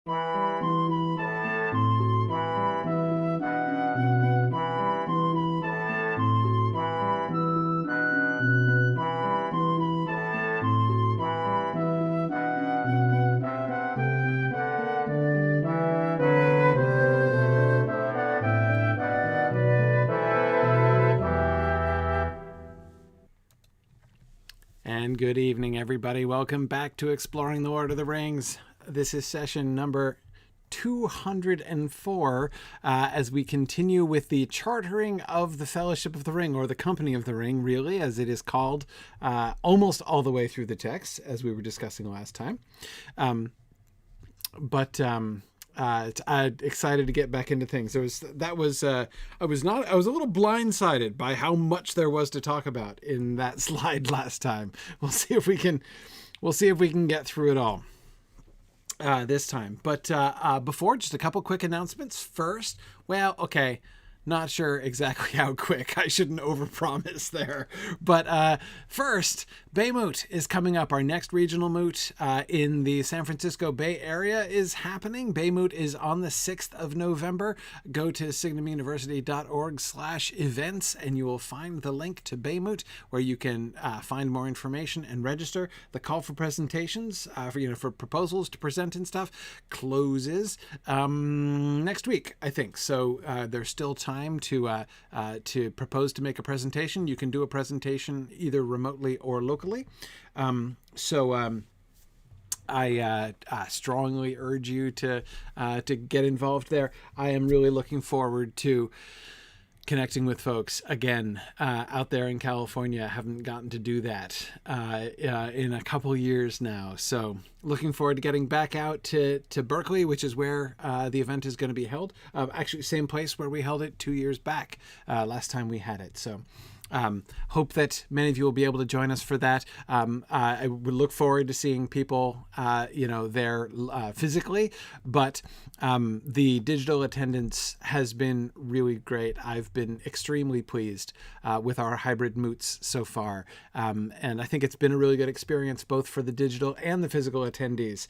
And good evening, everybody. Welcome back to Exploring the Lord of the Rings. This is session number 204 as we continue with the chartering of the Fellowship of the Ring, or the Company of the Ring, really, as it is called, almost all the way through the text, as we were discussing last time. I'm excited to get back into things. I was a little blindsided by how much there was to talk about in that slide last time. We'll see if we can get through it all this time. But before, just a couple quick announcements. First, not sure exactly how quick. I shouldn't overpromise there. But first, Bay Moot is coming up. Our next regional moot in the San Francisco Bay Area is happening. Bay Moot is on the 6th of November. Go to signumuniversity.org/events and you will find the link to Bay Moot where you can find more information and register. The call for presentations, for proposals to present and stuff, closes next week, I think. So there's still time to propose to make a presentation. You can do a presentation either remotely or locally. I strongly urge you to get involved there. I am really looking forward to connecting with folks again out there in California. I haven't gotten to do that in a couple years now. So looking forward to getting back out to Berkeley, which is where the event is going to be held. Actually, same place where we held it 2 years back, last time we had it. So hope that many of you will be able to join us for that. I would look forward to seeing people, there physically, but the digital attendance has been really great. I've been extremely pleased with our hybrid moots so far, and I think it's been a really good experience both for the digital and the physical attendees.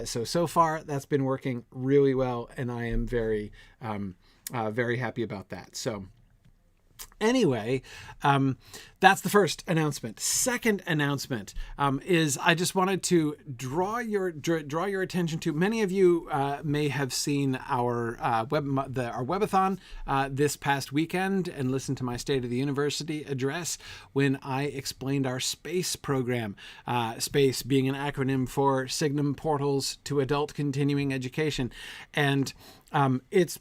So far, that's been working really well, and I am very happy about that. So. Anyway, that's the first announcement. Second announcement is I just wanted to draw your attention to. Many of you may have seen our webathon this past weekend and listened to my State of the University address when I explained our SPACE program. SPACE being an acronym for Signum Portals to Adult Continuing Education, and it's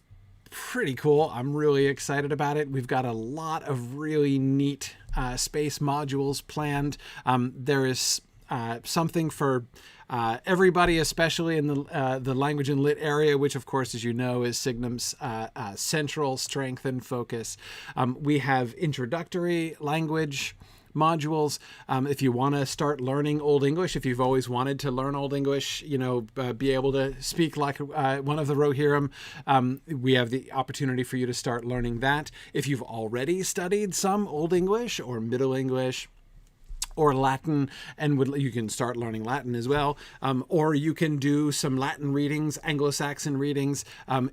pretty cool. I'm really excited about it. We've got a lot of really neat space modules planned. There is something for everybody, especially in the language and lit area, which of course, as you know, is Signum's central strength and focus. We have introductory language modules. If you want to start learning Old English, if you've always wanted to learn Old English, be able to speak like one of the Rohirrim, we have the opportunity for you to start learning that. If you've already studied some Old English or Middle English or Latin, and you can start learning Latin as well, or you can do some Latin readings, Anglo-Saxon readings,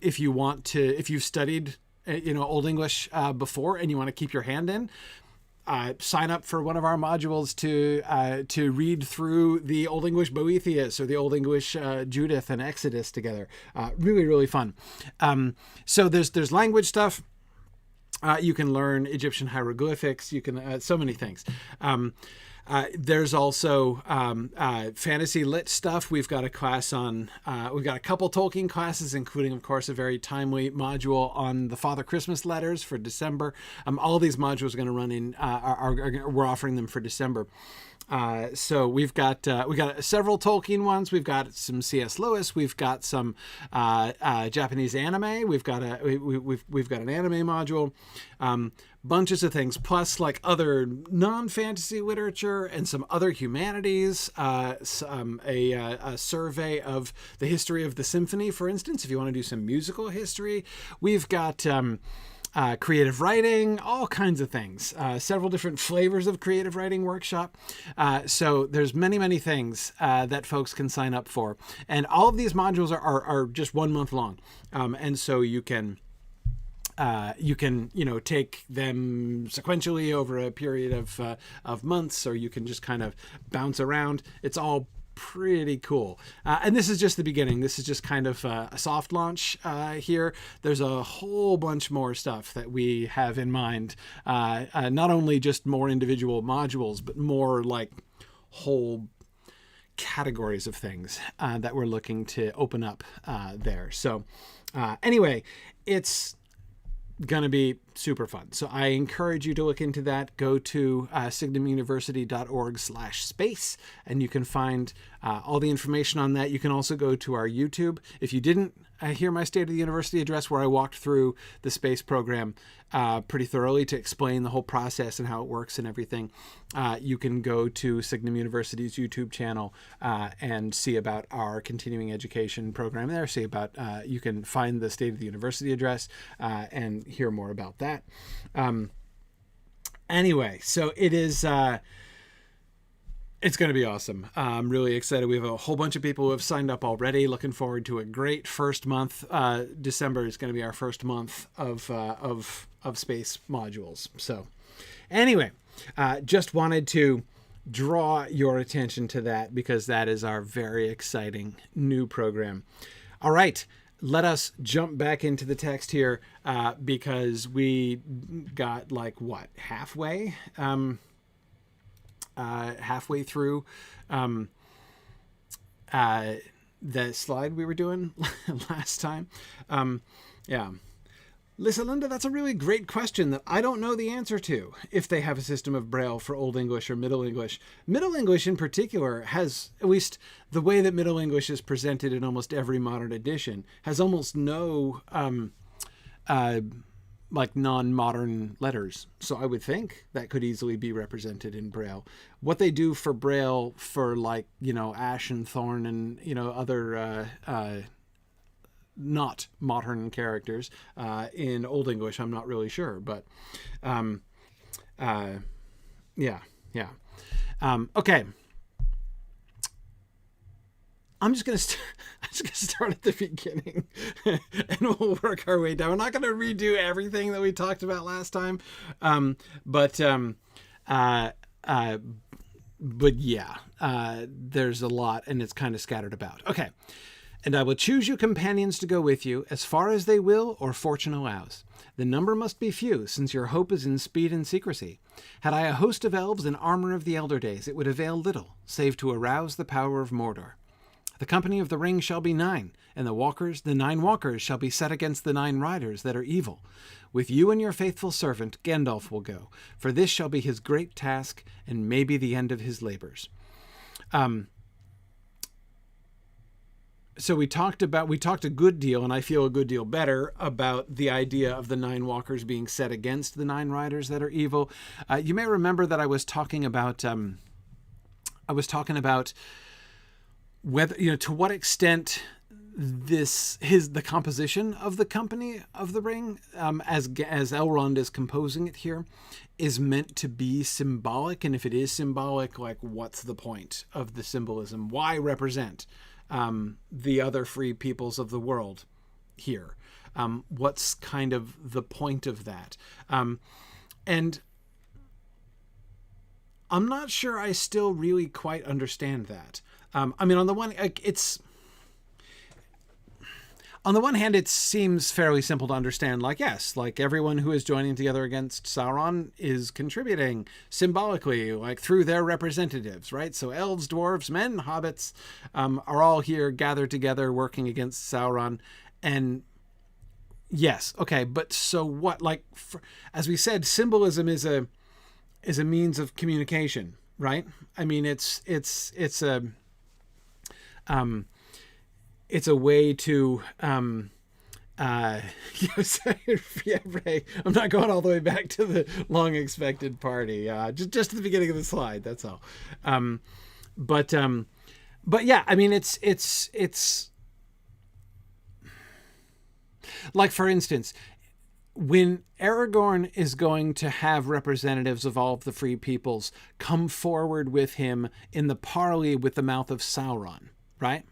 if you've studied Old English before and you want to keep your hand in. Sign up for one of our modules to read through the Old English Boethius or the Old English Judith and Exodus together. Really, really fun. So there's language stuff. You can learn Egyptian hieroglyphics. You can so many things. There's also fantasy lit stuff. We've got a class on, we've got a couple Tolkien classes, including, of course, a very timely module on the Father Christmas letters for December. All these modules are going to run in, we're offering them for December. So we got several Tolkien ones. We've got some C.S. Lewis. We've got some Japanese anime. We've got an anime module. Bunches of things, plus like other non-fantasy literature and some other humanities, a survey of the history of the symphony, for instance, if you want to do some musical history. We've got creative writing, all kinds of things, several different flavors of creative writing workshop. So there's many things that folks can sign up for. And all of these modules are just 1 month long. And so you can, take them sequentially over a period of months, or you can just kind of bounce around. It's all pretty cool. And this is just the beginning. This is just kind of a soft launch here. There's a whole bunch more stuff that we have in mind. Not only just more individual modules, but more like whole categories of things that we're looking to open up there. So anyway, it's going to be super fun. So I encourage you to look into that. Go to signumuniversity.org/space, and you can find all the information on that. You can also go to our YouTube. If you didn't hear my State of the University address, where I walked through the space program pretty thoroughly to explain the whole process and how it works and everything, you can go to Signum University's YouTube channel and see about our continuing education program there. See about, you can find the State of the University address and hear more about that. Anyway, so it is, it's going to be awesome. I'm really excited. We have a whole bunch of people who have signed up already. Looking forward to a great first month. December is going to be our first month of space modules. So anyway, just wanted to draw your attention to that because that is our very exciting new program. All right. Let us jump back into the text here because we got halfway through the slide we were doing last time. Yeah. Lisa Linda, that's a really great question that I don't know the answer to, if they have a system of Braille for Old English or Middle English. Middle English in particular has, at least the way that Middle English is presented in almost every modern edition, has almost no non-modern letters. So I would think that could easily be represented in Braille. What they do for Braille for ash and thorn and, other not modern characters in Old English, I'm not really sure, but yeah. Okay. I'm just gonna start at the beginning, and we'll work our way down. We're not gonna redo everything that we talked about last time, but yeah, there's a lot, and it's kind of scattered about. Okay. And I will choose you companions to go with you, as far as they will or fortune allows. The number must be few, since your hope is in speed and secrecy. Had I a host of elves in armor of the elder days, it would avail little, save to arouse the power of Mordor. The company of the ring shall be 9, and the 9 walkers shall be set against the 9 riders that are evil. With you and your faithful servant Gandalf will go, for this shall be his great task, and may be the end of his labors. So we talked a good deal, and I feel a good deal better about the idea of the 9 walkers being set against the 9 riders that are evil. You may remember that I was talking about whether, to what extent the composition of the company of the ring, as Elrond is composing it here, is meant to be symbolic. And if it is symbolic, what's the point of the symbolism? Why represent the other free peoples of the world here? What's kind of the point of that? And I'm not sure I still really quite understand that. On the one hand, it seems fairly simple to understand, everyone who is joining together against Sauron is contributing symbolically, through their representatives, right? So elves, dwarves, men, hobbits are all here gathered together working against Sauron. And yes, okay, but so what? As we said, symbolism is a means of communication, right? It's a way to, I'm not going all the way back to the long expected party, just at the beginning of the slide. That's all. But yeah, it's like, for instance, when Aragorn is going to have representatives of all of the free peoples come forward with him in the parley with the mouth of Sauron, right?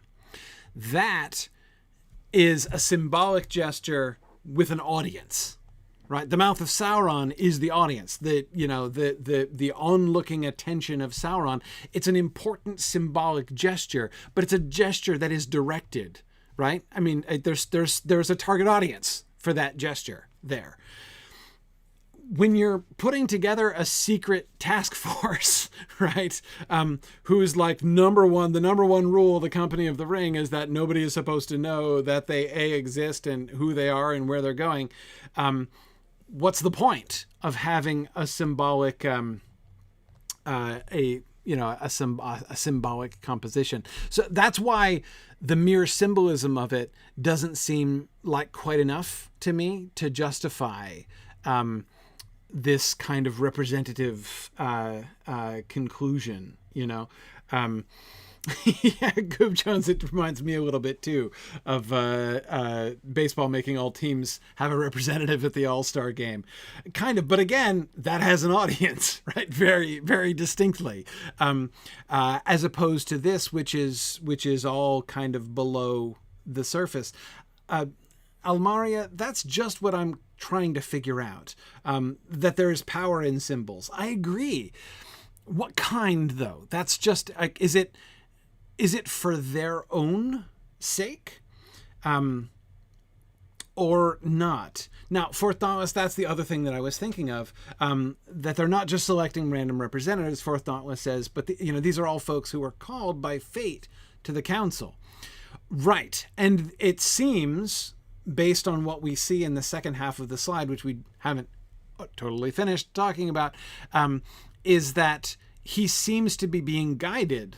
That is a symbolic gesture with an audience, right? The mouth of Sauron is the audience, the onlooking attention of Sauron. It's an important symbolic gesture, but it's a gesture that is directed, right? I mean, there's a target audience for that gesture there. When you're putting together a secret task force, right, who's like the number one rule of the Company of the Ring is that nobody is supposed to know that they exist and who they are and where they're going. What's the point of having a symbolic, a symbolic composition? So that's why the mere symbolism of it doesn't seem like quite enough to me to justify this kind of representative conclusion, Yeah, Goob Jones, it reminds me a little bit too of baseball making all teams have a representative at the All-Star game. Kind of, but again, that has an audience, right? Very, very distinctly. As opposed to this, which is all kind of below the surface. Almaria, that's just what I'm trying to figure out. That there is power in symbols. I agree. What kind, though? That's just like, is it for their own sake, or not? Now, for Dauntless, that's the other thing that I was thinking of, that they're not just selecting random representatives. Fourth Dauntless says, but these are all folks who are called by fate to the council, right? And it seems, based on what we see in the second half of the slide, which we haven't totally finished talking about, is that he seems to be being guided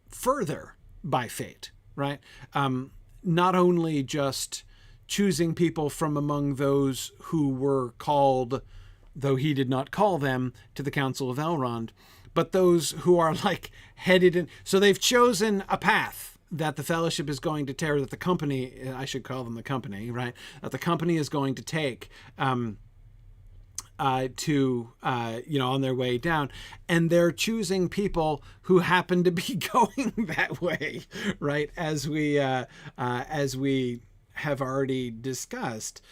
further by fate, right? Not only just choosing people from among those who were called, though he did not call them, to the Council of Elrond, but those who are like headed in. So they've chosen a path that the Fellowship is going to tear, that the company, I should call them the company, right? That the company is going to take, on their way down, and they're choosing people who happen to be going that way, right? As we have already discussed.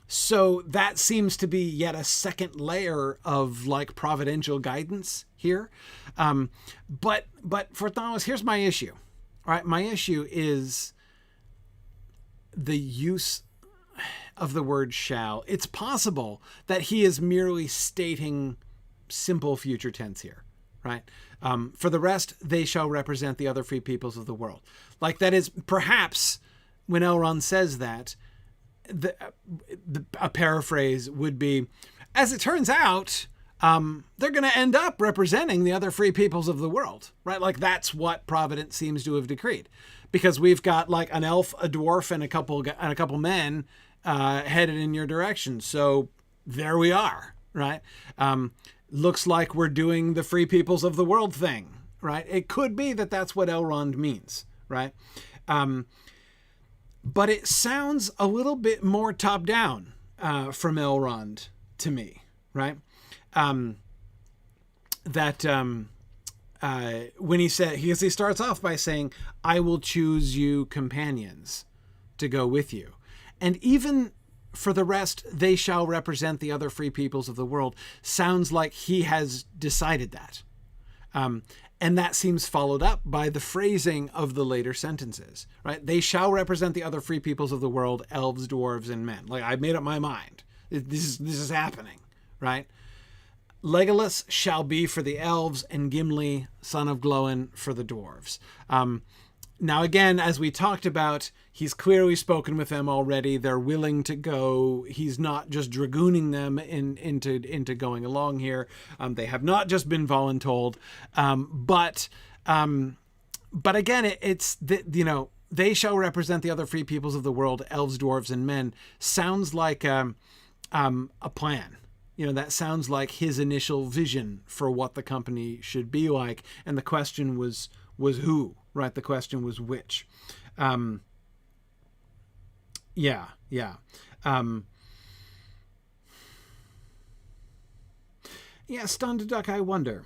So that seems to be yet a second layer of like providential guidance here. But for Thomas, here's my issue. All right, my issue is the use of the word shall. It's possible that he is merely stating simple future tense here, right? For the rest, they shall represent the other free peoples of the world. Like that is perhaps when Elrond says that, a paraphrase would be, as it turns out, they're going to end up representing the other free peoples of the world, right? Like that's what Providence seems to have decreed, because we've got like an elf, a dwarf, and a couple men headed in your direction. So there we are, right? Looks like we're doing the free peoples of the world thing, right? It could be that that's what Elrond means, right? But it sounds a little bit more top down from Elrond to me, right? When he starts off by saying, I will choose you companions to go with you. And even for the rest, they shall represent the other free peoples of the world, sounds like he has decided that. And that seems followed up by the phrasing of the later sentences, right? They shall represent the other free peoples of the world, elves, dwarves, and men. Like, I've made up my mind. This is happening, right? Legolas shall be for the elves, and Gimli, son of Glóin, for the dwarves. Now, again, as we talked about, he's clearly spoken with them already. They're willing to go. He's not just dragooning them into going along here. They have not just been voluntold. But again, they shall represent the other free peoples of the world, elves, dwarves, and men. Sounds like a plan. That sounds like his initial vision for what the company should be like. And the question was who, right? The question was which. Yeah. Yeah, stunned duck, I wonder.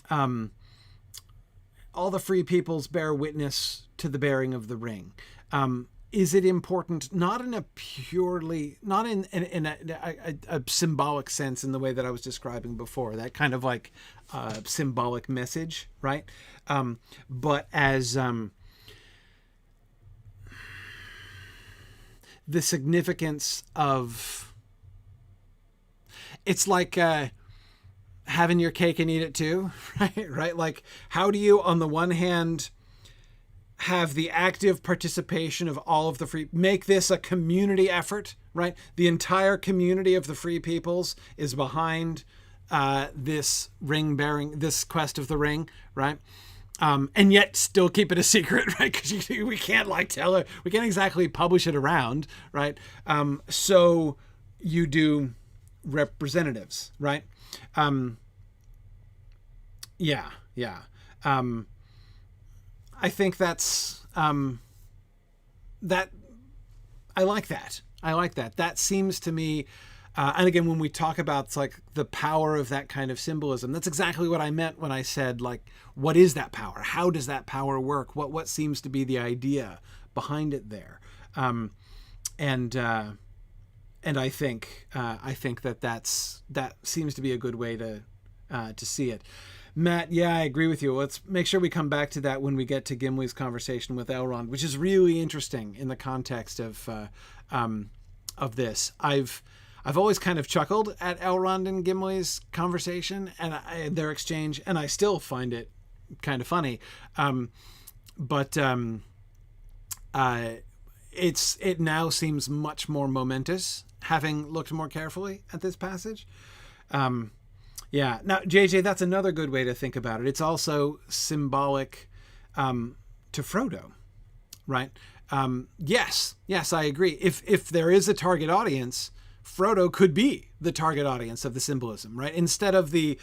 All the free peoples bear witness to the bearing of the ring. Is it important, not in a purely, not in a symbolic sense in the way that I was describing before, that kind of like symbolic message, right? But as the significance of, it's like having your cake and eat it too, right? Right? Like, how do you, on the one hand, have the active participation of all of the free, make this a community effort, right? The entire community of the free peoples is behind this ring bearing, this quest of the ring, right? And yet still keep it a secret, right? Because we can't like tell it, we can't exactly publish it around, right? So you do representatives, right? Yeah. I think that's that. I like that. That seems to me, and again, when we talk about like the power of that kind of symbolism, that's exactly what I meant when I said, like, what is that power? How does that power work? What seems to be the idea behind it there? And I think that seems to be a good way to see it. Matt, yeah, I agree with you. Let's make sure we come back to that when we get to Gimli's conversation with Elrond, which is really interesting in the context of this. I've always kind of chuckled at Elrond and Gimli's conversation and their exchange, and I still find it kind of funny. But it now seems much more momentous, having looked more carefully at this passage. Yeah. Now, JJ, that's another good way to think about it. It's also symbolic to Frodo, right? Yes, I agree. If there is a target audience, Frodo could be the target audience of the symbolism, right? Instead of the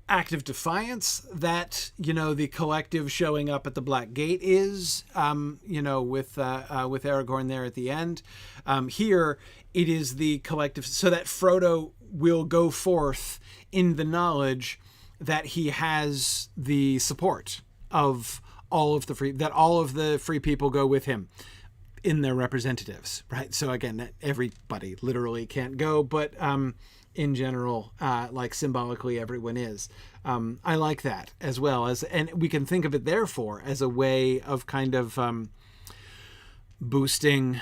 active defiance that, the collective showing up at the Black Gate is, with Aragorn there at the end. Here, it is the collective, so that Frodo will go forth in the knowledge that he has the support of all of the free people go with him in their representatives, right? So again, everybody literally can't go, but in general, like symbolically, everyone is. I like that as well, and we can think of it therefore as a way of kind of boosting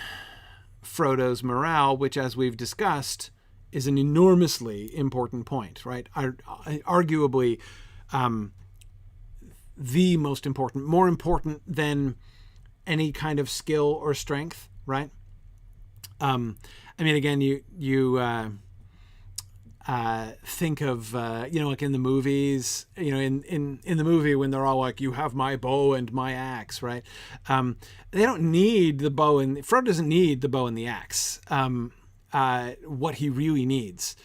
Frodo's morale, which, as we've discussed, is an enormously important point, right? Arguably, the most important, more important than any kind of skill or strength, right? Again, you think of, like in the movies, in the movie when they're all like, you have my bow and my axe, right? They don't need the bow, and Frodo doesn't need the bow and the axe. What he really needs.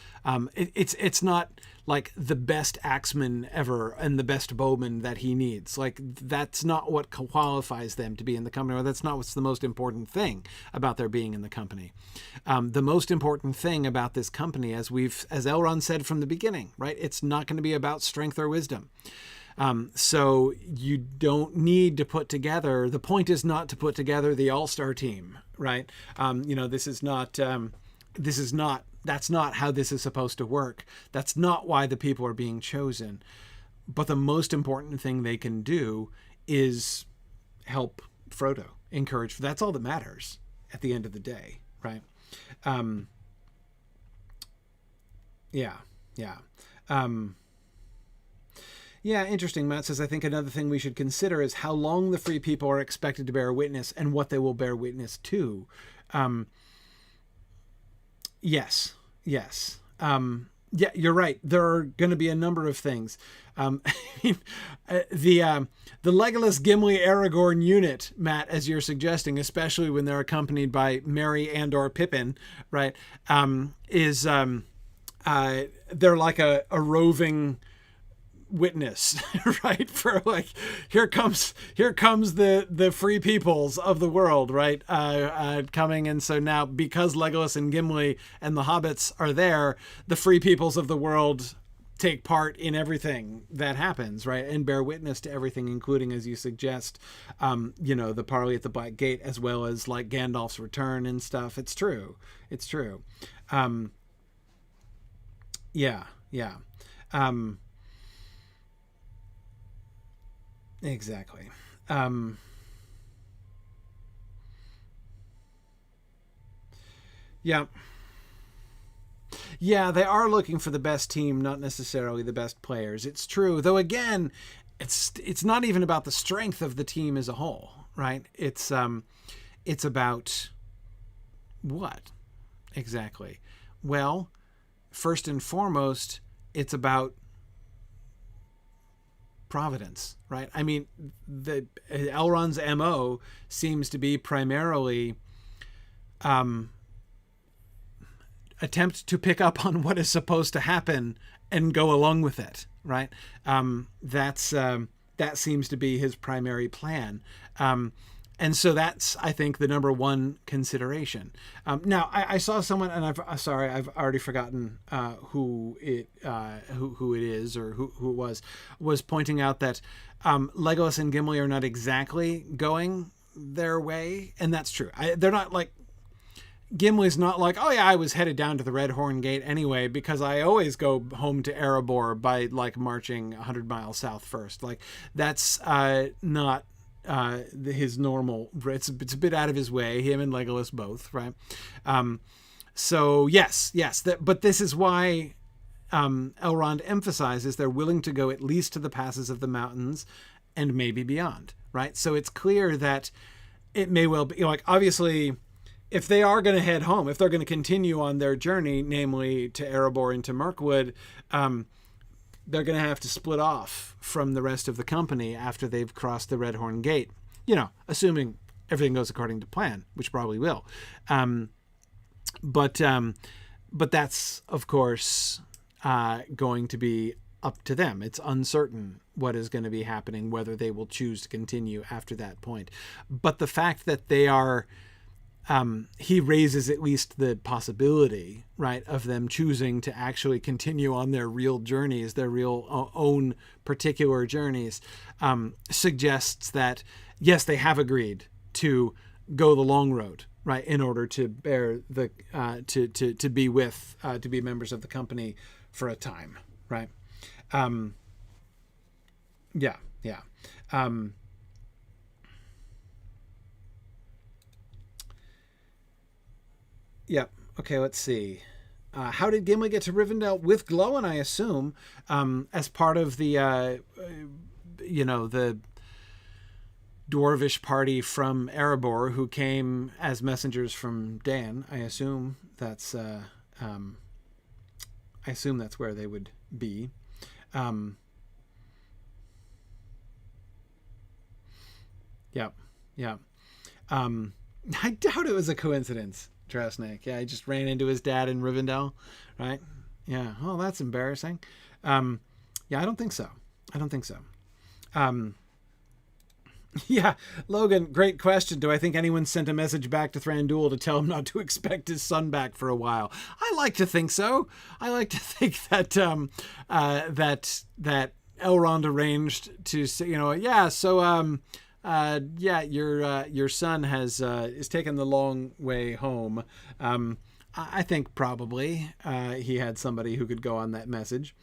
It's not like the best axeman ever and the best bowman that he needs. Like, that's not what qualifies them to be in the company, or that's not what's the most important thing about their being in the company. The most important thing about this company, as Elrond said from the beginning, right? It's not going to be about strength or wisdom. So you don't need to put together, the point is not to put together the all-star team, right? That's not how this is supposed to work. That's not why the people are being chosen. But the most important thing they can do is help Frodo, encourage. That's all that matters at the end of the day, right? Interesting. Matt says, I think another thing we should consider is how long the free people are expected to bear witness and what they will bear witness to. Yes. You're right. There are going to be a number of things. The Legolas, Gimli, Aragorn unit, Matt, as you're suggesting, especially when they're accompanied by Merry and/or Pippin, right? They're like a roving witness, right? For like, here comes the free peoples of the world, right? Coming. And so now, because Legolas and Gimli and the hobbits are there, the free peoples of the world take part in everything that happens, right? And bear witness to everything, including, as you suggest, the parley at the Black Gate, as well as like Gandalf's return and stuff. It's true. It's true. Yeah. Exactly. Yeah. Yeah, they are looking for the best team, not necessarily the best players. It's true. Though again, it's not even about the strength of the team as a whole, right? It's about what? Exactly. Well, first and foremost, it's about providence, right? I mean, the Elrond's MO seems to be primarily attempt to pick up on what is supposed to happen and go along with it, right? That seems to be his primary plan. And so that's, I think, the number one consideration. Now, I saw someone, and I've already forgotten who it is or who it was pointing out that Legolas and Gimli are not exactly going their way, and that's true. They're not like, Gimli's not like, oh yeah, I was headed down to the Red Horn Gate anyway because I always go home to Erebor by like marching 100 miles south first. Like that's not his normal. It's a bit out of his way. Him and Legolas both, right? So yes, but this is why Elrond emphasizes they're willing to go at least to the passes of the mountains and maybe beyond, right? So it's clear that it may well be, like, obviously, if they are going to head home, if they're going to continue on their journey, namely to Erebor and to Mirkwood, they're going to have to split off from the rest of the company after they've crossed the Red Horn Gate, assuming everything goes according to plan, which probably will. But that's, of course, going to be up to them. It's uncertain what is going to be happening, whether they will choose to continue after that point. But the fact that they are... he raises at least the possibility, right, of them choosing to actually continue on their real journeys, their real own particular journeys, suggests that, yes, they have agreed to go the long road, right, in order to bear the, to be with, to be members of the company for a time, right? Yeah. Yep. Okay, let's see. How did Gimli get to Rivendell? With Glóin, I assume, as part of the, the dwarvish party from Erebor who came as messengers from Dan. I assume that's where they would be. Yeah. I doubt it was a coincidence. Drasnik. Yeah, he just ran into his dad in Rivendell, right? Yeah. Oh, that's embarrassing. Yeah, I don't think so. Yeah, Logan, great question. Do I think anyone sent a message back to Thranduil to tell him not to expect his son back for a while? I like to think so. I like to think that that Elrond arranged to say, your son is taking the long way home. I think probably he had somebody who could go on that message.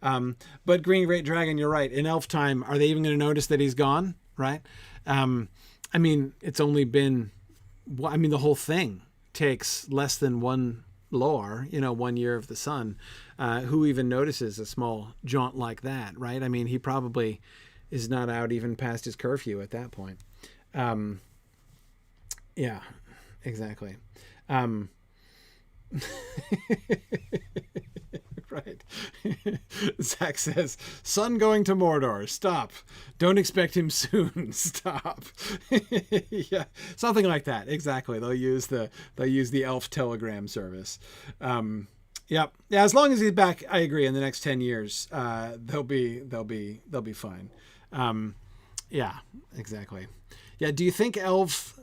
But Green Great Dragon, you're right. In elf time, are they even going to notice that he's gone? Right? It's only been, the whole thing takes less than one lore, 1 year of the sun. Who even notices a small jaunt like that, right? He probably is not out even past his curfew at that point. Yeah, exactly. Right. Zach says, son going to Mordor. Stop. Don't expect him soon. Stop. Yeah, something like that. Exactly. They'll use the elf telegram service. Yep. Yeah, as long as he's back, I agree. In the next 10 years, they'll be fine. Yeah, exactly. Yeah. Do you think elf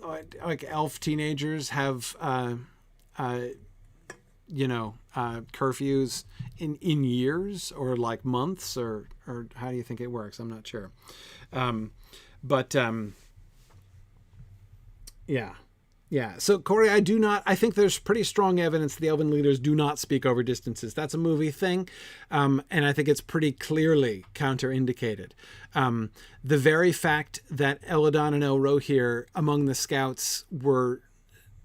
teenagers have, curfews in years or like months, or how do you think it works? I'm not sure. Yeah. So, Corey, I think there's pretty strong evidence the elven leaders do not speak over distances. That's a movie thing. And I think it's pretty clearly counterindicated. The very fact that Eladon and Elrohir among the scouts were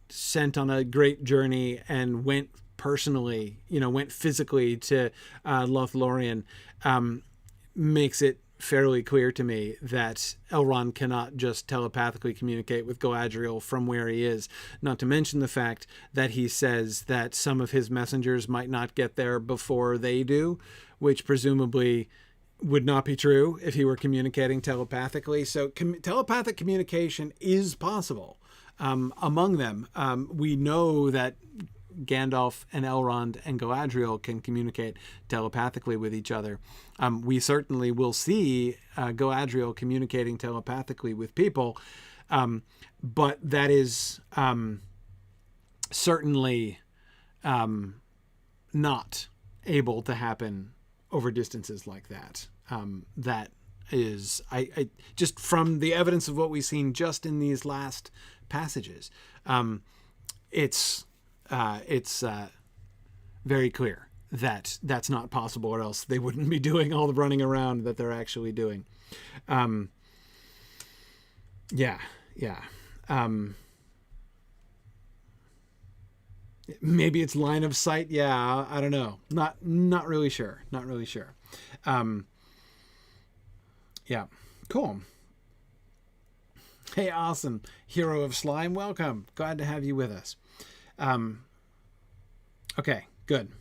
sent on a great journey and went physically to Lothlorien, makes it fairly clear to me that Elrond cannot just telepathically communicate with Galadriel from where he is, not to mention the fact that he says that some of his messengers might not get there before they do, which presumably would not be true if he were communicating telepathically. So telepathic communication is possible among them. We know that Gandalf and Elrond and Galadriel can communicate telepathically with each other. We certainly will see Galadriel communicating telepathically with people, but that is certainly not able to happen over distances like that. That is, I just from the evidence of what we've seen just in these last passages, it's very clear that that's not possible, or else they wouldn't be doing all the running around that they're actually doing. Maybe it's line of sight. Yeah, I don't know. Not really sure. Yeah, cool. Hey, awesome. Hero of Slime, welcome. Glad to have you with us. Okay, good.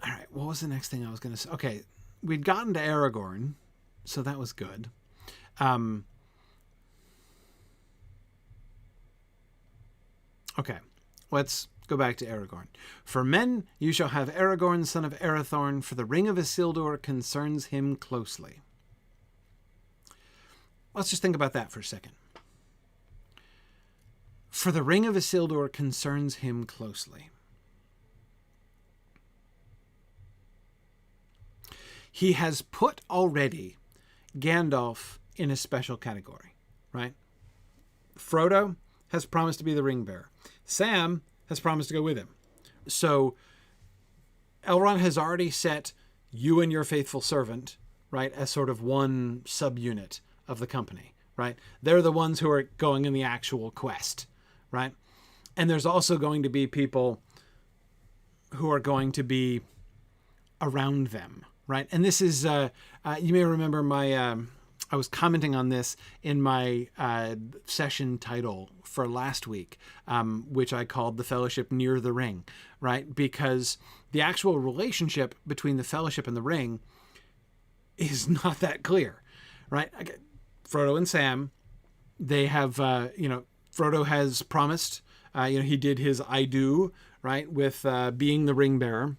All right, what was the next thing I was going to say? Okay, we'd gotten to Aragorn, so that was good. Okay, let's go back to Aragorn. For men, you shall have Aragorn, son of Aerothorn, for the ring of Isildur concerns him closely. Let's just think about that for a second. For the ring of Isildur concerns him closely. He has put already Gandalf in a special category, right? Frodo has promised to be the ring bearer. Sam has promised to go with him. So Elrond has already set you and your faithful servant, right, as sort of one subunit of the company, right? They're the ones who are going in the actual quest, right? And there's also going to be people who are going to be around them, right? And this is, you may remember I was commenting on this in my session title for last week, which I called The Fellowship Near the Ring, right? Because the actual relationship between the Fellowship and the Ring is not that clear, right? Frodo and Sam, they have, Frodo has promised, he did his I do, right, with being the ring bearer.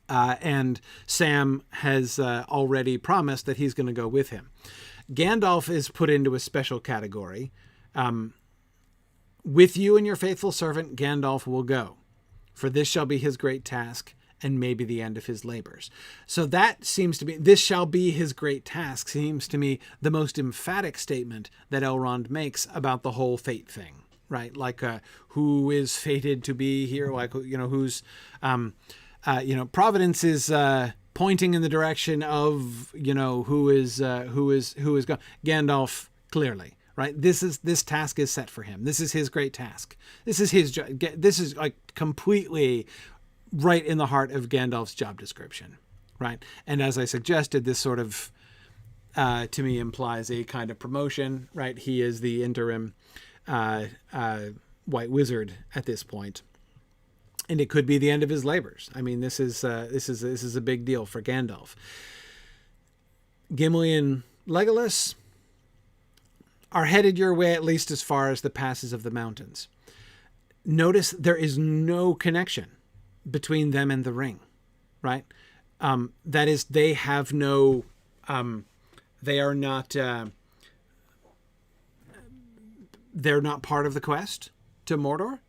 And Sam has already promised that he's going to go with him. Gandalf is put into a special category. With you and your faithful servant, Gandalf will go. For this shall be his great task, and maybe the end of his labors. So that seems to be, this shall be his great task, seems to me the most emphatic statement that Elrond makes about the whole fate thing, right? Like, who is fated to be here? Like, who's, Providence is pointing in the direction of, who is going. Gandalf, clearly, right? This task is set for him. This is his great task. This is like completely right in the heart of Gandalf's job description, right? And as I suggested, this sort of, to me, implies a kind of promotion, right? He is the interim White Wizard at this point. And it could be the end of his labors. I mean, this is a big deal for Gandalf. Gimli and Legolas are headed your way at least as far as the passes of the mountains. Notice there is no connection between them and the ring, right? That is, they have no, they are not, they're not part of the quest to Mordor.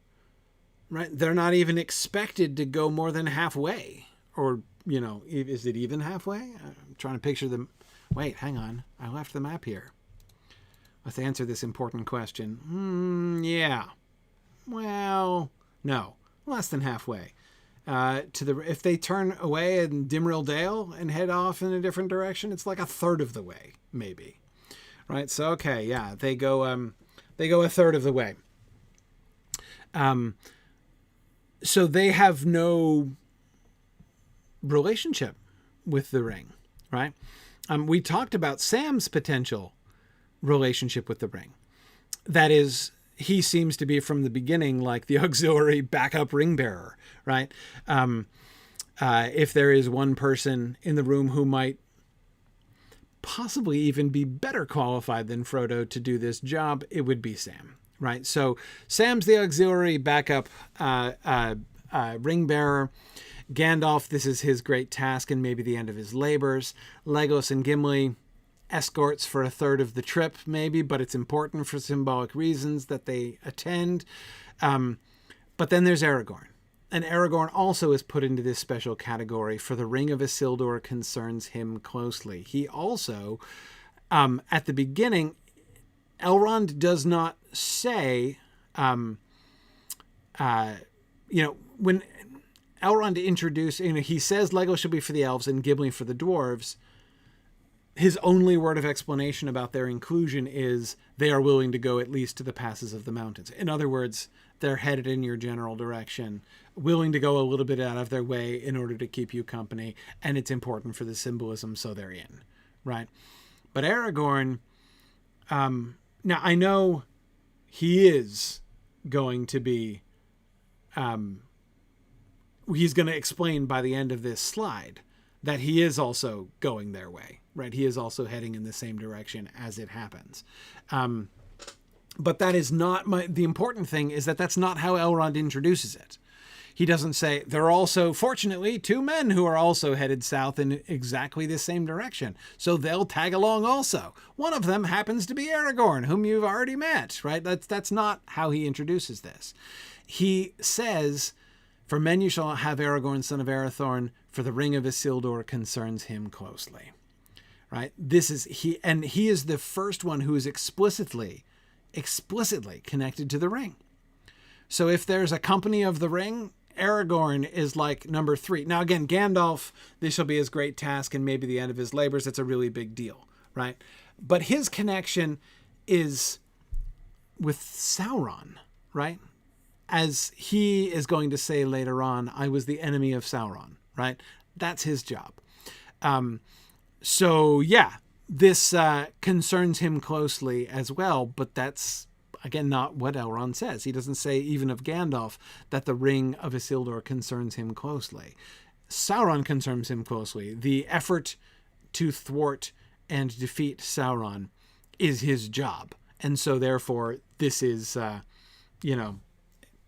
right? They're not even expected to go more than halfway. Or, is it even halfway? I'm trying to picture them. Wait, hang on. I left the map here. Let's answer this important question. Yeah. Well, no. Less than halfway. If they turn away in Dimrill Dale and head off in a different direction, it's like a third of the way, maybe. Right? So, okay, yeah. They go a third of the way. So they have no relationship with the ring, right? We talked about Sam's potential relationship with the ring. That is, he seems to be from the beginning like the auxiliary backup ring bearer, right? If there is one person in the room who might possibly even be better qualified than Frodo to do this job, it would be Sam, right? So Sam's the auxiliary backup ring bearer. Gandalf, this is his great task and maybe the end of his labors. Legolas and Gimli, escorts for a third of the trip, maybe, but it's important for symbolic reasons that they attend. But then there's Aragorn. And Aragorn also is put into this special category, for the Ring of Isildur concerns him closely. He also, at the beginning, Elrond does not say, when Elrond introduced, he says Legolas should be for the elves and Gimli for the dwarves. His only word of explanation about their inclusion is they are willing to go at least to the passes of the mountains. In other words, they're headed in your general direction, willing to go a little bit out of their way in order to keep you company, and it's important for the symbolism, so they're in, right? But Aragorn, now I know he is going to be, he's going to explain by the end of this slide that he is also going their way, right? He is also heading in the same direction as it happens. But that is not the important thing is that that's not how Elrond introduces it. He doesn't say, there are also, fortunately, two men who are also headed south in exactly the same direction. So they'll tag along also. One of them happens to be Aragorn, whom you've already met, right? That's not how he introduces this. He says, for men you shall have Aragorn, son of Aerothorn, for the Ring of Isildur concerns him closely. Right? This is he is the first one who is explicitly connected to the ring. So if there's a company of the ring, Aragorn is like number 3. Now again, Gandalf, this shall be his great task and maybe the end of his labors. It's a really big deal, right? But his connection is with Sauron, right? As he is going to say later on, I was the enemy of Sauron, right? That's his job. So yeah, this concerns him closely as well, but that's, again, not what Elrond says. He doesn't say, even of Gandalf, that the Ring of Isildur concerns him closely. Sauron concerns him closely. The effort to thwart and defeat Sauron is his job. And so therefore, this is,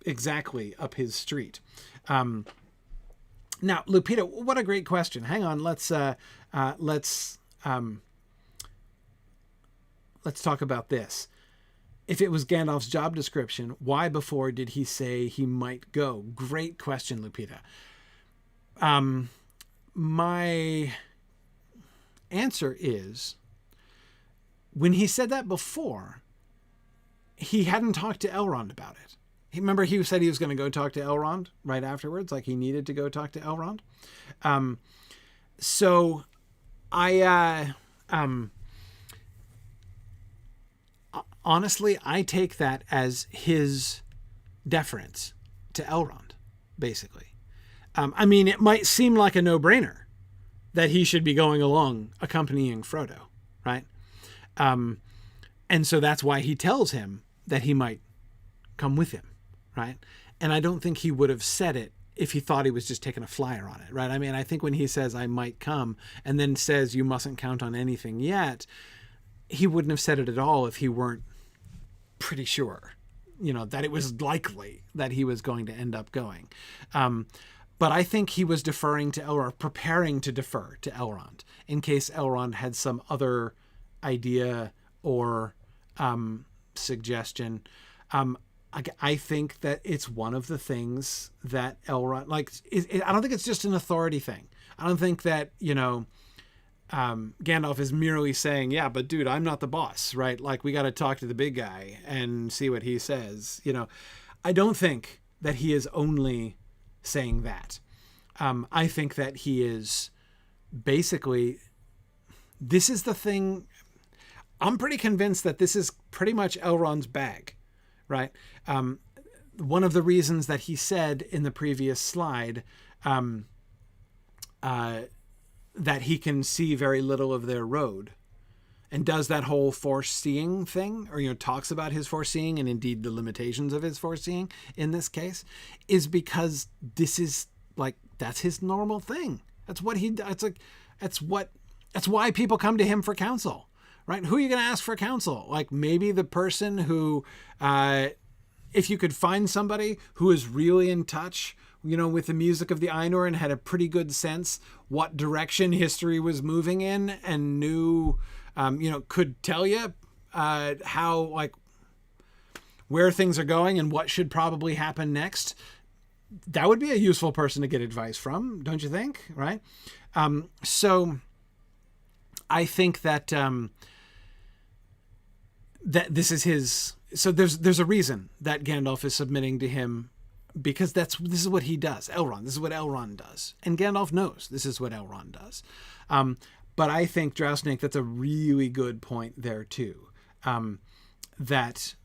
exactly up his street. Now, Lupita, what a great question. Hang on, let's talk about this. If it was Gandalf's job description, why before did he say he might go? Great question, Lupita. My answer is, when he said that before, he hadn't talked to Elrond about it. Remember, he said he was going to go talk to Elrond right afterwards, like he needed to go talk to Elrond. So I, honestly, I take that as his deference to Elrond, basically. I mean, it might seem like a no-brainer that he should be going along accompanying Frodo, right? And so that's why he tells him that he might come with him, right? And I don't think he would have said it if he thought he was just taking a flyer on it, right? I mean, I think when he says, I might come, and then says, you mustn't count on anything yet, he wouldn't have said it at all if he weren't pretty sure, that it was likely that he was going to end up going. But I think he was deferring to Elrond, preparing to defer to Elrond, in case Elrond had some other idea or suggestion. I think that it's one of the things that Elrond, like, I don't think it's just an authority thing. I don't think that, Gandalf is merely saying, yeah, but dude, I'm not the boss, right? Like, we got to talk to the big guy and see what he says. I don't think that he is only saying that. I think that he is basically, this is the thing. I'm pretty convinced that this is pretty much Elrond's bag, right? One of the reasons that he said in the previous slide, that he can see very little of their road, and does that whole foreseeing thing, or, talks about his foreseeing and indeed the limitations of his foreseeing in this case, is because this is like, that's his normal thing. That's what he does. That's why people come to him for counsel, right? Who are you going to ask for counsel? Like, maybe the person who, if you could find somebody who is really in touch, with the music of the Ainur and had a pretty good sense what direction history was moving in, and knew, could tell you how, like, where things are going and what should probably happen next, that would be a useful person to get advice from, don't you think? Right? So I think that that this is his. So there's a reason that Gandalf is submitting to him, because this is what he does. Elrond, this is what Elrond does. And Gandalf knows this is what Elrond does. But I think, Drow-Snake, that's a really good point there too. That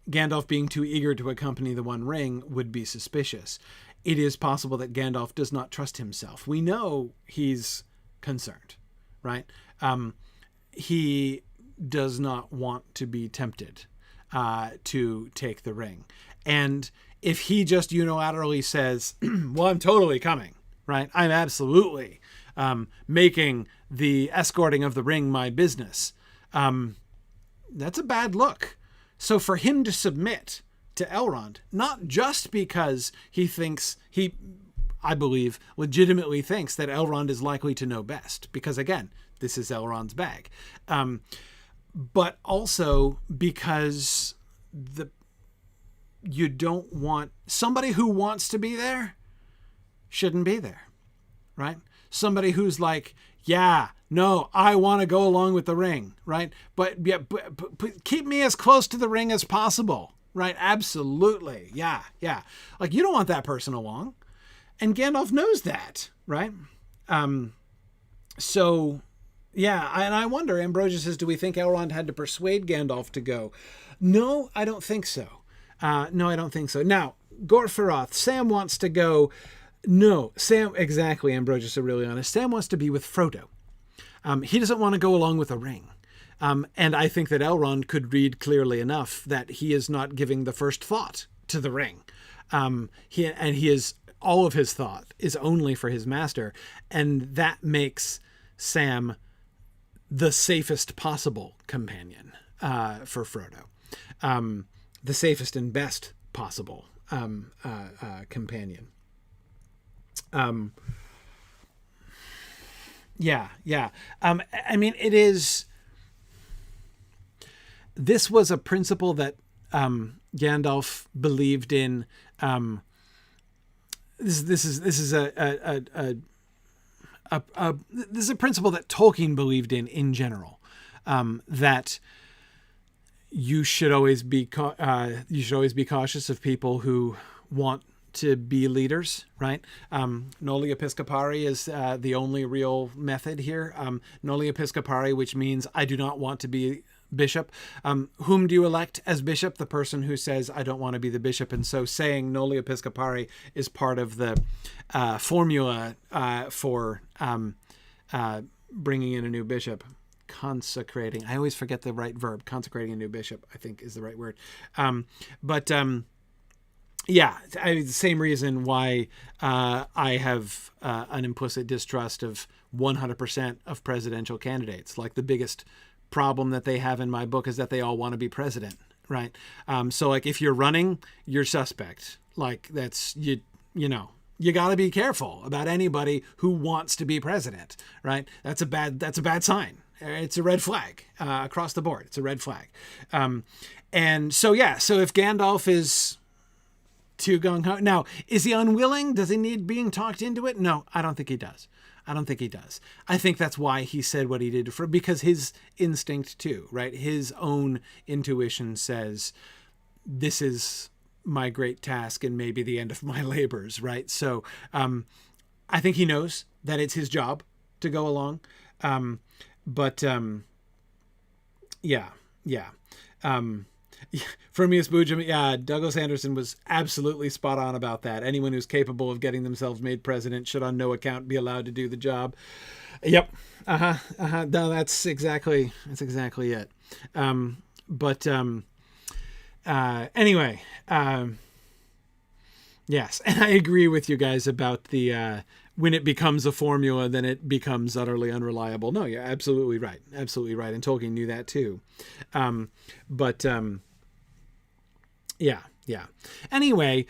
Gandalf being too eager to accompany the One Ring would be suspicious. It is possible that Gandalf does not trust himself. We know he's concerned, right? He does not want to be tempted to take the ring. And if he just unilaterally says, well, I'm totally coming, right? I'm absolutely making the escorting of the ring my business. That's a bad look. So for him to submit to Elrond, not just because I believe, legitimately thinks that Elrond is likely to know best, because again, this is Elrond's bag. But also because you don't want somebody who wants to be there shouldn't be there, right? Somebody who's like, yeah, no, I want to go along with the ring, right? But keep me as close to the ring as possible, right? Absolutely. Yeah. Like, you don't want that person along. And Gandalf knows that, right? So, yeah, and I wonder, Ambrosius says, do we think Elrond had to persuade Gandalf to go? No, I don't think so. No, I don't think so. Now, Gorfaroth, Sam wants to go. No, Sam, exactly, Ambrosius Aurelianus. Sam wants to be with Frodo. He doesn't want to go along with a ring. And I think that Elrond could read clearly enough that he is not giving the first thought to the ring. All of his thought is only for his master. And that makes Sam the safest possible companion for Frodo. The safest and best possible companion. Yeah. I mean, it is. This was a principle that Gandalf believed in. This is a principle that Tolkien believed in general. That you should always be cautious of people who want to be leaders, right? Noli Episcopari is the only real method here. Noli Episcopari, which means I do not want to be bishop. Whom do you elect as bishop? The person who says, I don't want to be the bishop. And so saying Noli Episcopari is part of the formula for bringing in a new bishop. Consecrating. I always forget the right verb. Consecrating a new bishop, I think, is the right word. Yeah, the same reason why I have an implicit distrust of 100% of presidential candidates. Like, the biggest problem that they have in my book is that they all want to be president, right? So, like, if you're running, you're suspect. Like, that's, you got to be careful about anybody who wants to be president, right? That's a bad sign. It's a red flag across the board. It's a red flag. And so, yeah, so if Gandalf is too gung-ho, now, is he unwilling? Does he need being talked into it? No, I don't think he does. I think that's why he said what he did, because his instinct too, right? His own intuition says, this is my great task and maybe the end of my labors, right? So I think he knows that it's his job to go along. Yeah. Firmius Boojum, Douglas Anderson was absolutely spot on about that. Anyone who's capable of getting themselves made president should on no account be allowed to do the job. Yep. No, that's exactly it. Anyway, yes. And I agree with you guys about the, when it becomes a formula, then it becomes utterly unreliable. No, you're absolutely right. And Tolkien knew that too. Yeah. Anyway,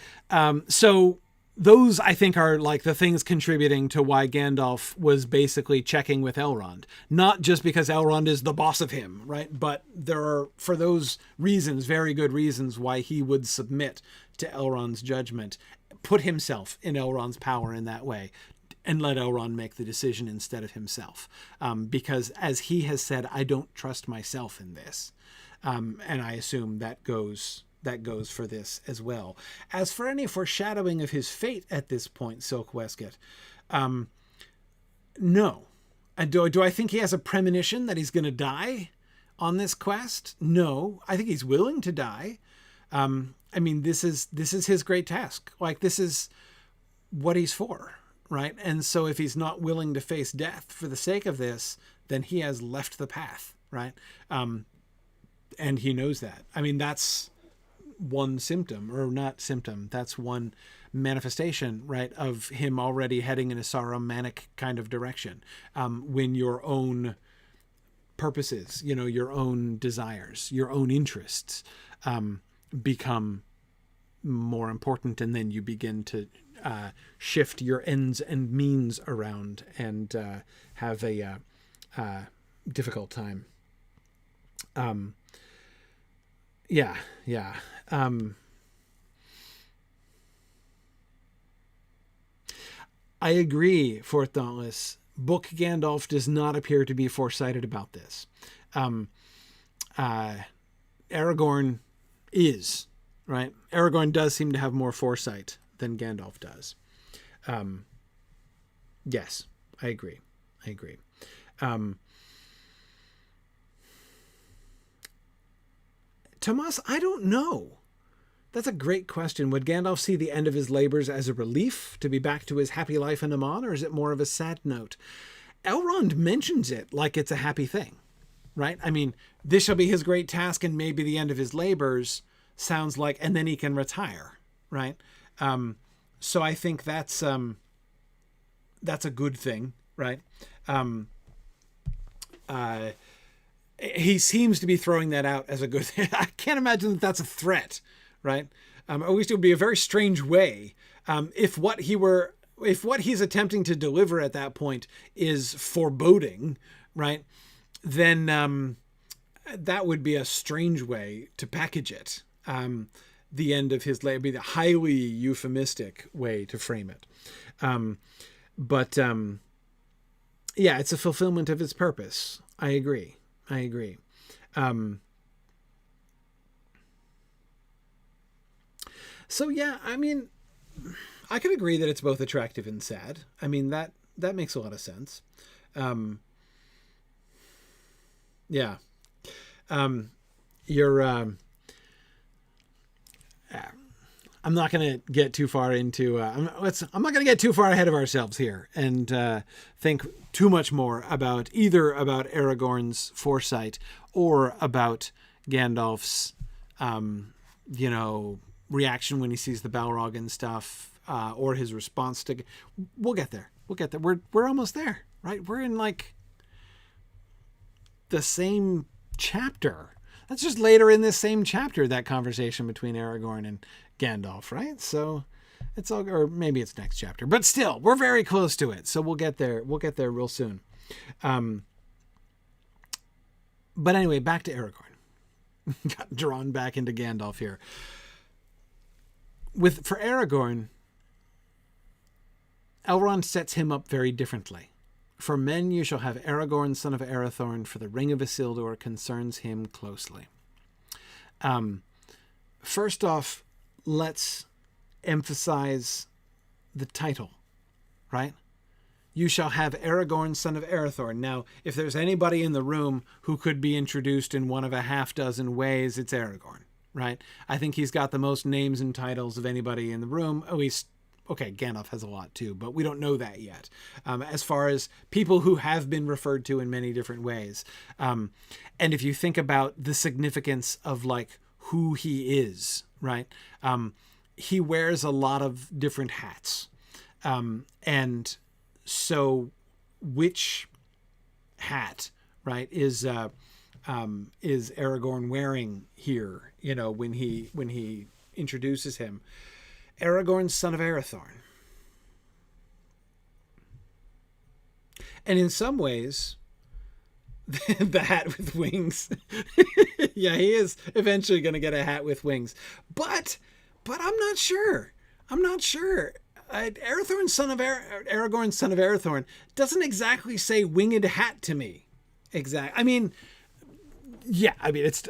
so those, I think, are like the things contributing to why Gandalf was basically checking with Elrond. Not just because Elrond is the boss of him, right? But there are, for those reasons, very good reasons why he would submit to Elrond's judgment, put himself in Elrond's power in that way, and let Elrond make the decision instead of himself. Because as he has said, I don't trust myself in this. And I assume that goes for this as well. As for any foreshadowing of his fate at this point, Silk Westcott, no. Do I think he has a premonition that he's going to die on this quest? No. I think he's willing to die. I mean, this is his great task. Like, this is what he's for, right? And so if he's not willing to face death for the sake of this, then he has left the path, right? And he knows that. I mean, that's one symptom, or not symptom, that's one manifestation, right, of him already heading in a Saruman-manic kind of direction. When your own purposes, your own desires, your own interests become more important, and then you begin to shift your ends and means around and have a difficult time. Yeah. I agree, Fourth Dauntless. Book Gandalf does not appear to be foresighted about this. Aragorn is, right? Aragorn does seem to have more foresight than Gandalf does. Yes, I agree. Tomas, I don't know. That's a great question. Would Gandalf see the end of his labors as a relief to be back to his happy life in Aman, or is it more of a sad note? Elrond mentions it like it's a happy thing, right? I mean, this shall be his great task and maybe the end of his labors sounds like, and then he can retire, right? So I think that's a good thing, right? He seems to be throwing that out as a good thing. I can't imagine that that's a threat, right? At least it would be a very strange way. If what he's attempting to deliver at that point is foreboding, right? Then that would be a strange way to package it. The end of his labor, be the highly euphemistic way to frame it. Yeah, it's a fulfillment of its purpose. I agree. So yeah, I mean, I could agree that it's both attractive and sad. I mean, that makes a lot of sense. Yeah. I'm not going to get too far into, I'm not going to get too far ahead of ourselves here and think too much more about Aragorn's foresight or about Gandalf's, reaction when he sees the Balrog and stuff, or his response to, we'll get there. We're almost there, right? We're in like the same chapter. That's just later in this same chapter, that conversation between Aragorn and Gandalf, right? So it's all, or maybe it's next chapter, but still, we're very close to it. So we'll get there real soon. But anyway, back to Aragorn. Got drawn back into Gandalf here. For Aragorn, Elrond sets him up very differently. For men you shall have Aragorn, son of Aerothorn, for the ring of Isildur concerns him closely. First off, let's emphasize the title, right? You shall have Aragorn, son of Aerothorn. Now, if there's anybody in the room who could be introduced in one of a half dozen ways, it's Aragorn, right? I think he's got the most names and titles of anybody in the room. At least, okay, Gandalf has a lot too, but we don't know that yet. As far as people who have been referred to in many different ways. And if you think about the significance of like who he is, right? He wears a lot of different hats. And so which hat, right, is Aragorn wearing here, you know, when he introduces him? Aragorn, son of Aerothorn. And in some ways, the hat with wings. Yeah, he is eventually going to get a hat with wings. But I'm not sure. Aragorn, son of Aerothorn doesn't exactly say winged hat to me. I mean, yeah, I mean, it's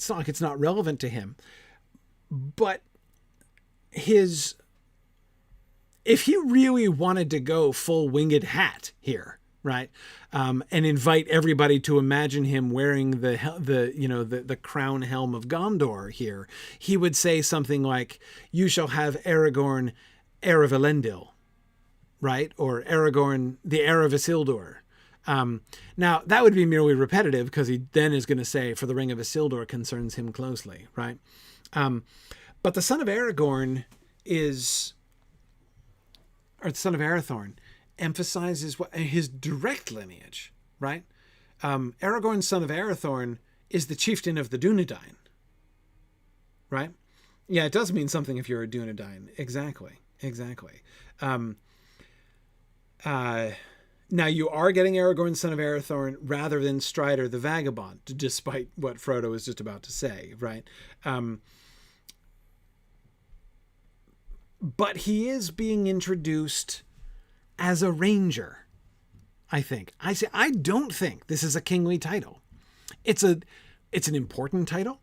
not like it's not relevant to him. But if he really wanted to go full winged hat here, right, and invite everybody to imagine him wearing the crown helm of Gondor here, he would say something like, "You shall have Aragorn, heir of Elendil," right, or Aragorn, the heir of Isildur. Now that would be merely repetitive because he then is going to say, "For the ring of Isildur concerns him closely," right? But the son of Aragorn the son of Aerothorn, emphasizes his direct lineage, right? Aragorn, son of Aerothorn, is the chieftain of the Dunedain, right? Yeah, it does mean something if you're a Dunedain. Exactly. Now you are getting Aragorn, son of Aerothorn, rather than Strider the Vagabond, despite what Frodo was just about to say, right? But he is being introduced as a ranger, I think. I don't think this is a kingly title. It's an important title.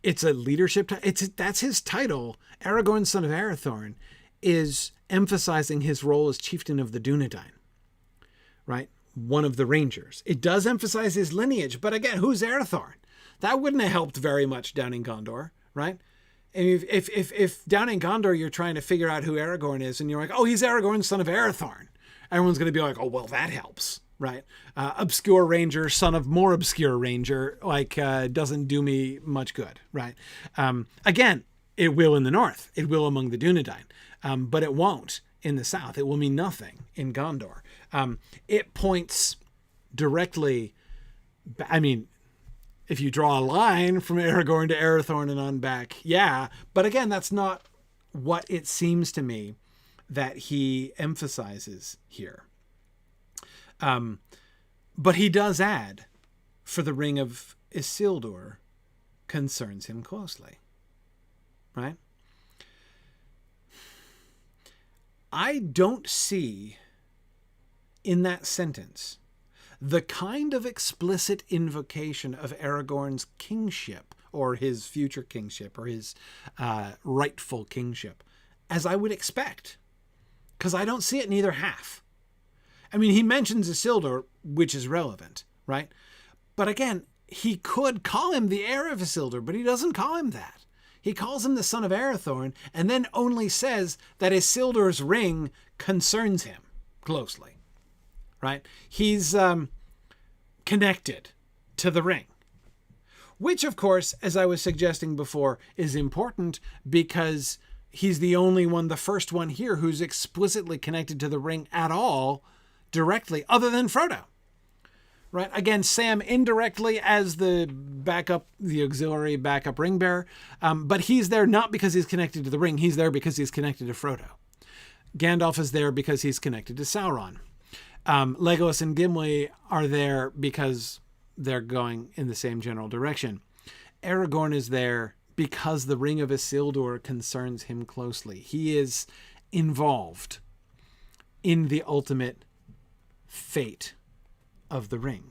It's a leadership title. That's his title. Aragorn, son of Aerothorn, is emphasizing his role as chieftain of the Dunedain, right? One of the rangers. It does emphasize his lineage, but again, who's Aerothorn? That wouldn't have helped very much down in Gondor, right? And if down in Gondor you're trying to figure out who Aragorn is, and you're like, oh, he's Aragorn, son of Aerothorn, everyone's going to be like, oh, well, that helps, right? Obscure ranger, son of more obscure ranger, doesn't do me much good, right? Again, it will in the north. It will among the Dunedain, but it won't in the south. It will mean nothing in Gondor. It points directly, I mean, if you draw a line from Aragorn to Aerothorn and on back, yeah. But again, that's not what it seems to me that he emphasizes here. But he does add, for the ring of Isildur concerns him closely, right? I don't see in that sentence the kind of explicit invocation of Aragorn's kingship or his future kingship or his rightful kingship as I would expect, because I don't see it in either half. I mean, he mentions Isildur, which is relevant, right? But again, he could call him the heir of Isildur, but he doesn't call him that. He calls him the son of Aerothorn and then only says that Isildur's ring concerns him closely, right? He's connected to the ring, which, of course, as I was suggesting before, is important because he's the only one, the first one here, who's explicitly connected to the ring at all directly, other than Frodo, right? Again, Sam indirectly as the auxiliary backup ring bearer, but he's there not because he's connected to the ring. He's there because he's connected to Frodo. Gandalf is there because he's connected to Sauron. Legolas and Gimli are there because they're going in the same general direction. Aragorn is there because the Ring of Isildur concerns him closely. He is involved in the ultimate fate of the ring.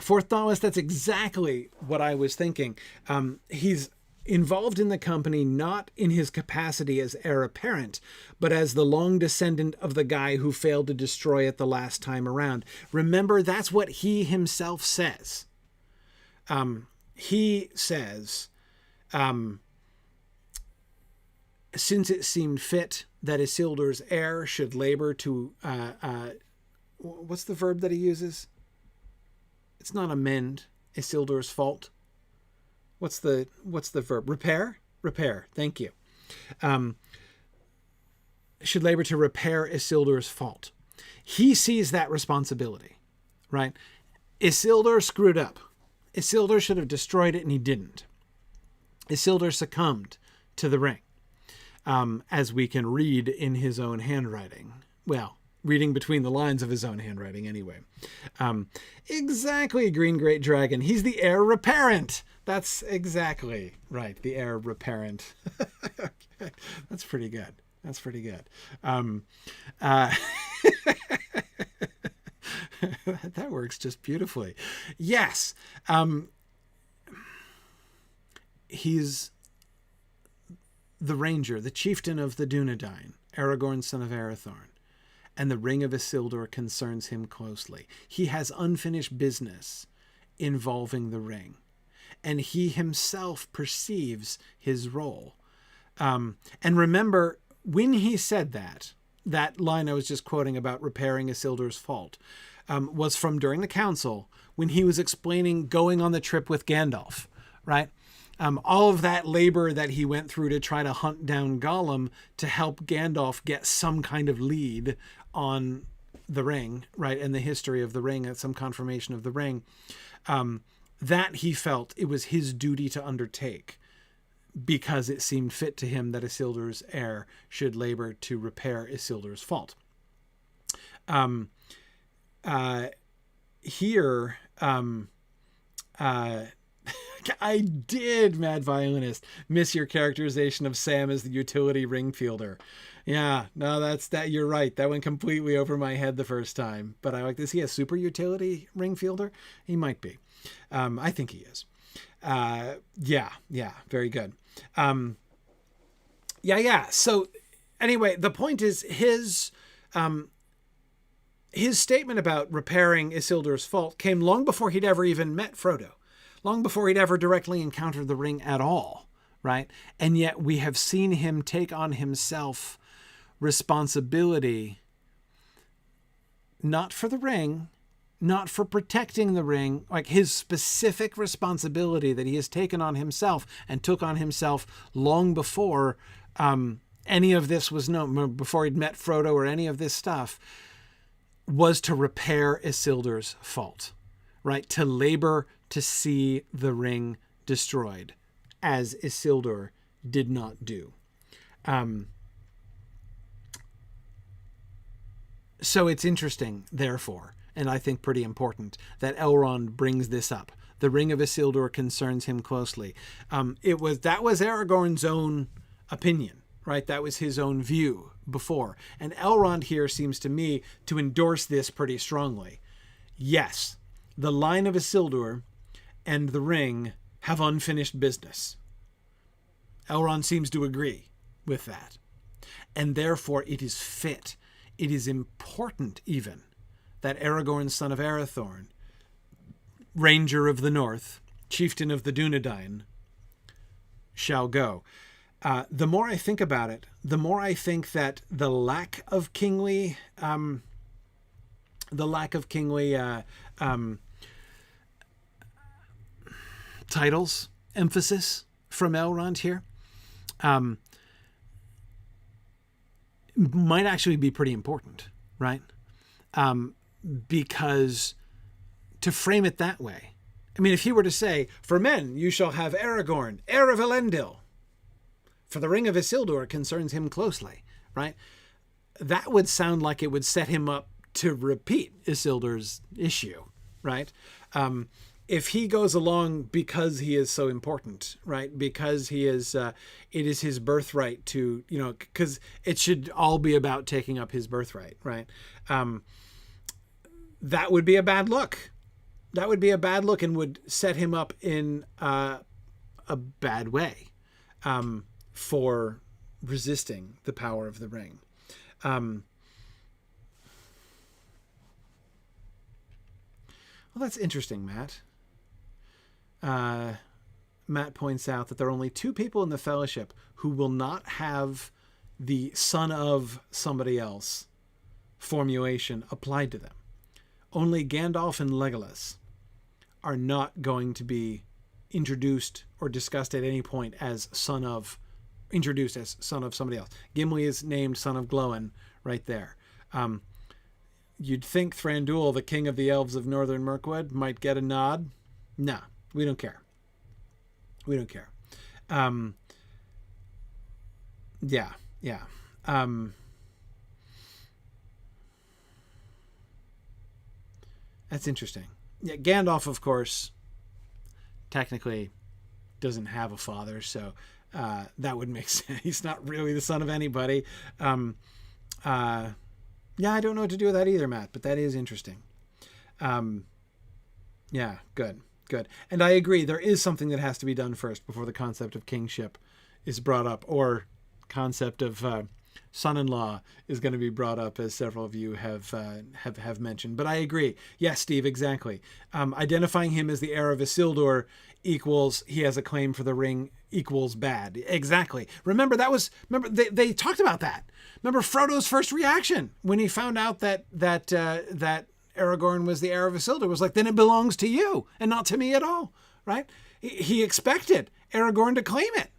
Fourth Dauntless, that's exactly what I was thinking. He's involved in the company not in his capacity as heir apparent, but as the long descendant of the guy who failed to destroy it the last time around. Remember, that's what he himself says. He says, since it seemed fit that Isildur's heir should labor to, what's the verb that he uses? It's not amend Isildur's fault. What's the verb? Repair? Repair. Thank you. Should labor to repair Isildur's fault. He sees that responsibility, right? Isildur screwed up. Isildur should have destroyed it, and he didn't. Isildur succumbed to the ring, as we can read in his own handwriting. Well, reading between the lines of his own handwriting anyway. Exactly, Green Great Dragon. He's the heir apparent. That's exactly right. The heir apparent. Okay. That's pretty good. That's pretty good. That works just beautifully. Yes. He's the ranger, the chieftain of the Dunedain, Aragorn, son of Aerothorn, and the Ring of Isildur concerns him closely. He has unfinished business involving the ring, and he himself perceives his role. And remember, when he said that line I was just quoting about repairing Isildur's fault, was from during the council when he was explaining going on the trip with Gandalf, right? All of that labor that he went through to try to hunt down Gollum to help Gandalf get some kind of lead on the ring, right? And the history of the ring, some confirmation of the ring, that he felt it was his duty to undertake because it seemed fit to him that Isildur's heir should labor to repair Isildur's fault. Here, I did, Mad Violinist, miss your characterization of Sam as the utility ring fielder. Yeah, no, that you're right. That went completely over my head the first time. But I like this. Is he a super utility ring fielder? He might be. I think he is. Yeah, very good. So anyway, the point is his statement about repairing Isildur's fault came long before he'd ever even met Frodo. Long before he'd ever directly encountered the ring at all, right? And yet we have seen him take on himself responsibility, not for the ring, not for protecting the ring, like his specific responsibility that he has taken on himself and took on himself long before any of this was known, before he'd met Frodo or any of this stuff, was to repair Isildur's fault, right? To labor to see the ring destroyed, as Isildur did not do. So it's interesting, therefore, and I think pretty important, that Elrond brings this up. The Ring of Isildur concerns him closely. That was Aragorn's own opinion, right? That was his own view before. And Elrond here seems to me to endorse this pretty strongly. Yes, the line of Isildur and the ring have unfinished business. Elrond seems to agree with that. And therefore it is fit, it is important even, that Aragorn, son of Aerothorn, Ranger of the North, Chieftain of the Dunedain, shall go. The more I think about it, the more I think that the lack of kingly titles, emphasis from Elrond here, might actually be pretty important, right? Because to frame it that way, I mean, if he were to say, for men, you shall have Aragorn, heir of Elendil, for the Ring of Isildur concerns him closely, right? That would sound like it would set him up to repeat Isildur's issue, right? If he goes along because he is so important, right? Because he is, it is his birthright to, because it should all be about taking up his birthright, right? That would be a bad look. That would be a bad look and would set him up in a bad way for resisting the power of the ring. Well, that's interesting, Matt. Matt points out that there are only 2 people in the Fellowship who will not have the son of somebody else formulation applied to them. Only Gandalf and Legolas are not going to be introduced or discussed at any point as introduced as son of somebody else. Gimli is named son of Glóin right there. You'd think Thranduil, the king of the elves of Northern Mirkwood, might get a nod. No, we don't care. We don't care. Yeah. That's interesting. Yeah, Gandalf, of course, technically doesn't have a father, so that would make sense. He's not really the son of anybody. Yeah, I don't know what to do with that either, Matt, but that is interesting. Yeah, good. And I agree, there is something that has to be done first before the concept of kingship is brought up, or concept of son-in-law is going to be brought up, as several of you have mentioned. But I agree. Yes, Steve, exactly. Identifying him as the heir of Isildur equals he has a claim for the ring equals bad. Exactly. Remember they talked about that. Remember Frodo's first reaction when he found out that Aragorn was the heir of Isildur was like, then it belongs to you and not to me at all, right? He expected Aragorn to claim it,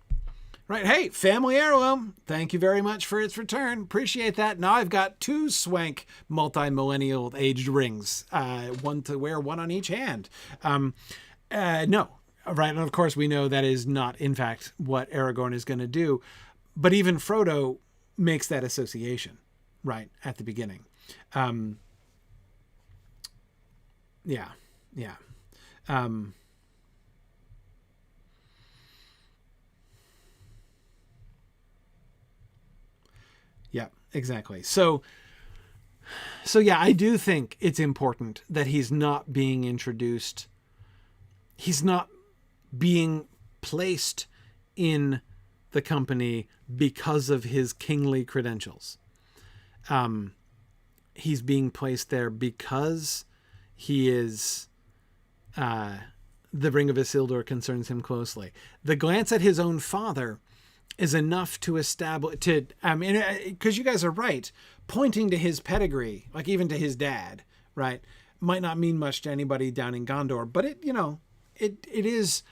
right? Hey, family heirloom. Thank you very much for its return. Appreciate that. Now I've got 2 swank multi-millennial aged rings, one to wear, one on each hand. No, right? And of course we know that is not, in fact, what Aragorn is going to do. But even Frodo makes that association, right, at the beginning. Yeah. Yeah, exactly. So yeah, I do think it's important that he's not being introduced. He's not being placed in the company because of his kingly credentials. He's being placed there because he is, the Ring of Isildur concerns him closely. The glance at his own father is enough to establish, because you guys are right, pointing to his pedigree, like even to his dad, right, might not mean much to anybody down in Gondor, but it is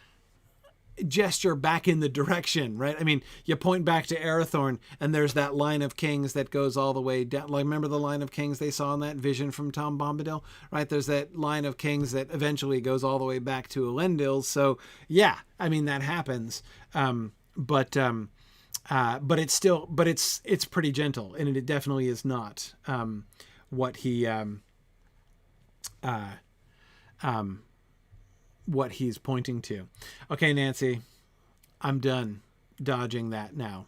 gesture back in the direction, right? I mean, you point back to Aerothorn and there's that line of kings that goes all the way down. Like, remember the line of kings they saw in that vision from Tom Bombadil, right? There's that line of kings that eventually goes all the way back to Elendil. So yeah, I mean, that happens. But it's still, but it's pretty gentle, and it definitely is not, what he's pointing to. Okay, Nancy, I'm done dodging that now.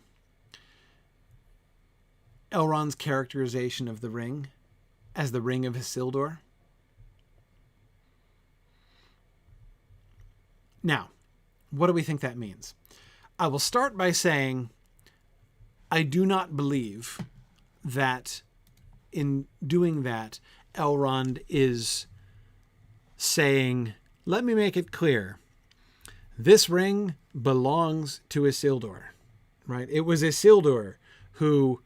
Elrond's characterization of the ring as the Ring of Isildur. Now, what do we think that means? I will start by saying I do not believe that in doing that, Elrond is saying, let me make it clear. This ring belongs to Isildur, right? It was Isildur who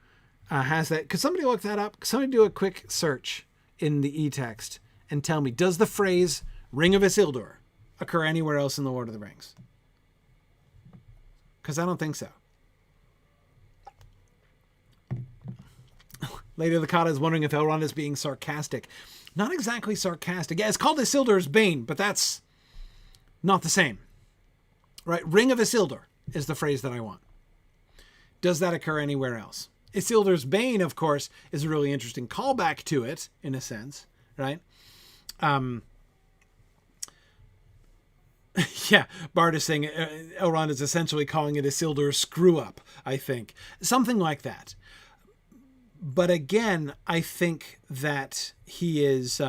has that. Could somebody look that up? Could somebody do a quick search in the e-text and tell me, does the phrase Ring of Isildur occur anywhere else in the Lord of the Rings? Because I don't think so. Lady Lakata is wondering if Elrond is being sarcastic. Not exactly sarcastic. Yeah, it's called Isildur's Bane, but that's not the same. Right? Ring of Isildur is the phrase that I want. Does that occur anywhere else? Isildur's Bane, of course, is a really interesting callback to it, in a sense, right? Yeah, Bart is saying Elrond is essentially calling it Isildur's screw-up, I think. Something like that. But again, I think that he is...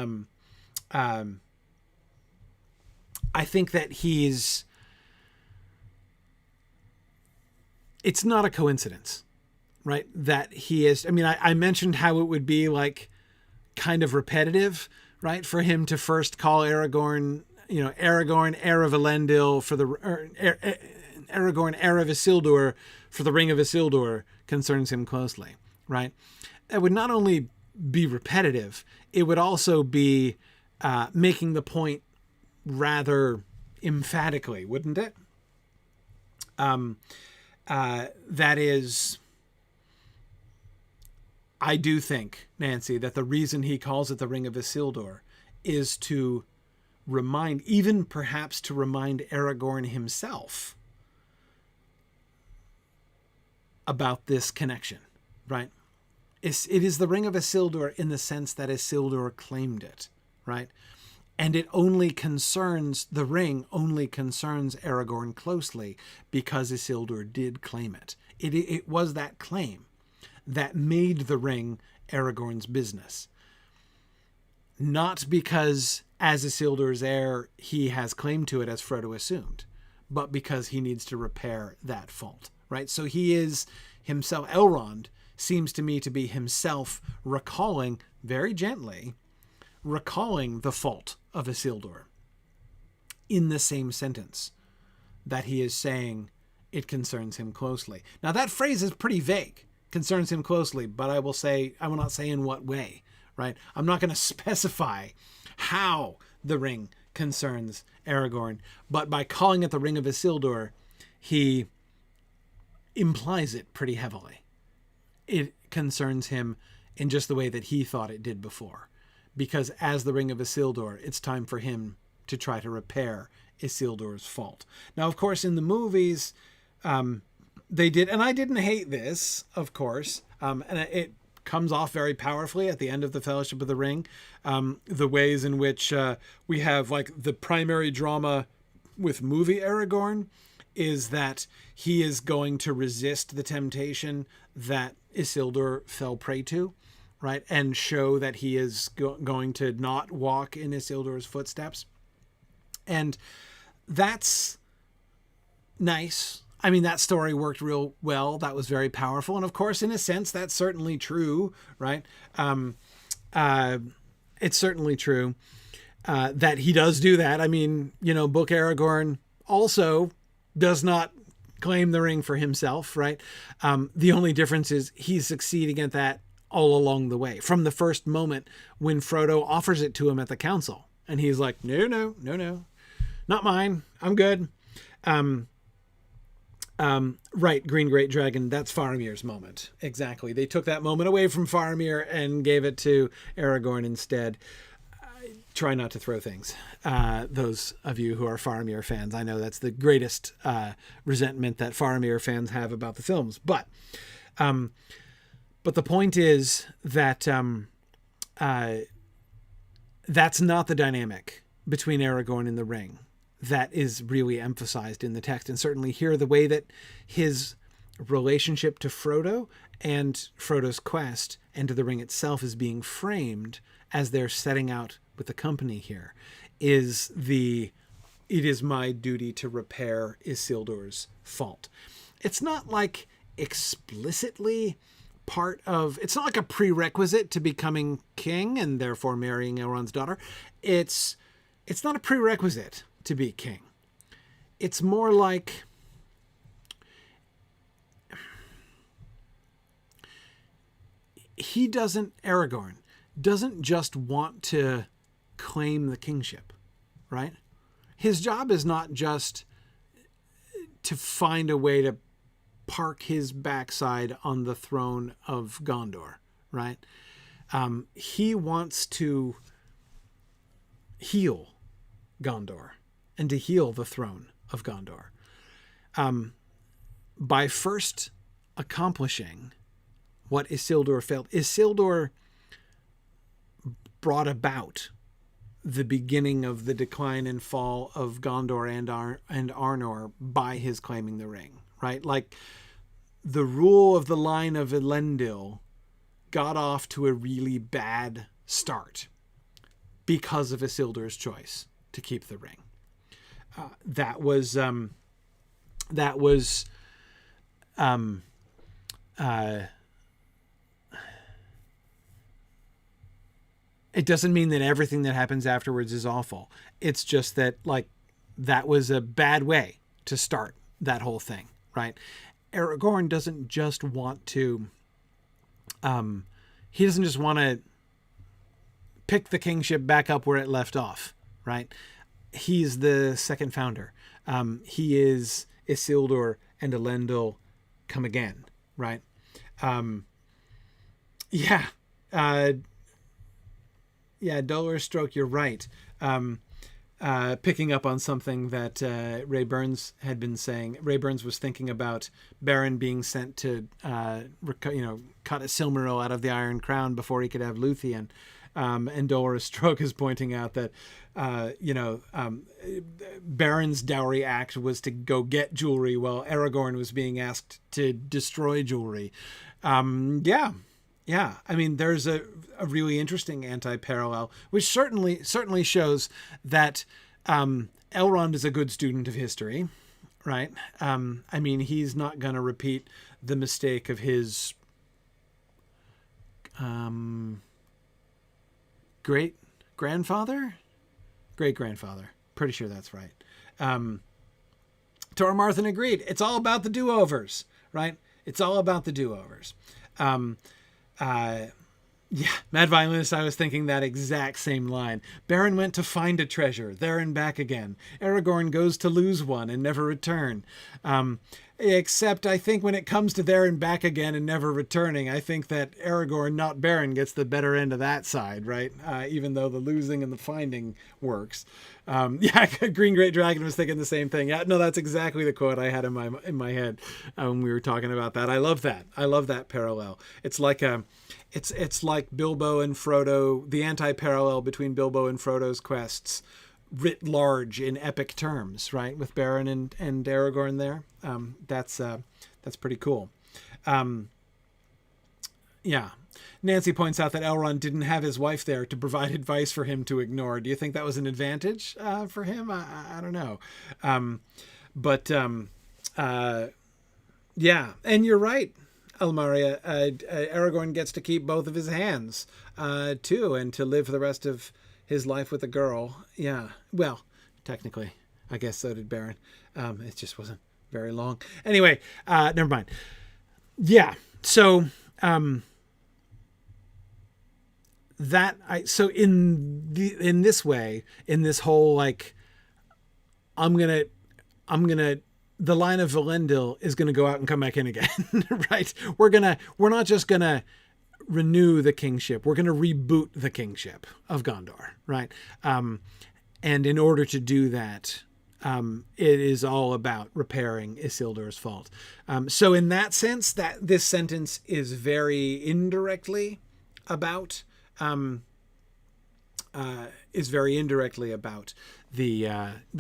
I think that he's... It's not a coincidence, right? That he is... I mean, I mentioned how it would be like kind of repetitive, right? For him to first call Aragorn, Aragorn, heir of Elendil, for the... Aragorn, heir of Isildur, for the Ring of Isildur, concerns him closely, right? It would not only be repetitive, it would also be making the point rather emphatically, wouldn't it? That is, I do think, Nancy, that the reason he calls it the Ring of Isildur is to remind, even perhaps to remind Aragorn himself about this connection, right? It is the Ring of Isildur in the sense that Isildur claimed it, right? And it only concerns, the ring only concerns Aragorn closely because Isildur did claim it. It was that claim that made the ring Aragorn's business. Not because as Isildur's heir, he has claim to it as Frodo assumed, but because he needs to repair that fault, right? So he is himself, Elrond seems to me to be himself recalling, very gently, recalling the fault of Isildur in the same sentence that he is saying it concerns him closely. Now that phrase is pretty vague, concerns him closely, but I will not say in what way, right? I'm not going to specify how the ring concerns Aragorn, but by calling it the Ring of Isildur, he implies it pretty heavily. It concerns him in just the way that he thought it did before. Because as the Ring of Isildur, it's time for him to try to repair Isildur's fault. Now, of course, in the movies, they did, and I didn't hate this, of course, and it comes off very powerfully at the end of the Fellowship of the Ring. The ways in which we have like the primary drama with movie Aragorn is that he is going to resist the temptation that Isildur fell prey to, right? And show that he is going to not walk in Isildur's footsteps. And that's nice. I mean, that story worked real well. That was very powerful. And of course, in a sense, that's certainly true, right? It's certainly true that he does do that. I mean, Book Aragorn also does not claim the ring for himself, right? The only difference is he's succeeding at that all along the way. From the first moment when Frodo offers it to him at the council. And he's like, no, not mine. I'm good. Right, Green Great Dragon, that's Faramir's moment. Exactly. They took that moment away from Faramir and gave it to Aragorn instead. Try not to throw things. Those of you who are Faramir fans, I know that's the greatest resentment that Faramir fans have about the films. But the point is that that's not the dynamic between Aragorn and the ring that is really emphasized in the text. And certainly here, the way that his relationship to Frodo and Frodo's quest and to the ring itself is being framed as they're setting out with the company here is it is my duty to repair Isildur's fault. It's not like explicitly it's not like a prerequisite to becoming king and therefore marrying Elrond's daughter. It's not a prerequisite to be king. It's more like Aragorn doesn't just want to claim the kingship, right? His job is not just to find a way to park his backside on the throne of Gondor, right? He wants to heal Gondor and to heal the throne of Gondor by first accomplishing what Isildur failed. Isildur brought about the beginning of the decline and fall of Gondor and Arnor by his claiming the ring, right? Like, the rule of the line of Elendil got off to a really bad start because of Isildur's choice to keep the ring. That was it doesn't mean that everything that happens afterwards is awful. It's just that, like, that was a bad way to start that whole thing, right? Aragorn doesn't just want to, he doesn't just want to pick the kingship back up where it left off, right? He's the second founder. He is Isildur and Elendil come again, right? Yeah, Dollar Stroke, you're right. Picking up on something that Ray Burns had been saying. Ray Burns was thinking about Beren being sent to, cut a Silmaril out of the Iron Crown before he could have Luthien. And Dolores Stroke is pointing out that, Beren's dowry act was to go get jewelry while Aragorn was being asked to destroy jewelry. Yeah. I mean, there's a really interesting anti-parallel, which certainly shows that Elrond is a good student of history, right? I mean, he's not going to repeat the mistake of his great-grandfather? Great-grandfather. Pretty sure that's right. Tor Marthin agreed. It's all about the do-overs, right? It's all about the do-overs. Mad Violinist, I was thinking that exact same line. Beren went to find a treasure, there and back again. Aragorn goes to lose one and never return. Except I think when it comes to there and back again and never returning, I think that Aragorn, not Beren, gets the better end of that side, right? Even though the losing and the finding works. Green Great Dragon was thinking the same thing. Yeah, no, that's exactly the quote I had in my head when we were talking about that. I love that. I love that parallel. It's like it's like Bilbo and Frodo, the anti-parallel between Bilbo and Frodo's quests writ large in epic terms, right? With Beren and Aragorn there. That's pretty cool. Nancy points out that Elrond didn't have his wife there to provide advice for him to ignore. Do you think that was an advantage for him? I don't know. And you're right, Almaria. Aragorn gets to keep both of his hands too, and to live the rest of his life with a girl. Yeah, well, technically, I guess so did Beren. It just wasn't very long. Anyway, never mind. Yeah, so in this way, in this whole, like, I'm gonna the line of Elendil is gonna go out and come back in again, right? We're not just gonna renew the kingship. We're going to reboot the kingship of Gondor, right? And in order to do that, it is all about repairing Isildur's fault. So in that sense, that this sentence is very indirectly about the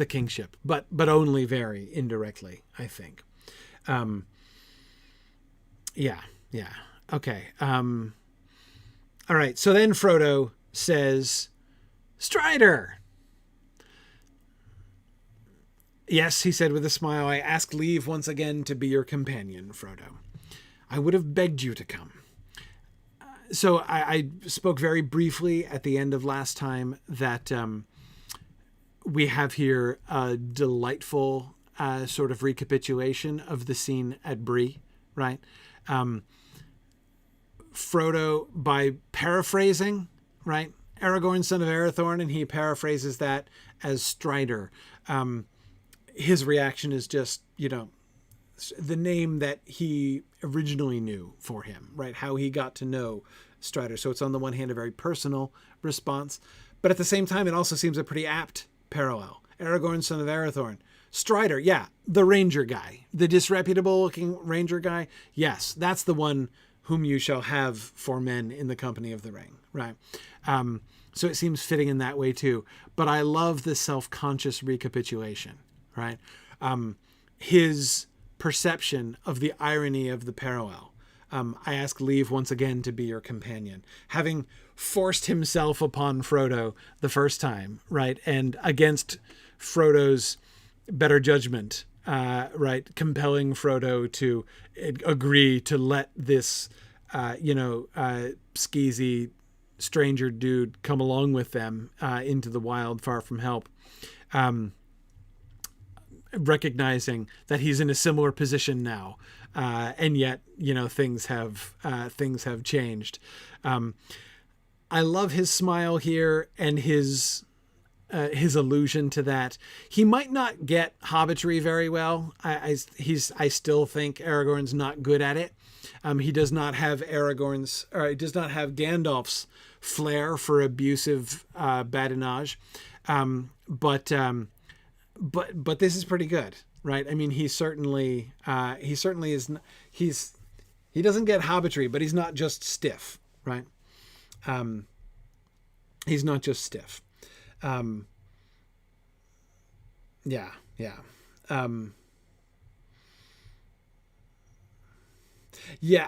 kingship, but only very indirectly, I think. Okay. All right. So then Frodo says, Strider. Yes, he said with a smile, I ask leave once again to be your companion, Frodo. I would have begged you to come. So I spoke very briefly at the end of last time that we have here a delightful sort of recapitulation of the scene at Bree, right? Frodo, by paraphrasing, right? Aragorn, son of Aerothorn, and he paraphrases that as Strider. His reaction is just, the name that he originally knew for him, right? How he got to know Strider. So it's on the one hand a very personal response, but at the same time it also seems a pretty apt parallel. Aragorn, son of Aerothorn. Strider, yeah, the ranger guy, the disreputable looking ranger guy. Yes, that's the one whom you shall have for men in the company of the ring, right? So it seems fitting in that way too. But I love the self-conscious recapitulation, right? His perception of the irony of the parallel. I ask leave once again to be your companion. Having forced himself upon Frodo the first time, right? And against Frodo's better judgment, right? Compelling Frodo to agree to let this, skeezy stranger dude come along with them into the wild far from help. Recognizing that he's in a similar position now, and yet things have changed. I love his smile here and his allusion to that. He might not get hobbitry very well. I still think Aragorn's not good at it. He does not have Gandalf's flair for abusive badinage, but this is pretty good, right? I mean, he certainly is. He doesn't get hobbitry, but he's not just stiff, right? He's not just stiff. Yeah.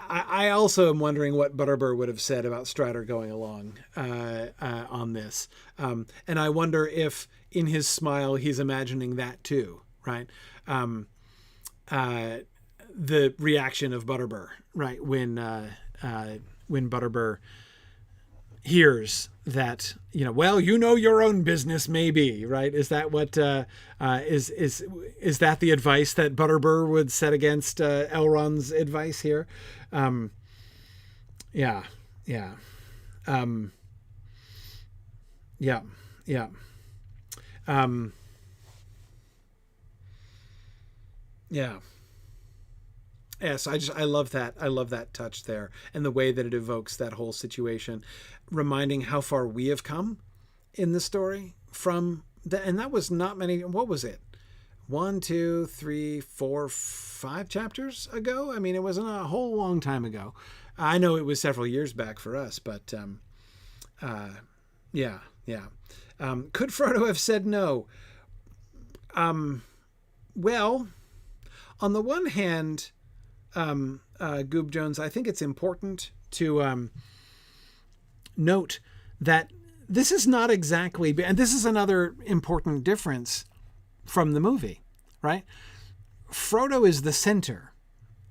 I also am wondering what Butterbur would have said about Strider going along on this. And I wonder if in his smile he's imagining that too, right? The reaction of Butterbur, right? When Butterbur hears that, your own business maybe, right? Is that what is that the advice that Butterbur would set against Elrond's advice here? Yeah. Yes, I love that. I love that touch there and the way that it evokes that whole situation, reminding how far we have come in the story from and that was not many. What was it? 1, 2, 3, 4, 5 chapters ago? I mean, it wasn't a whole long time ago. I know it was several years back for us, but yeah. Could Frodo have said no? Well, on the one hand, Goob Jones, I think it's important to note that this is not exactly, and this is another important difference from the movie, right? Frodo is the center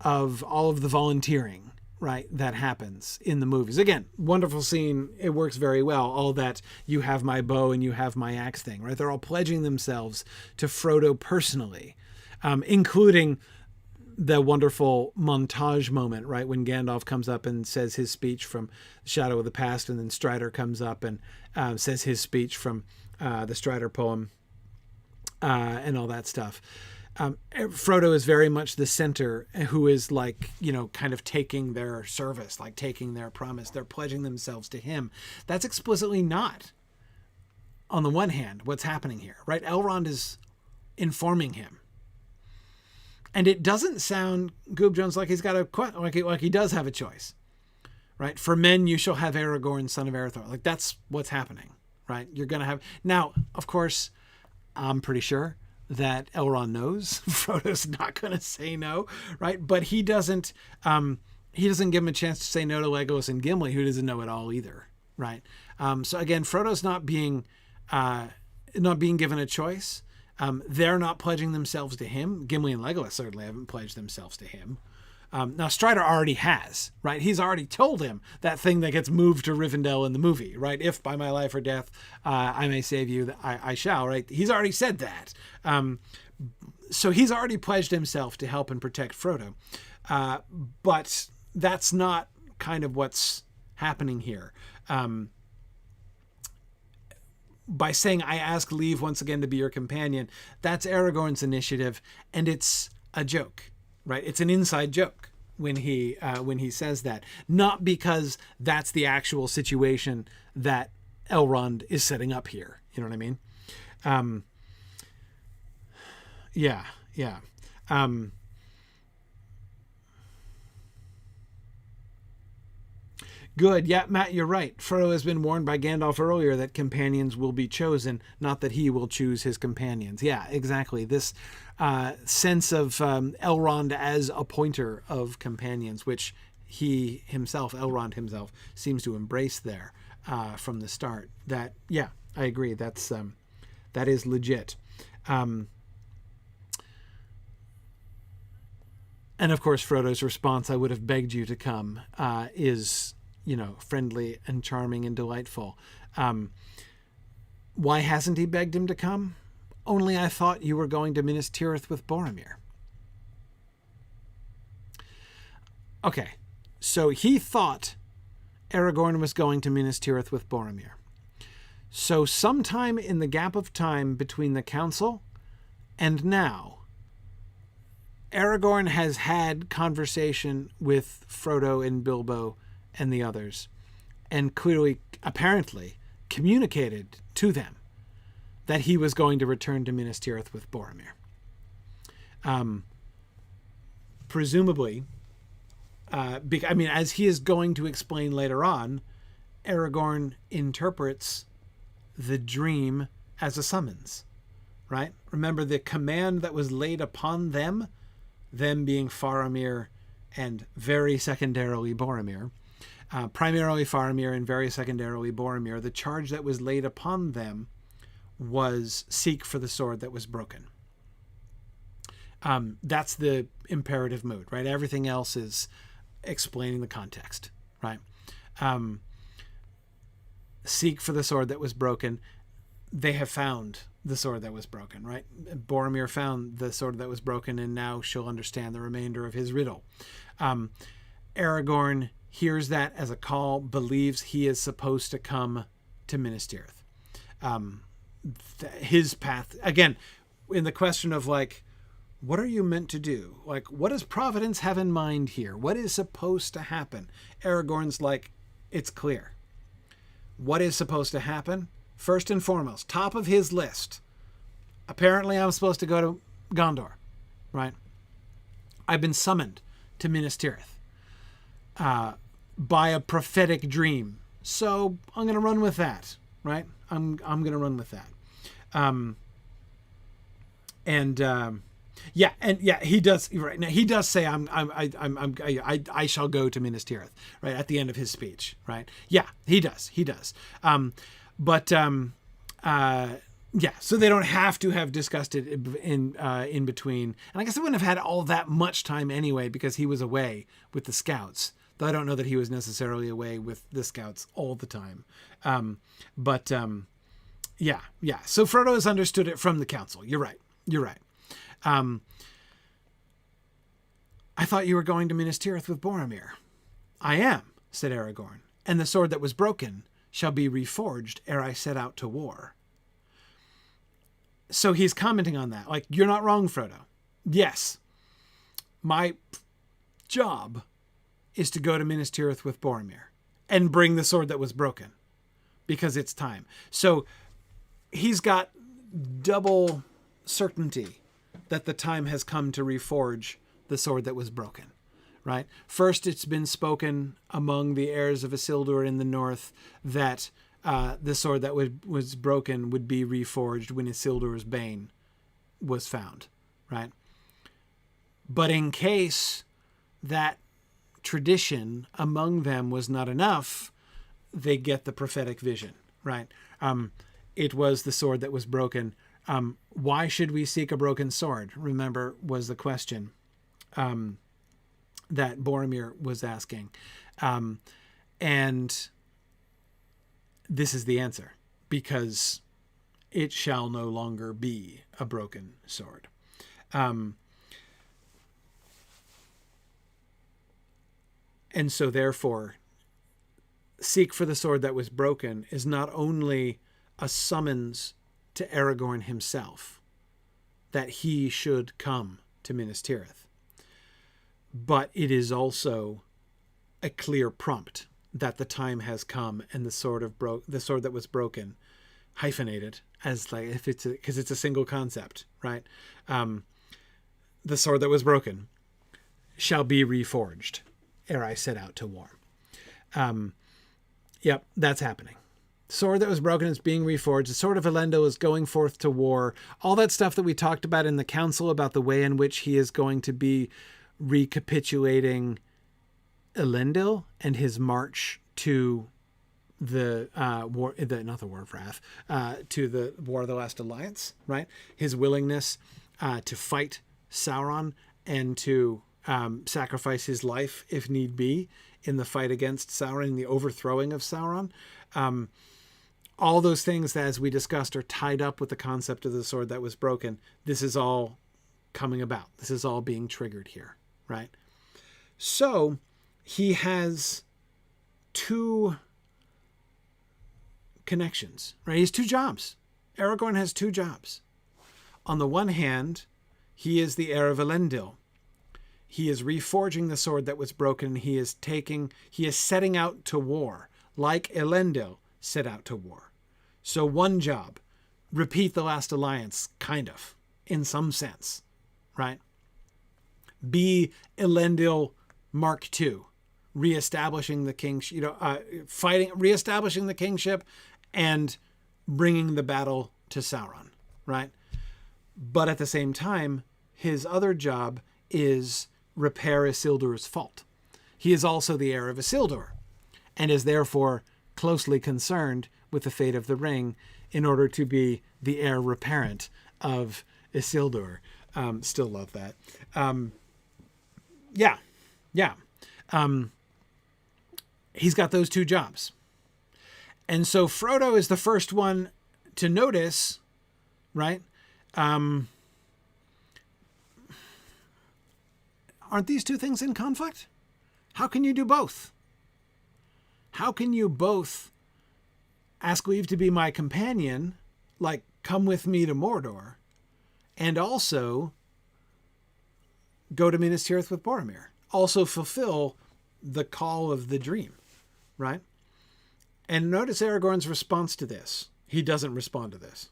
of all of the volunteering, right, that happens in the movies. Again, wonderful scene. It works very well. All that you have my bow and you have my axe thing, right? They're all pledging themselves to Frodo personally, including the wonderful montage moment, right? When Gandalf comes up and says his speech from Shadow of the Past, and then Strider comes up and says his speech from the Strider poem, and all that stuff. Frodo is very much the center, who is like, kind of taking their service, like taking their promise. They're pledging themselves to him. That's explicitly not, on the one hand, what's happening here, right? Elrond is informing him. And it doesn't sound, Goob Jones, like he's got like he does have a choice, right? For men, you shall have Aragorn, son of Aerothorn. Like that's what's happening, right? You're going to have, now, of course, I'm pretty sure that Elrond knows Frodo's not going to say no, right? But he doesn't give him a chance to say no to Legolas and Gimli, who doesn't know it all either, right? So again, Frodo's not being given a choice. They're not pledging themselves to him. Gimli and Legolas certainly haven't pledged themselves to him. Now Strider already has, right? He's already told him that thing that gets moved to Rivendell in the movie, right? If by my life or death I may save you, I shall, right? He's already said that. So he's already pledged himself to help and protect Frodo. But that's not kind of what's happening here. By saying, I ask leave once again to be your companion, that's Aragorn's initiative, and it's a joke, right? It's an inside joke when he says that, not because that's the actual situation that Elrond is setting up here. You know what I mean? Yeah. Good. Yeah, Matt, you're right. Frodo has been warned by Gandalf earlier that companions will be chosen, not that he will choose his companions. Yeah, exactly. This sense of Elrond as appointer of companions, which he himself, Elrond himself, seems to embrace there from the start. That, yeah, I agree. That is legit. And of course, Frodo's response, "I would have begged you to come," is, friendly and charming and delightful. Why hasn't he begged him to come? Only I thought you were going to Minas Tirith with Boromir. Okay, so he thought Aragorn was going to Minas Tirith with Boromir. So sometime in the gap of time between the council and now, Aragorn has had conversation with Frodo and Bilbo and the others, and clearly, apparently, communicated to them that he was going to return to Minas Tirith with Boromir. Presumably, as he is going to explain later on, Aragorn interprets the dream as a summons, right? Remember, the command that was laid upon them being Faramir and very secondarily Boromir, primarily Faramir and very secondarily Boromir, the charge that was laid upon them was seek for the sword that was broken. That's the imperative mood, right? Everything else is explaining the context, right? Seek for the sword that was broken. They have found the sword that was broken, right? Boromir found the sword that was broken, and now she'll understand the remainder of his riddle. Aragorn hears that as a call, believes he is supposed to come to Minas Tirith. His path, again, in the question of what are you meant to do? What does Providence have in mind here? What is supposed to happen? Aragorn's it's clear. What is supposed to happen? First and foremost, top of his list. Apparently, I'm supposed to go to Gondor, right? I've been summoned to Minas Tirith by a prophetic dream. So I'm going to run with that, right? I'm going to run with that. He does, right? Now, he does say I shall go to Minas Tirith, right, at the end of his speech, right? Yeah, he does. So they don't have to have discussed it in between. And I guess they wouldn't have had all that much time anyway, because he was away with the scouts. Though I don't know that he was necessarily away with the scouts all the time. So Frodo has understood it from the council. You're right. I thought you were going to Minas Tirith with Boromir. I am, said Aragorn, and the sword that was broken shall be reforged ere I set out to war. So he's commenting on that. You're not wrong, Frodo. Yes, my job is to go to Minas Tirith with Boromir and bring the sword that was broken, because it's time. So he's got double certainty that the time has come to reforge the sword that was broken, right? First, it's been spoken among the heirs of Isildur in the north that the sword that was broken would be reforged when Isildur's bane was found, right? But in case that tradition among them was not enough, they get the prophetic vision, right? It was the sword that was broken. Why should we seek a broken sword? Remember, was the question that Boromir was asking. And this is the answer, because it shall no longer be a broken sword. And so therefore, seek for the sword that was broken is not only a summons to Aragorn himself, that he should come to Minas Tirith, but it is also a clear prompt that the time has come, and the sword that was broken, hyphenated as because it's a single concept, right? The sword that was broken shall be reforged ere I set out to war. Yep, that's happening. Sword that was broken is being reforged. The sword of Elendil is going forth to war. All that stuff that we talked about in the council about the way in which he is going to be recapitulating Elendil and his march to the not the War of Wrath, to the War of the Last Alliance, right? His willingness to fight Sauron and to sacrifice his life if need be in the fight against Sauron, in the overthrowing of Sauron. All those things that, as we discussed, are tied up with the concept of the sword that was broken. This is all coming about. This is all being triggered here, right? So he has two connections, right? He has two jobs. Aragorn has two jobs. On the one hand, he is the heir of Elendil. He is reforging the sword that was broken. He is setting out to war, like Elendil set out to war. So one job, repeat the Last Alliance, kind of, in some sense, right? Be Elendil Mark II, reestablishing the kingship, reestablishing the kingship and bringing the battle to Sauron, right? But at the same time, his other job is repair Isildur's fault. He is also the heir of Isildur and is therefore closely concerned with the fate of the ring in order to be the heir reparent of Isildur. Still love that. He's got those two jobs. And so Frodo is the first one to notice, right? Aren't these two things in conflict? How can you do both? How can you both ask leave to be my companion, like come with me to Mordor, and also go to Minas Tirith with Boromir? Also fulfill the call of the dream, right? And notice Aragorn's response to this. He doesn't respond to this.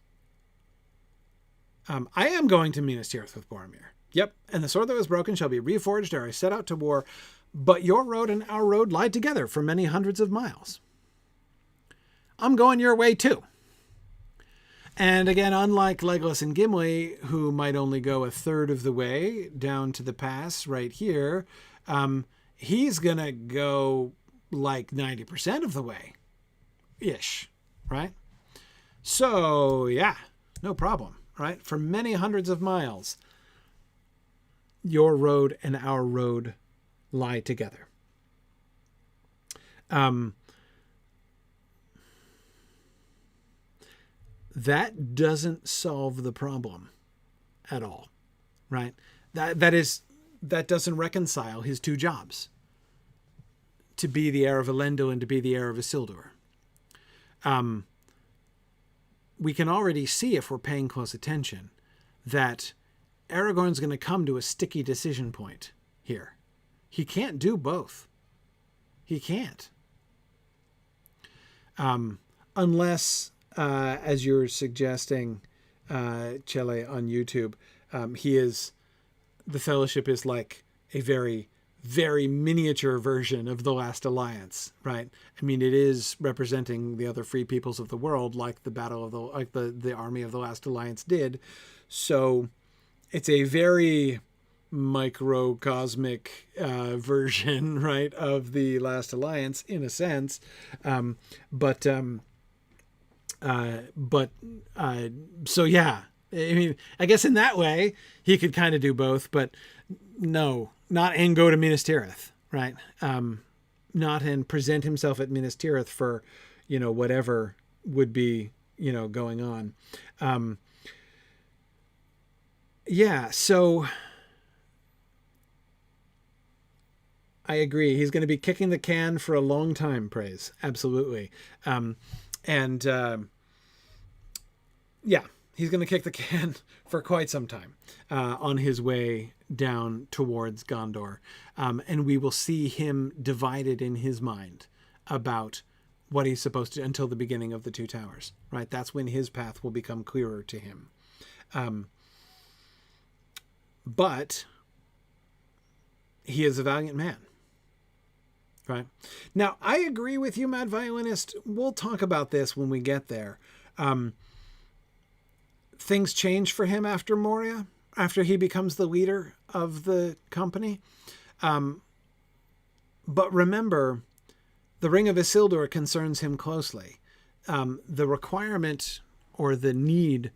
I am going to Minas Tirith with Boromir. Yep, and the sword that was broken shall be reforged ere I set out to war, but your road and our road lie together for many hundreds of miles. I'm going your way too. And again, unlike Legolas and Gimli, who might only go a third of the way down to the pass right here, he's going to go like 90% of the way-ish, right? So, yeah, no problem, right? For many hundreds of miles, your road and our road lie together. That doesn't solve the problem at all, right? That doesn't reconcile his two jobs, to be the heir of Elendil and to be the heir of Isildur. We can already see, if we're paying close attention, that Aragorn's going to come to a sticky decision point here. He can't do both. He can't. Unless, as you're suggesting, Chele on YouTube, the Fellowship is like a very, very miniature version of the Last Alliance, right? I mean, it is representing the other free peoples of the world, like the army of the Last Alliance did. So it's a very microcosmic version, right, of the Last Alliance in a sense. So yeah, I mean, I guess in that way he could kind of do both, but no, not and go to Minas Tirith, right? Not and present himself at Minas Tirith for, whatever would be, going on. Yeah, so I agree. He's going to be kicking the can for a long time, Praise. Absolutely. Yeah, he's going to kick the can for quite some time on his way down towards Gondor. And we will see him divided in his mind about what he's supposed to until the beginning of the Two Towers, right? That's when his path will become clearer to him. But he is a valiant man. Right. Now, I agree with you, Mad Violinist. We'll talk about this when we get there. Things change for him after Moria, after he becomes the leader of the company. But remember, the Ring of Isildur concerns him closely. The requirement or the need,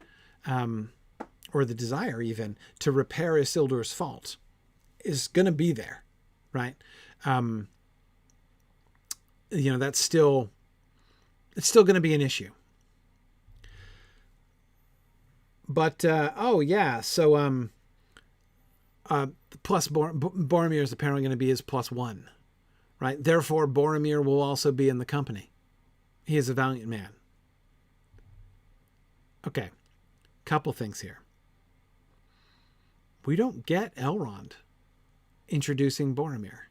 or the desire even, to repair Isildur's fault is going to be there, right? It's still going to be an issue. But, so plus Boromir is apparently going to be his +1, right? Therefore, Boromir will also be in the company. He is a valiant man. Okay, couple things here. We don't get Elrond introducing Boromir.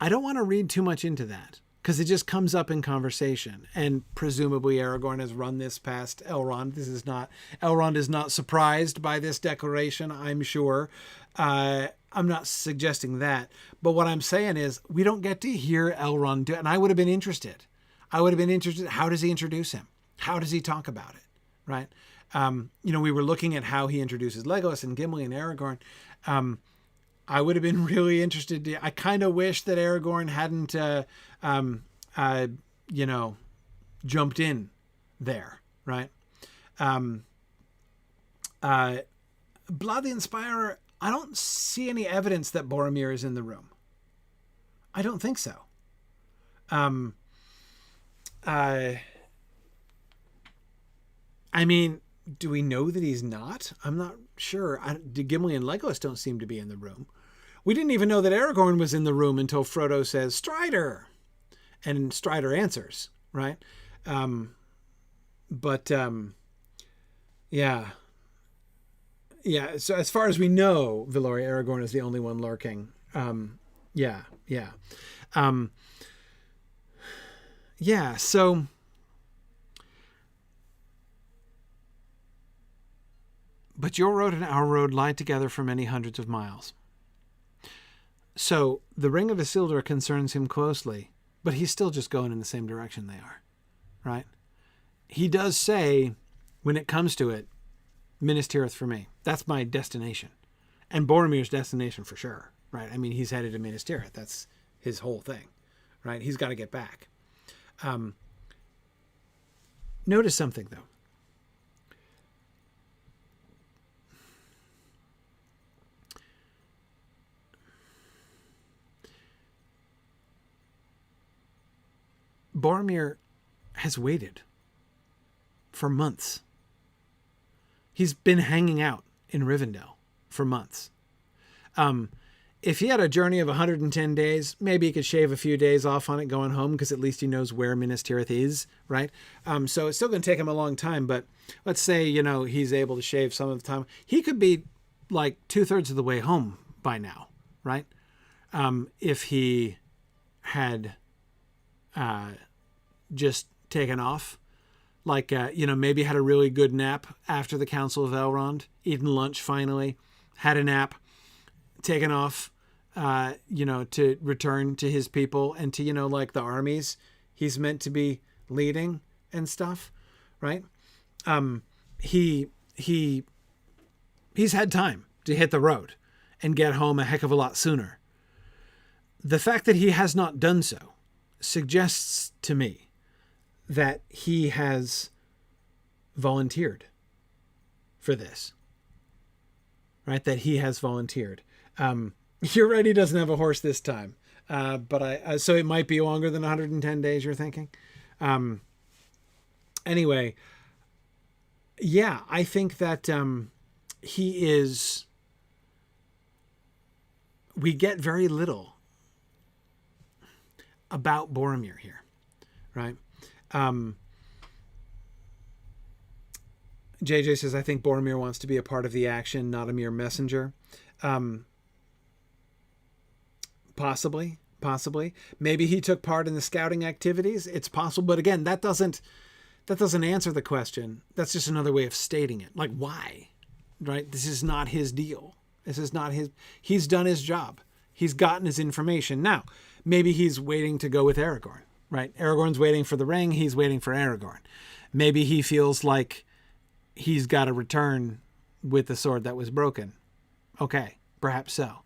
I don't want to read too much into that because it just comes up in conversation, and presumably Aragorn has run this past Elrond. Elrond is not surprised by this declaration, I'm sure. I'm not suggesting that, but what I'm saying is we don't get to hear Elrond do it, and I would have been interested. How does he introduce him? How does he talk about it? Right? We were looking at how he introduces Legolas and Gimli and Aragorn. I would have been really interested. I kind of wish that Aragorn hadn't, jumped in there, right? Blood the Inspirer, I don't see any evidence that Boromir is in the room. I don't think so. Do we know that he's not? I'm not sure. Gimli and Legolas don't seem to be in the room. We didn't even know that Aragorn was in the room until Frodo says, Strider! And Strider answers, right? Yeah. So as far as we know, Vilori, Aragorn is the only one lurking. So... But your road and our road lie together for many hundreds of miles. So the Ring of Isildur concerns him closely, but he's still just going in the same direction they are, right? He does say, when it comes to it, Minas Tirith for me. That's my destination. And Boromir's destination for sure, right? He's headed to Minas Tirith. That's his whole thing, right? He's got to get back. Notice something, though. Boromir has waited for months. He's been hanging out in Rivendell for months. If he had a journey of 110 days, maybe he could shave a few days off on it going home because at least he knows where Minas Tirith is, right? So it's still going to take him a long time, but let's say, he's able to shave some of the time. He could be like 2/3 of the way home by now, right? If he had just taken off, maybe had a really good nap after the Council of Elrond, eaten lunch finally, had a nap, taken off, to return to his people and to, the armies he's meant to be leading and stuff, right? He's had time to hit the road and get home a heck of a lot sooner. The fact that he has not done so suggests to me that he has volunteered for this, right? That he has volunteered. You're right, he doesn't have a horse this time. But so it might be longer than 110 days, you're thinking? Anyway, yeah, I think that he is... We get very little about Boromir here, right? JJ says, I think Boromir wants to be a part of the action, not a mere messenger. Possibly. Maybe he took part in the scouting activities. It's possible. But again, that doesn't answer the question. That's just another way of stating it. Like, why? Right? This is not his deal. This is not his... He's done his job. He's gotten his information. Now, maybe he's waiting to go with Aragorn, right? Aragorn's waiting for the ring. He's waiting for Aragorn. Maybe he feels like he's got to return with the sword that was broken. Okay, perhaps so.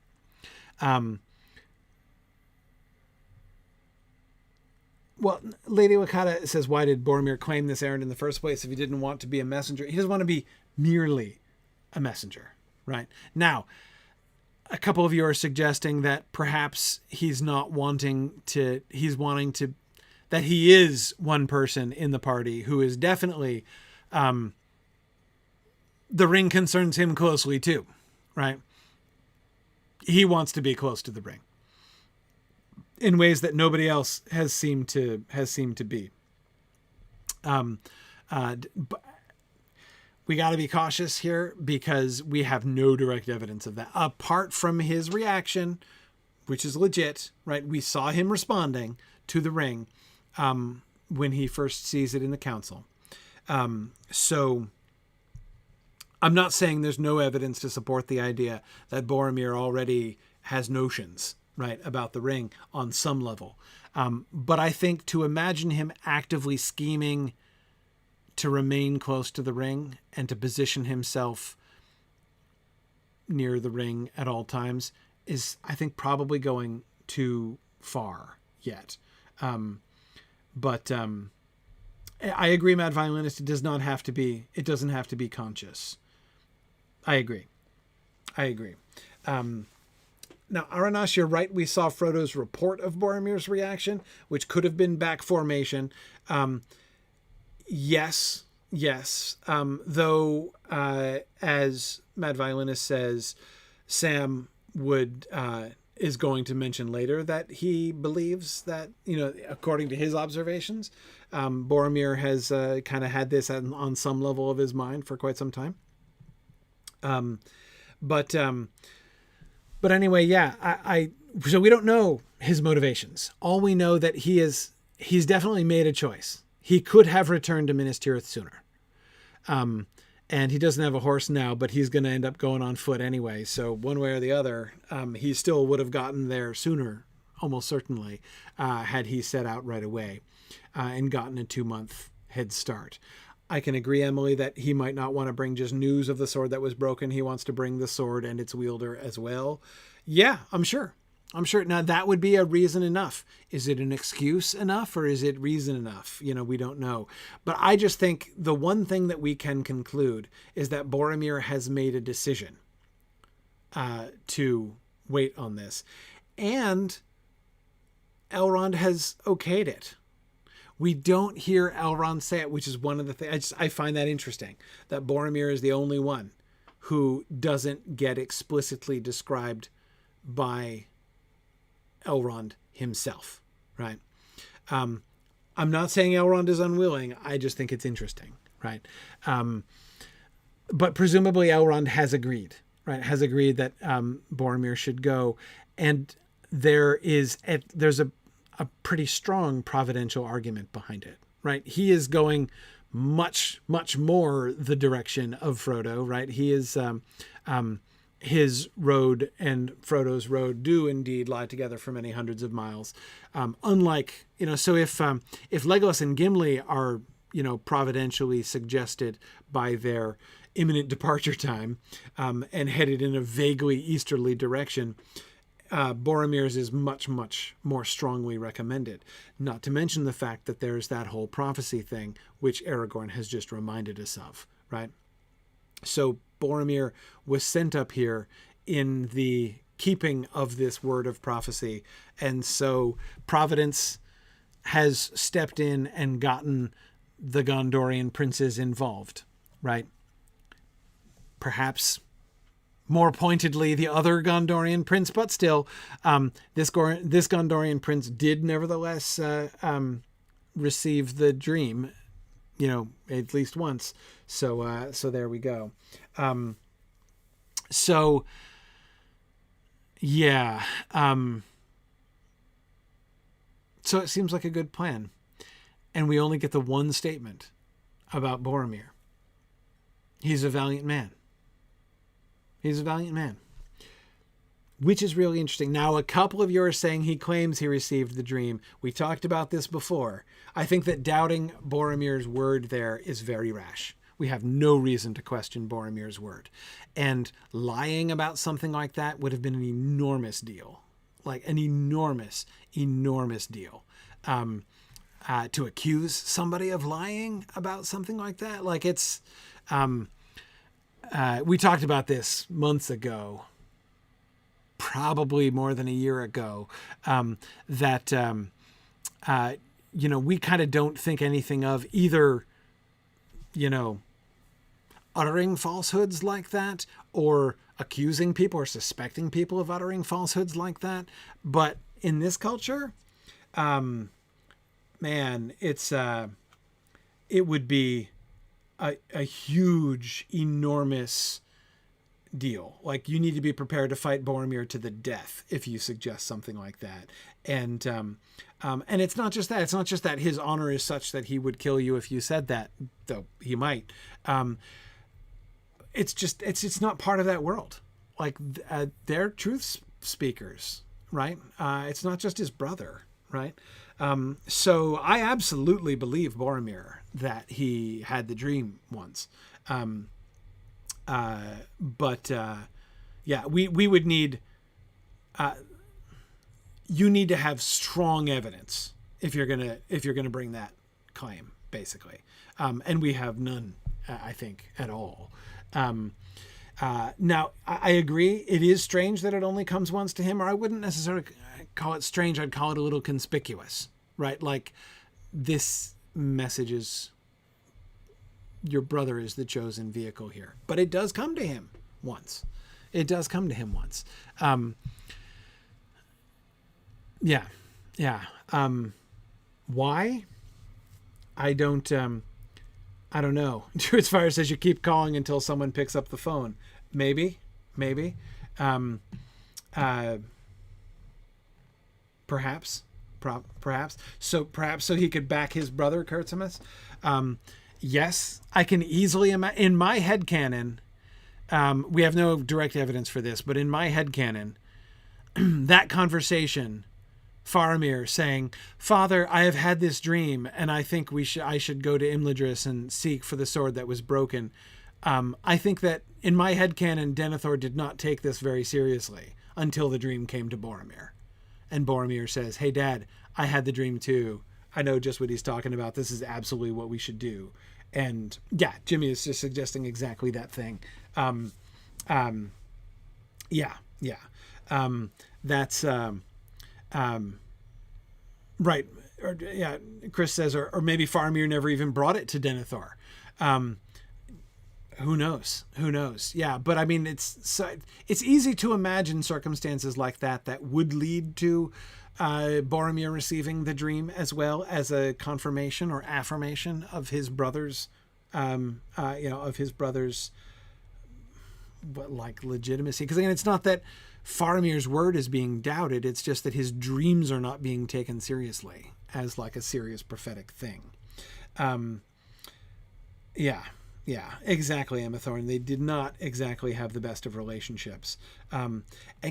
Well, Lady Wakata says, why did Boromir claim this errand in the first place if he didn't want to be a messenger? He doesn't want to be merely a messenger, right? Now, a couple of you are suggesting that perhaps he's wanting to, that he is one person in the party who is definitely, the ring concerns him closely too, right? He wants to be close to the ring in ways that nobody else has seemed to be. We got to be cautious here because we have no direct evidence of that apart from his reaction, which is legit, right? We saw him responding to the ring when he first sees it in the council. So I'm not saying there's no evidence to support the idea that Boromir already has notions, right, about the ring on some level. But I think to imagine him actively scheming to remain close to the ring and to position himself near the ring at all times is, I think, probably going too far yet. But I agree, Mad Violinist, it doesn't have to be conscious. I agree. Now, Aranash, you're right. We saw Frodo's report of Boromir's reaction, which could have been back formation. Yes. Though, as Mad Violinist says, Sam is going to mention later that he believes that, according to his observations, Boromir has kind of had this on some level of his mind for quite some time. But anyway, yeah, so we don't know his motivations. All we know that he's definitely made a choice. He could have returned to Minas Tirith sooner. And he doesn't have a horse now, but he's going to end up going on foot anyway. So one way or the other, he still would have gotten there sooner, almost certainly, had he set out right away and gotten a 2-month head start. I can agree, Emily, that he might not want to bring just news of the sword that was broken. He wants to bring the sword and its wielder as well. Yeah, I'm sure. Now, that would be a reason enough. Is it an excuse enough or is it reason enough? We don't know. But I just think the one thing that we can conclude is that Boromir has made a decision to wait on this. And Elrond has okayed it. We don't hear Elrond say it, which is one of the things. I find that interesting, that Boromir is the only one who doesn't get explicitly described by Elrond himself, right? I'm not saying Elrond is unwilling. I just think it's interesting, right? But presumably Elrond has agreed, right? Has agreed that Boromir should go. And there's a pretty strong providential argument behind it, right? He is going much, much more the direction of Frodo, right? He is, his road and Frodo's road do indeed lie together for many hundreds of miles. Unlike, so if Legolas and Gimli are, providentially suggested by their imminent departure time, and headed in a vaguely easterly direction, Boromir's is much, much more strongly recommended. Not to mention the fact that there's that whole prophecy thing, which Aragorn has just reminded us of, right? So Boromir was sent up here in the keeping of this word of prophecy. And so Providence has stepped in and gotten the Gondorian princes involved, right? Perhaps more pointedly the other Gondorian prince, but still, this Gondorian prince did nevertheless receive the dream, at least once. So there we go. So it seems like a good plan. And we only get the one statement about Boromir. He's a valiant man. which is really interesting. Now, a couple of you are saying he claims he received the dream. We talked about this before. I think that doubting Boromir's word there is very rash. We have no reason to question Boromir's word. And lying about something like that would have been an enormous deal. Like an enormous, enormous deal. To accuse somebody of lying about something like that. Like it's, we talked about this months ago, probably more than a year ago, that, we kind of don't think anything of either, uttering falsehoods like that or accusing people or suspecting people of uttering falsehoods like that. But in this culture, man, it would be a huge, enormous deal. Like, you need to be prepared to fight Boromir to the death if you suggest something like that. And it's not just that. It's not just that his honor is such that he would kill you if you said that, though he might. It's not part of that world. Like, they're truth speakers, right? It's not just his brother, right? So I absolutely believe Boromir that he had the dream once. We would need, you need to have strong evidence if you're going to bring that claim, basically. And we have none, I think, at all. Now I agree. It is strange that it only comes once to him, or I wouldn't necessarily call it strange. I'd call it a little conspicuous, right? Like, this message is, your brother is the chosen vehicle here, but it does come to him once. Why? I don't know. Truthfire says you keep calling until someone picks up the phone. Maybe. Perhaps. So perhaps so he could back his brother, Kurtzimus. Yes, I can easily imagine. In my headcanon, we have no direct evidence for this, but in my headcanon, that conversation, Faramir saying, "Father, I have had this dream, and I think I should go to Imladris and seek for the sword that was broken." I think that in my headcanon, Denethor did not take this very seriously until the dream came to Boromir. And Boromir says, "Hey, Dad, I had the dream too. I know just what he's talking about. This is absolutely what we should do." And yeah, Jimmy is just suggesting exactly that thing. That's right. Chris says, or maybe Faramir never even brought it to Denethor. Who knows? Yeah, but I mean, it's easy to imagine circumstances like that would lead to Boromir receiving the dream as well as a confirmation or affirmation of his brother's, legitimacy. Because again, it's not that Faramir's word is being doubted. It's just that his dreams are not being taken seriously as like a serious prophetic thing. Yeah, exactly, Emma Thorne. They did not exactly have the best of relationships. And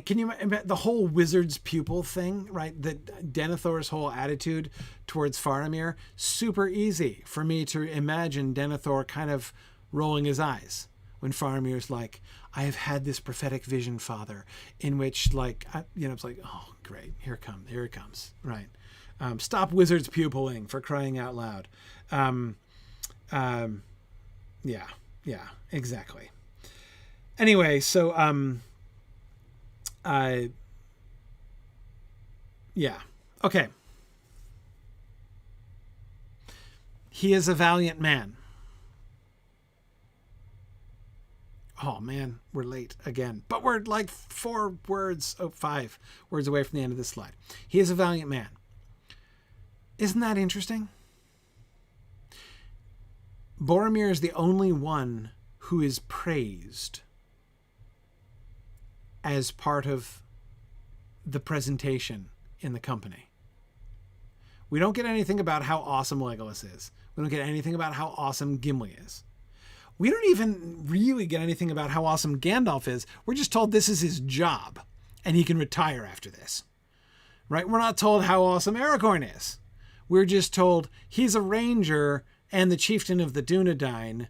can you imagine the whole wizard's pupil thing, right? That Denethor's whole attitude towards Faramir, super easy for me to imagine Denethor kind of rolling his eyes when Faramir's like, "I have had this prophetic vision, Father," in which it's like, oh, great, here it comes, right? Stop wizard's pupiling, for crying out loud. Yeah, exactly. Anyway, so, okay. He is a valiant man. Oh man, we're late again, but we're like 5 words away from the end of this slide. He is a valiant man. Isn't that interesting? Boromir is the only one who is praised as part of the presentation in the company. We don't get anything about how awesome Legolas is. We don't get anything about how awesome Gimli is. We don't even really get anything about how awesome Gandalf is. We're just told this is his job. and he can retire after this, right? We're not told how awesome Aragorn is. We're just told he's a ranger and the chieftain of the Dunedain,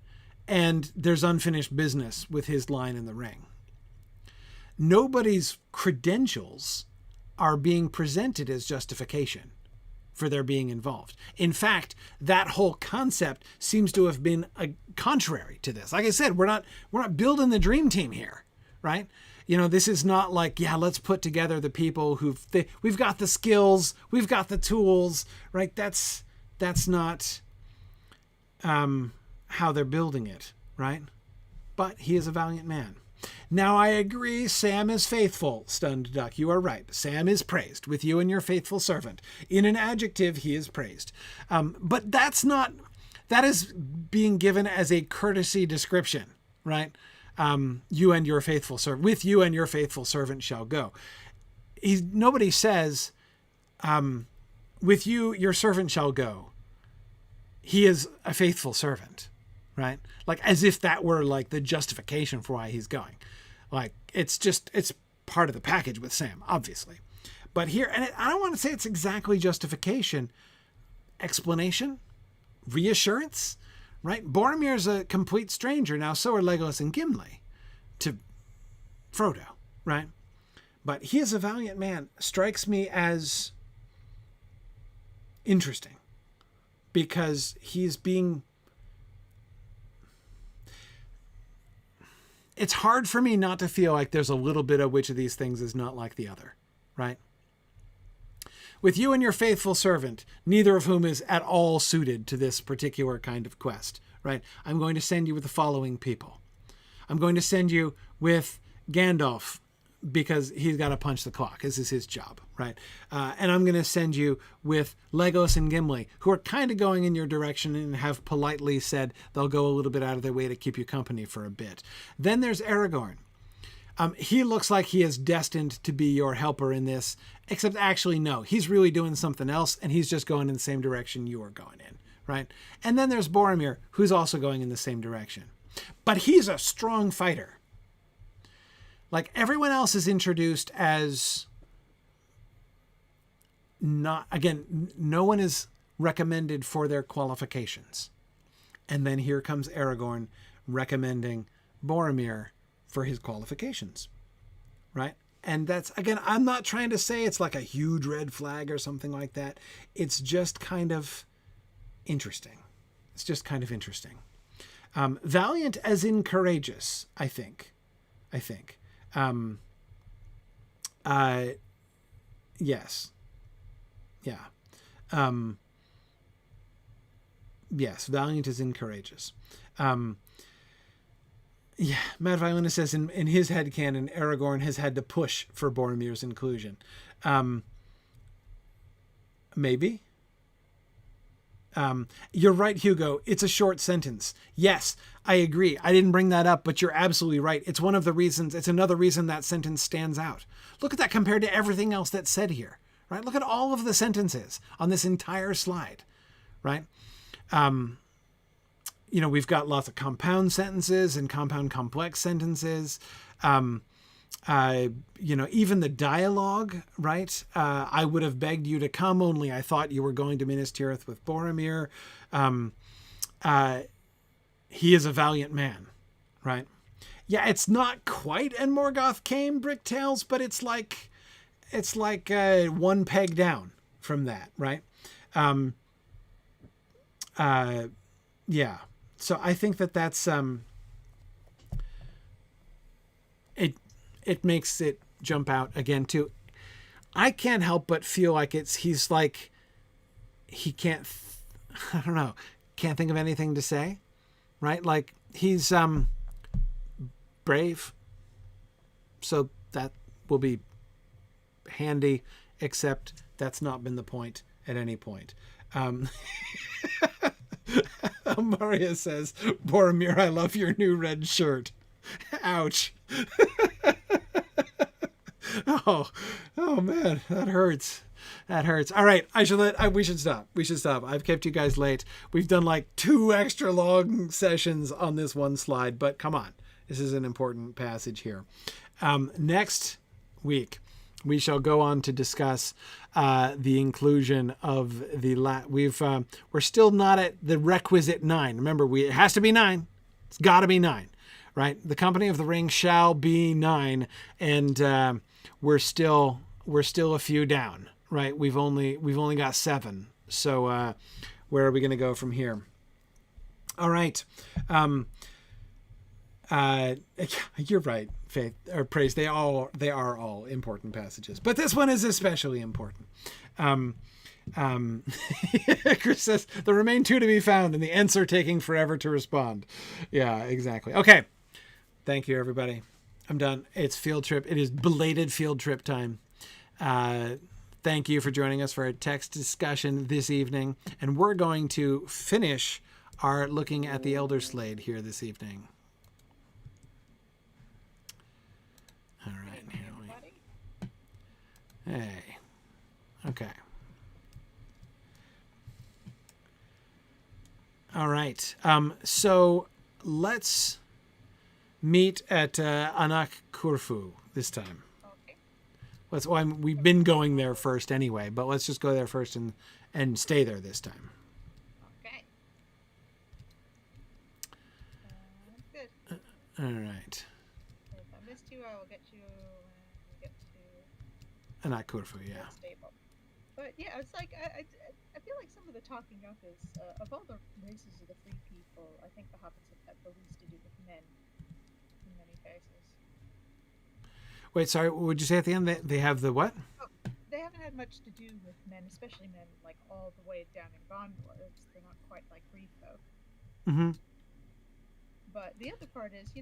and there's unfinished business with his line in the ring. Nobody's credentials are being presented as justification for their being involved. In fact, that whole concept seems to have been contrary to this. Like I said, we're not building the dream team here, right? This is not like, yeah, let's put together the people we've got the skills, we've got the tools, right? That's not how they're building it, right? But he is a valiant man. Now, I agree, Sam is faithful, Stunned Duck. You are right. Sam is praised. With you and your faithful servant. In an adjective, he is praised. But that is being given as a courtesy description, right? You and your faithful servant. With you and your faithful servant shall go. Nobody says, with you, your servant shall go. He is a faithful servant, right? Like as if that were like the justification for why he's going. Like it's part of the package with Sam, obviously. But here, and I don't want to say it's exactly justification, explanation, reassurance, right? Boromir's a complete stranger. Now, so are Legolas and Gimli to Frodo, right? But he is a valiant man. Strikes me as interesting because he's being... It's hard for me not to feel like there's a little bit of which of these things is not like the other, right? With you and your faithful servant, neither of whom is at all suited to this particular kind of quest, right? I'm going to send you with the following people. I'm going to send you with Gandalf because he's got to punch the clock. This is his job, right? And I'm going to send you with Legolas and Gimli, who are kind of going in your direction and have politely said they'll go a little bit out of their way to keep you company for a bit. Then there's Aragorn. He looks like he is destined to be your helper in this, except actually, no, he's really doing something else, and he's just going in the same direction you are going in, right? And then there's Boromir, who's also going in the same direction. But he's a strong fighter. Like everyone else is introduced as not, again, no one is recommended for their qualifications. And then here comes Aragorn recommending Boromir for his qualifications, right? And that's, again, I'm not trying to say it's like a huge red flag or something like that. It's just kind of interesting. It's just kind of interesting. Valiant as in courageous, I think. Yes. Yeah. Yes. Valiant as in courageous. Yeah. Matt Violinist says in his headcanon, Aragorn has had to push for Boromir's inclusion. Maybe. You're right, Hugo. It's a short sentence. Yes, I agree. I didn't bring that up, but you're absolutely right. It's one of the reasons. It's another reason that sentence stands out. Look at that compared to everything else that's said here, right? Look at all of the sentences on this entire slide, right? We've got lots of compound sentences and compound complex sentences. Even the dialogue, right? I would have begged you to come, only I thought you were going to Minas Tirith with Boromir. He is a valiant man, right? Yeah, it's not quite and Morgoth came, Bricktails, but it's like one peg down from that, right? Yeah. So I think that's it makes it jump out again too. I can't help but feel like he's like, he can't, I don't know, can't think of anything to say, right? Like he's brave. So that will be handy, except that's not been the point at any point. Maria says, Boromir, I love your new red shirt. Ouch. Oh man, that hurts. All right, we should stop. I've kept you guys late. We've done like 2 extra long sessions on this one slide, but come on. This is an important passage here. Next week, we shall go on to discuss the inclusion of the we're still not at the requisite 9. Remember, it has to be 9. It's got to be 9, right? The Company of the Ring shall be 9, and we're still a few down, right? We've only got 7. So where are we going to go from here? All right. You're right, Faith or Praise. They are all important passages, but this one is especially important. Chris says there remain 2 to be found, and the Ents are taking forever to respond. Yeah, exactly. Okay, thank you, everybody. I'm done. It's field trip. It is belated field trip time. Thank you for joining us for a text discussion this evening, and we're going to finish our looking at the Elder Slade here this evening. All right, here we. Hey. Okay. All right. So let's meet at Anak Khurfu this time. Okay. We've been going there first anyway, but let's just go there first and stay there this time. Okay. Good. All right. If I missed you, I will get you when we get to Anak Khurfu, yeah. Stable. But yeah, it's like I feel like some of the talking up is of all the races of the free people, I think the hobbits have had the least to do with men in many cases. Wait, sorry, would you say at the end they have the what? Oh, they haven't had much to do with men, especially men like all the way down in Gondor. They're not quite like free folk. Mm-hmm. But the other part is, I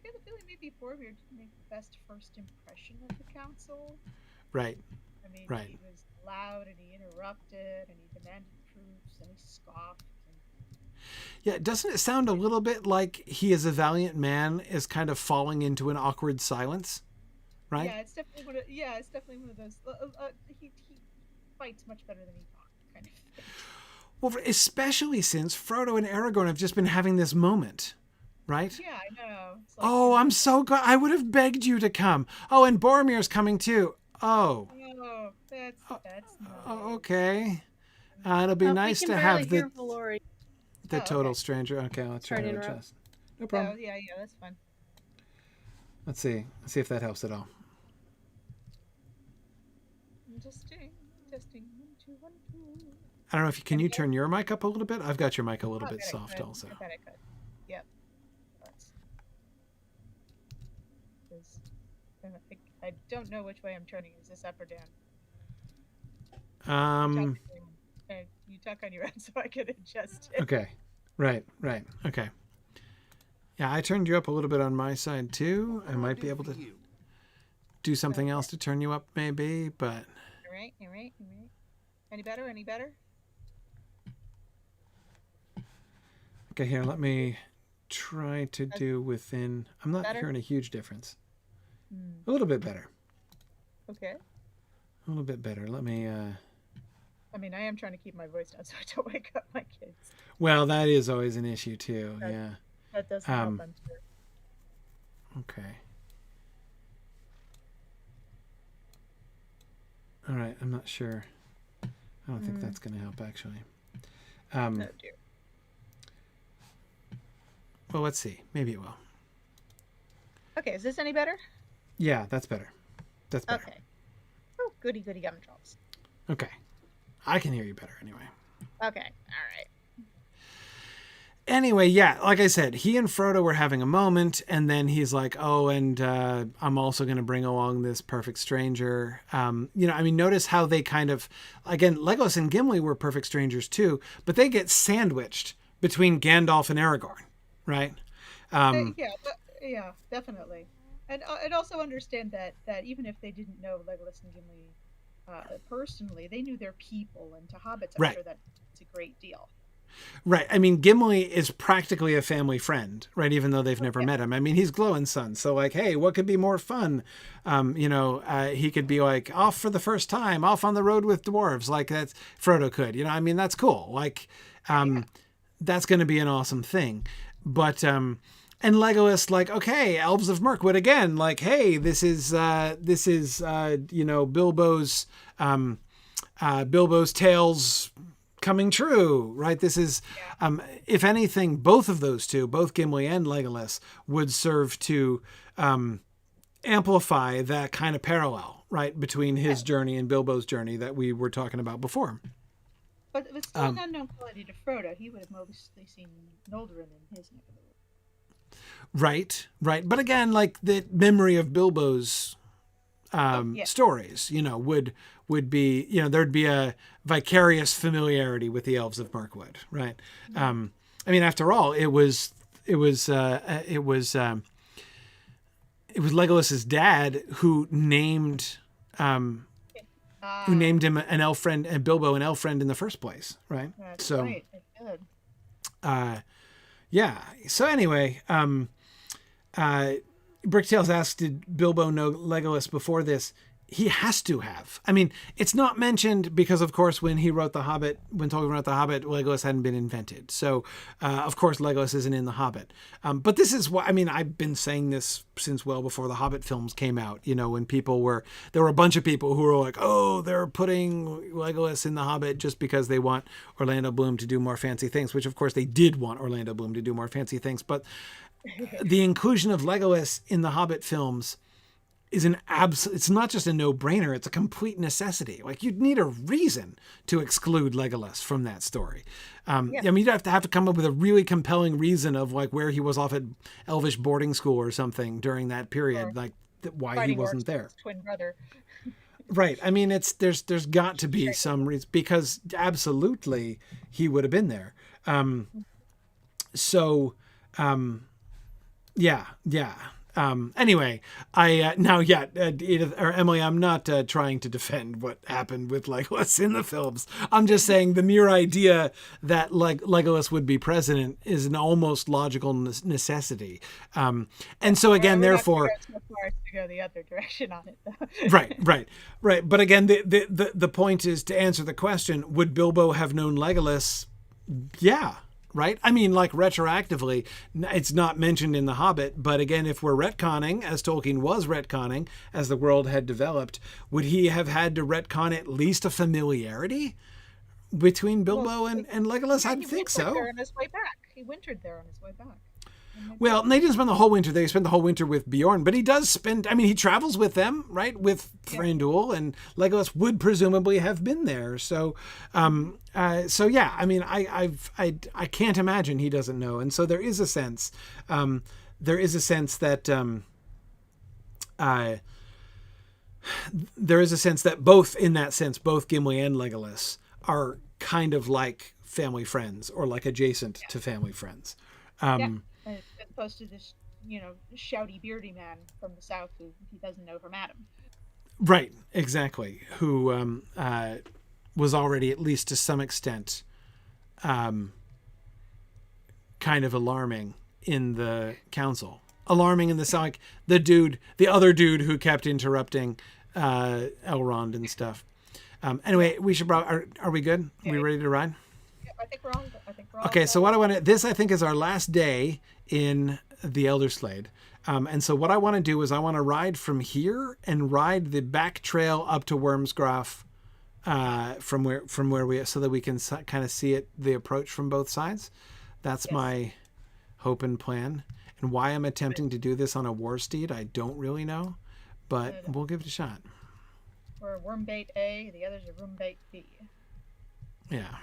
get the feeling maybe Boromir didn't make the best first impression of the council. Right. I mean, right. He was loud and he interrupted and he demanded proofs and he scoffed. Yeah, doesn't it sound a little bit like he, as a valiant man, is kind of falling into an awkward silence? Right? Yeah, it's definitely one of those. He fights much better than he talks, kind of thing. Well, especially since Frodo and Aragorn have just been having this moment, right? Yeah, I know. It's like, oh, I'm so glad. I would have begged you to come. Oh, and Boromir's coming too. Oh. Oh, that's nice. Okay. It'll be nice to have the total okay. stranger. Okay, let's try to adjust. No problem. Oh, yeah, that's fine. Let's see if that helps at all. Testing. 1, 2, 1, 2. I don't know if can you turn your mic up a little bit? I've got your mic a little bit soft also. I bet I could. Yep. I don't know which way I'm turning. Is this up or down? You talk on your own so I can adjust it. Okay. Right. Okay. Yeah, I turned you up a little bit on my side too. I might be able to do something else to turn you up maybe, but... All right. Any better? Okay, here, let me try to do within... I'm not hearing a huge difference. A little bit better. Okay. A little bit better. Let me... I mean, I am trying to keep my voice down so I don't wake up my kids. Well, that is always an issue too, yeah. That doesn't help, I'm sure. Okay. All right, I'm not sure. I don't think that's going to help, actually. Oh, dear. Well, let's see. Maybe it will. Okay, is this any better? Yeah, that's better. That's better. Okay. Oh, goody gumdrops. Okay. I can hear you better anyway. Okay, all right. Anyway, yeah, like I said, he and Frodo were having a moment, and then he's like, oh, and I'm also going to bring along this perfect stranger. Notice how they kind of, again, Legolas and Gimli were perfect strangers too, but they get sandwiched between Gandalf and Aragorn, right? Yeah, definitely. And also understand that even if they didn't know Legolas and Gimli personally, they knew their people, and to hobbits, I'm sure that's a great deal. Right. I mean, Gimli is practically a family friend, right? Even though they've never met him. I mean, he's Glowin's son. So like, hey, what could be more fun? He could be like off for the first time, off on the road with dwarves. Like that's Frodo could, that's cool. Like, that's going to be an awesome thing. But, And Legolas, like, okay, elves of Mirkwood again, like, hey, this is Bilbo's Bilbo's tales coming true, right? This is, if anything, both of those two, both Gimli and Legolas, would serve to amplify that kind of parallel, right, between his journey and Bilbo's journey that we were talking about before. But it's still an unknown quality to Frodo. He would have mostly seen Noldorin in his neck of the woods. Right. But again, like the memory of Bilbo's stories, would be, there'd be a vicarious familiarity with the elves of Mirkwood, right? Mm-hmm. I mean, after all, it was Legolas's dad who named him an elf friend and Bilbo an elf friend in the first place, right? That's right. It did. Yeah. So anyway, Bricktails asked, did Bilbo know Legolas before this? He has to have. I mean, it's not mentioned because, of course, when Tolkien wrote The Hobbit, Legolas hadn't been invented. So, of course, Legolas isn't in The Hobbit. But this is what, I mean, I've been saying this since well before the Hobbit films came out, when there were a bunch of people who were like, oh, they're putting Legolas in The Hobbit just because they want Orlando Bloom to do more fancy things, which, of course, they did want Orlando Bloom to do more fancy things. But the inclusion of Legolas in the Hobbit films is it's not just a no-brainer, it's a complete necessity. Like, you'd need a reason to exclude Legolas from that story. I mean, you'd have to come up with a really compelling reason of like where he was off at Elvish boarding school or something during that period, like why he wasn't there. Twin brother. Right. I mean, there's got to be some reason, because absolutely he would have been there. Yeah. Anyway, Edith or Emily, I'm not trying to defend what happened with Legolas in the films. I'm just saying the mere idea that Legolas would be president is an almost logical necessity. And so again, therefore, so far to go the other direction on it, though. Right. But again, the point is to answer the question: would Bilbo have known Legolas? Yeah. Right? I mean, like, retroactively, it's not mentioned in The Hobbit, but again, if we're retconning, as Tolkien was retconning, as the world had developed, would he have had to retcon at least a familiarity between Bilbo and Legolas? I'd think so. There on his way back. He wintered there on his way back. Well, they didn't spend the whole winter there. He spent the whole winter with Bjorn, but he does spend, I mean, he travels with them, right? With Thranduil, and Legolas would presumably have been there. So, yeah, I mean, I can't imagine he doesn't know. And so there is a sense that both Gimli and Legolas are kind of like family friends, or like adjacent to family friends. As opposed to this, shouty, beardy man from the south who he doesn't know from Adam. Right, exactly. Who was already, at least to some extent, kind of alarming in the council. Alarming in the sense, like the other dude who kept interrupting Elrond and stuff. Anyway, we should probably, are we good? Are we ready to ride? I think we're all okay, so what I want to, this I think is our last day in the Elderslade. And so what I want to do is I want to ride from here and ride the back trail up to Wormsgraf from where we, so that we can kind of see the approach from both sides. That's my hope and plan. And why I'm attempting to do this on a war steed, I don't really know, but we'll give it a shot. We're Wormbait A, the others are Wormbait B. Yeah.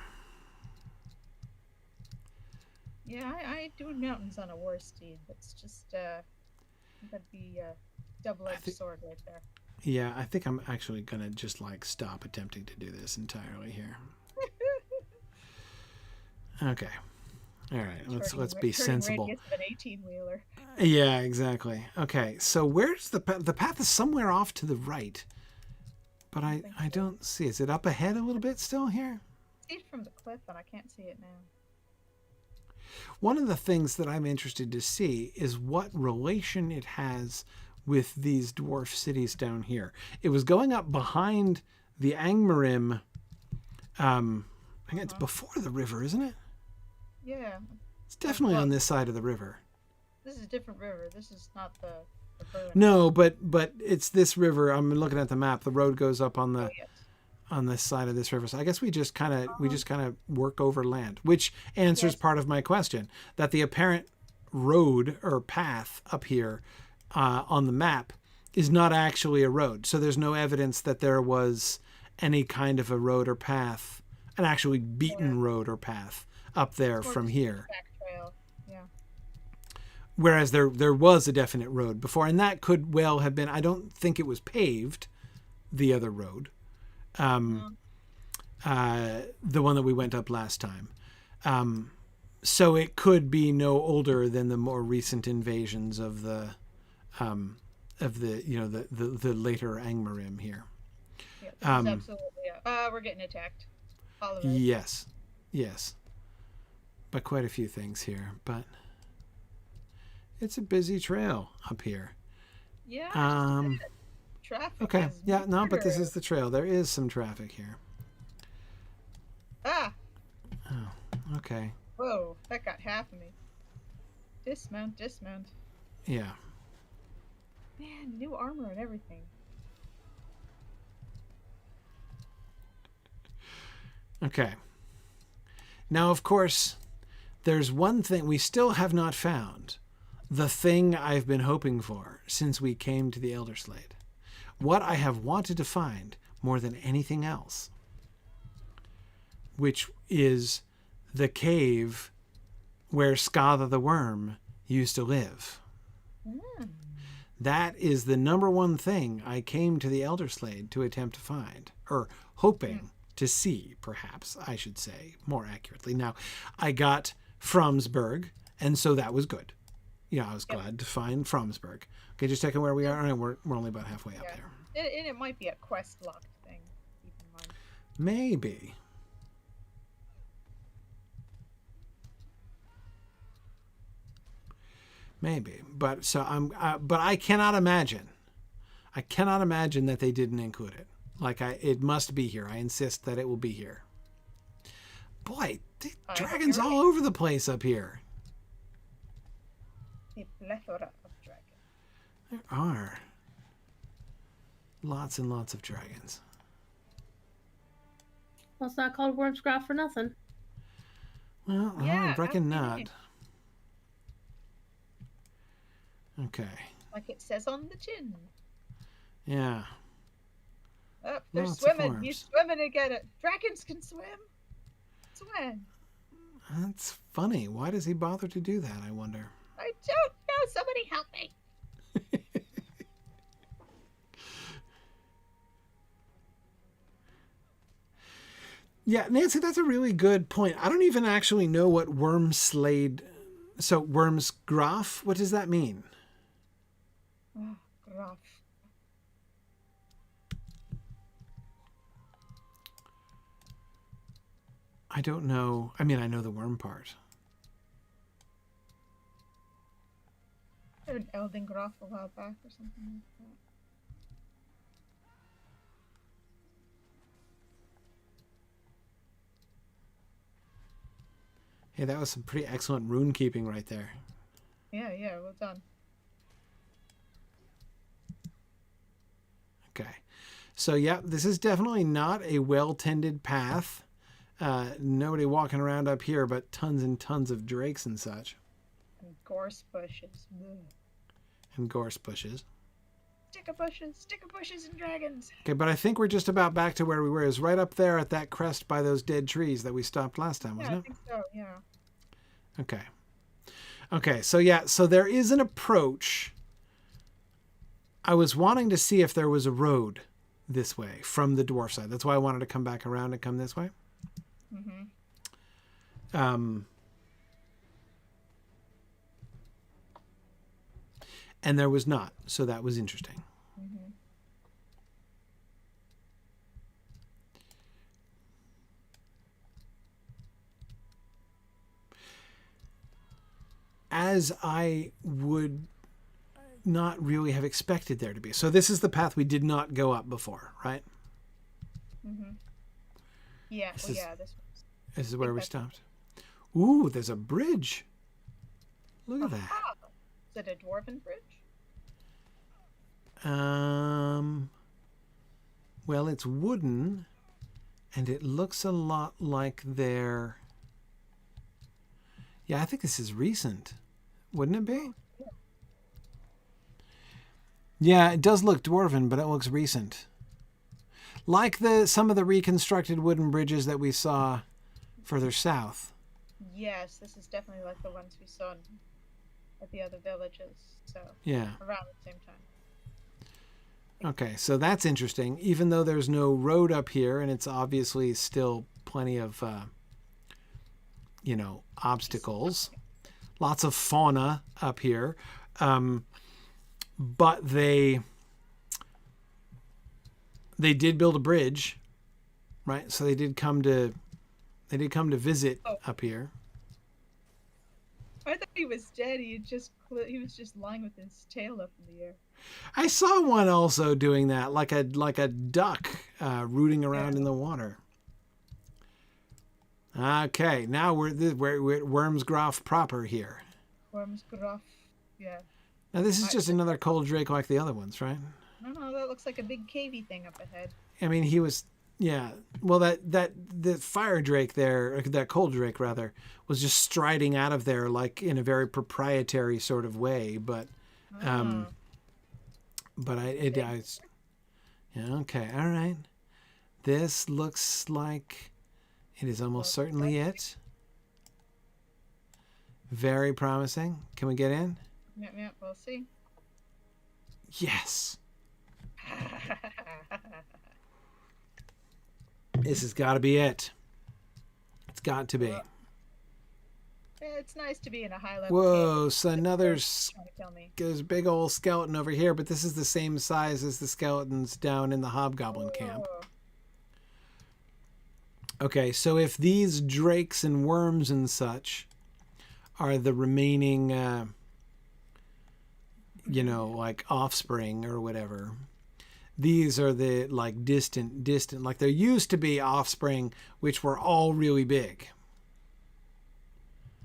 Yeah, I do mountains on a war steed. That's just that'd be a double-edged sword right there. Yeah, I think I'm actually gonna just stop attempting to do this entirely here. Okay. All right. Let's be sensible. Radius of an 18-wheeler. Yeah, exactly. Okay. So where's the path? The path is somewhere off to the right, but I don't see. Is it up ahead a little bit still here? I see it from the cliff, and I can't see it now. One of the things that I'm interested to see is what relation it has with these dwarf cities down here. It was going up behind the Angmarim. I think it's before the river, isn't it? Yeah. It's definitely on this side of the river. This is a different river. This is not the burn. No, but it's this river. I'm looking at the map. The road goes up on Oh, the yes. on this side of this river. So I guess we just kind of work over land, which answers Yes. part of my question, that the apparent road or path up here on the map is not actually a road. So there's no evidence that there was any kind of a road or path, an actually beaten road or path up there Or from just here. back trail. Yeah. Whereas there was a definite road before, and that could well have been. I don't think it was paved, the other road, the one that we went up last time. So it could be no older than the more recent invasions of the the later Angmarim here. Yeah. This is absolutely. We're getting attacked. All of it. Yes, but quite a few things here. But it's a busy trail up here. Yeah. Traffic. Okay. Is Yeah. No, but this murder. is the trail. There is some traffic here. Ah. Oh. Okay. Whoa. That got half of me. Dismount. Yeah. Man, new armor and everything. Okay. Now, of course, there's one thing we still have not found. The thing I've been hoping for since we came to the Elderslade. What I have wanted to find more than anything else. Which is the cave where Skada the Worm used to live. That is the number one thing I came to the Elderslade to attempt to find. Or hoping to see, perhaps, I should say, more accurately. Now, I got Fromsburg, and so that was good. Yeah, I was glad to find Fromsburg. Okay, just checking where we are. And we're only about halfway up there. And it might be a quest locked thing. Keep in mind. Maybe. Maybe. But so but I cannot imagine. I cannot imagine that they didn't include it. It must be here. I insist that it will be here. Boy, the dragons all over the place up here. A plethora of dragons. There are lots and lots of dragons. Well, it's not called Wormscroft for nothing. Well, Yeah, I reckon okay. not. Okay. Like it says on the tin. Yeah. Oh, they're Lots of swimming. He's worms. swimming to get it. Dragons can swim. Swim. That's funny. Why does he bother to do that, I wonder? I don't know. Somebody help me. Yeah, Nancy, that's a really good point. I don't even actually know what Wormslade... So, Wormsgraf, what does that mean? Oh, Graf. I don't know. I mean, I know the worm part. I had an Elden Graf a while back or something like that. Hey, that was some pretty excellent rune keeping right there. Yeah, well done. Okay. So, yeah, this is definitely not a well-tended path. Nobody walking around up here, but tons and tons of drakes and such. And gorse bushes. Ugh. And gorse bushes. Stick of bushes and dragons. Okay, but I think we're just about back to where we were. It was right up there at that crest by those dead trees that we stopped last time, wasn't I it? think so, yeah. Okay. Okay, so yeah, so there is an approach. I was wanting to see if there was a road this way from the dwarf side. That's why I wanted to come back around and come this way. Mm-hmm. And there was not, so that was interesting. Mm-hmm. As I would not really have expected there to be. So this is the path we did not go up before, right? Mm-hmm. Yeah, This well, is- yeah, This is where we stopped. Ooh, there's a bridge. Look at that. Aha! Is it a Dwarven Bridge? Well, it's wooden, and it looks a lot like their... Yeah, I think this is recent. Wouldn't it be? Yeah, it does look Dwarven, but it looks recent. Like some of the reconstructed wooden bridges that we saw further south. Yes, this is definitely like the ones we saw at the other villages. So yeah, around the same time. Okay, so that's interesting. Even though there's no road up here, and it's obviously still plenty of, obstacles. Lots of fauna up here. But they did build a bridge, right? So they did come to visit up here. I thought he was dead. He was just lying with his tail up in the air. I saw one also doing that, like a duck rooting around in the water. Okay, now we're at Wormsgroff proper here. Wormsgroff, yeah. Now this is just another cold drake like the other ones, right? No, that looks like a big cavey thing up ahead. I mean, he was, yeah. Well, the fire drake there, or that cold drake rather, was just striding out of there like in a very proprietary sort of way, but yeah, okay, all right. This looks like it is almost certainly it. Very promising. Can we get in? Yeah, we'll see. Yes. This has got to be it. It's got to be. Yeah, it's nice to be in a high-level Whoa, cave. so there's a big old skeleton over here, but this is the same size as the skeletons down in the hobgoblin camp. Okay, so if these drakes and worms and such are the remaining, like offspring or whatever, these are the like distant, like there used to be offspring which were all really big.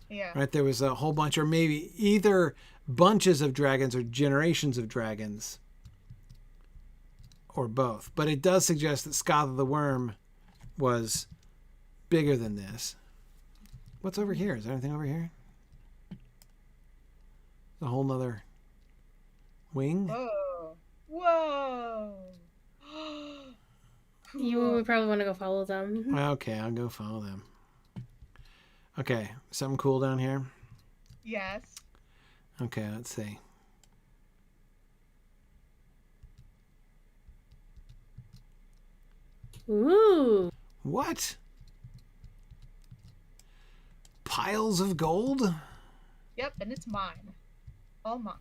Yeah. Right, there was a whole bunch, or maybe either bunches of dragons or generations of dragons, or both. But it does suggest that Scatha the Worm was bigger than this. What's over here? Is there anything over here? A whole nother wing? Whoa! Cool. You would probably want to go follow them. Okay, I'll go follow them. Okay, something cool down here? Yes. Okay, let's see. Ooh. What? Piles of gold? Yep, and it's mine. All mine.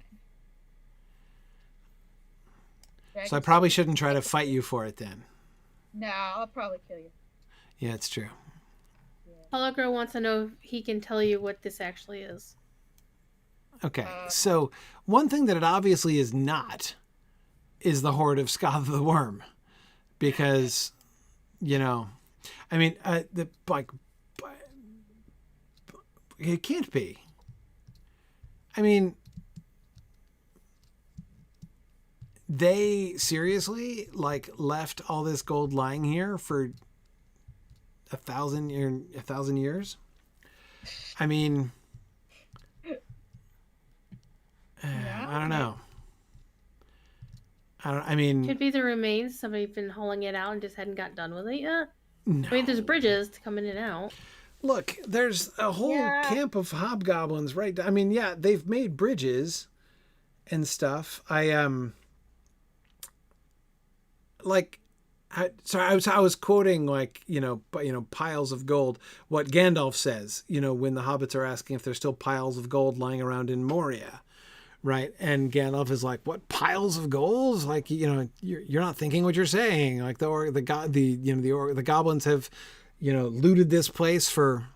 So I probably shouldn't try to fight you for it then. No, I'll probably kill you. Yeah, it's true. Hologro wants to know if he can tell you what this actually is. Okay, so one thing that it obviously is not is the Horde of Scatha the Worm. Because, I mean, it can't be. I mean, they seriously left all this gold lying here for 1,000 years. I mean, I don't know. I mean, Could be the remains. Somebody's been hauling it out and just hadn't got done with it yet. No. I mean, there's bridges to come in and out. Look, there's a whole camp of hobgoblins, right? I mean, yeah, they've made bridges and stuff. I was quoting piles of gold. What Gandalf says, when the hobbits are asking if there's still piles of gold lying around in Moria, right? And Gandalf is like, "What, piles of gold? Like, you're not thinking what you're saying. Like the goblins have, looted this place for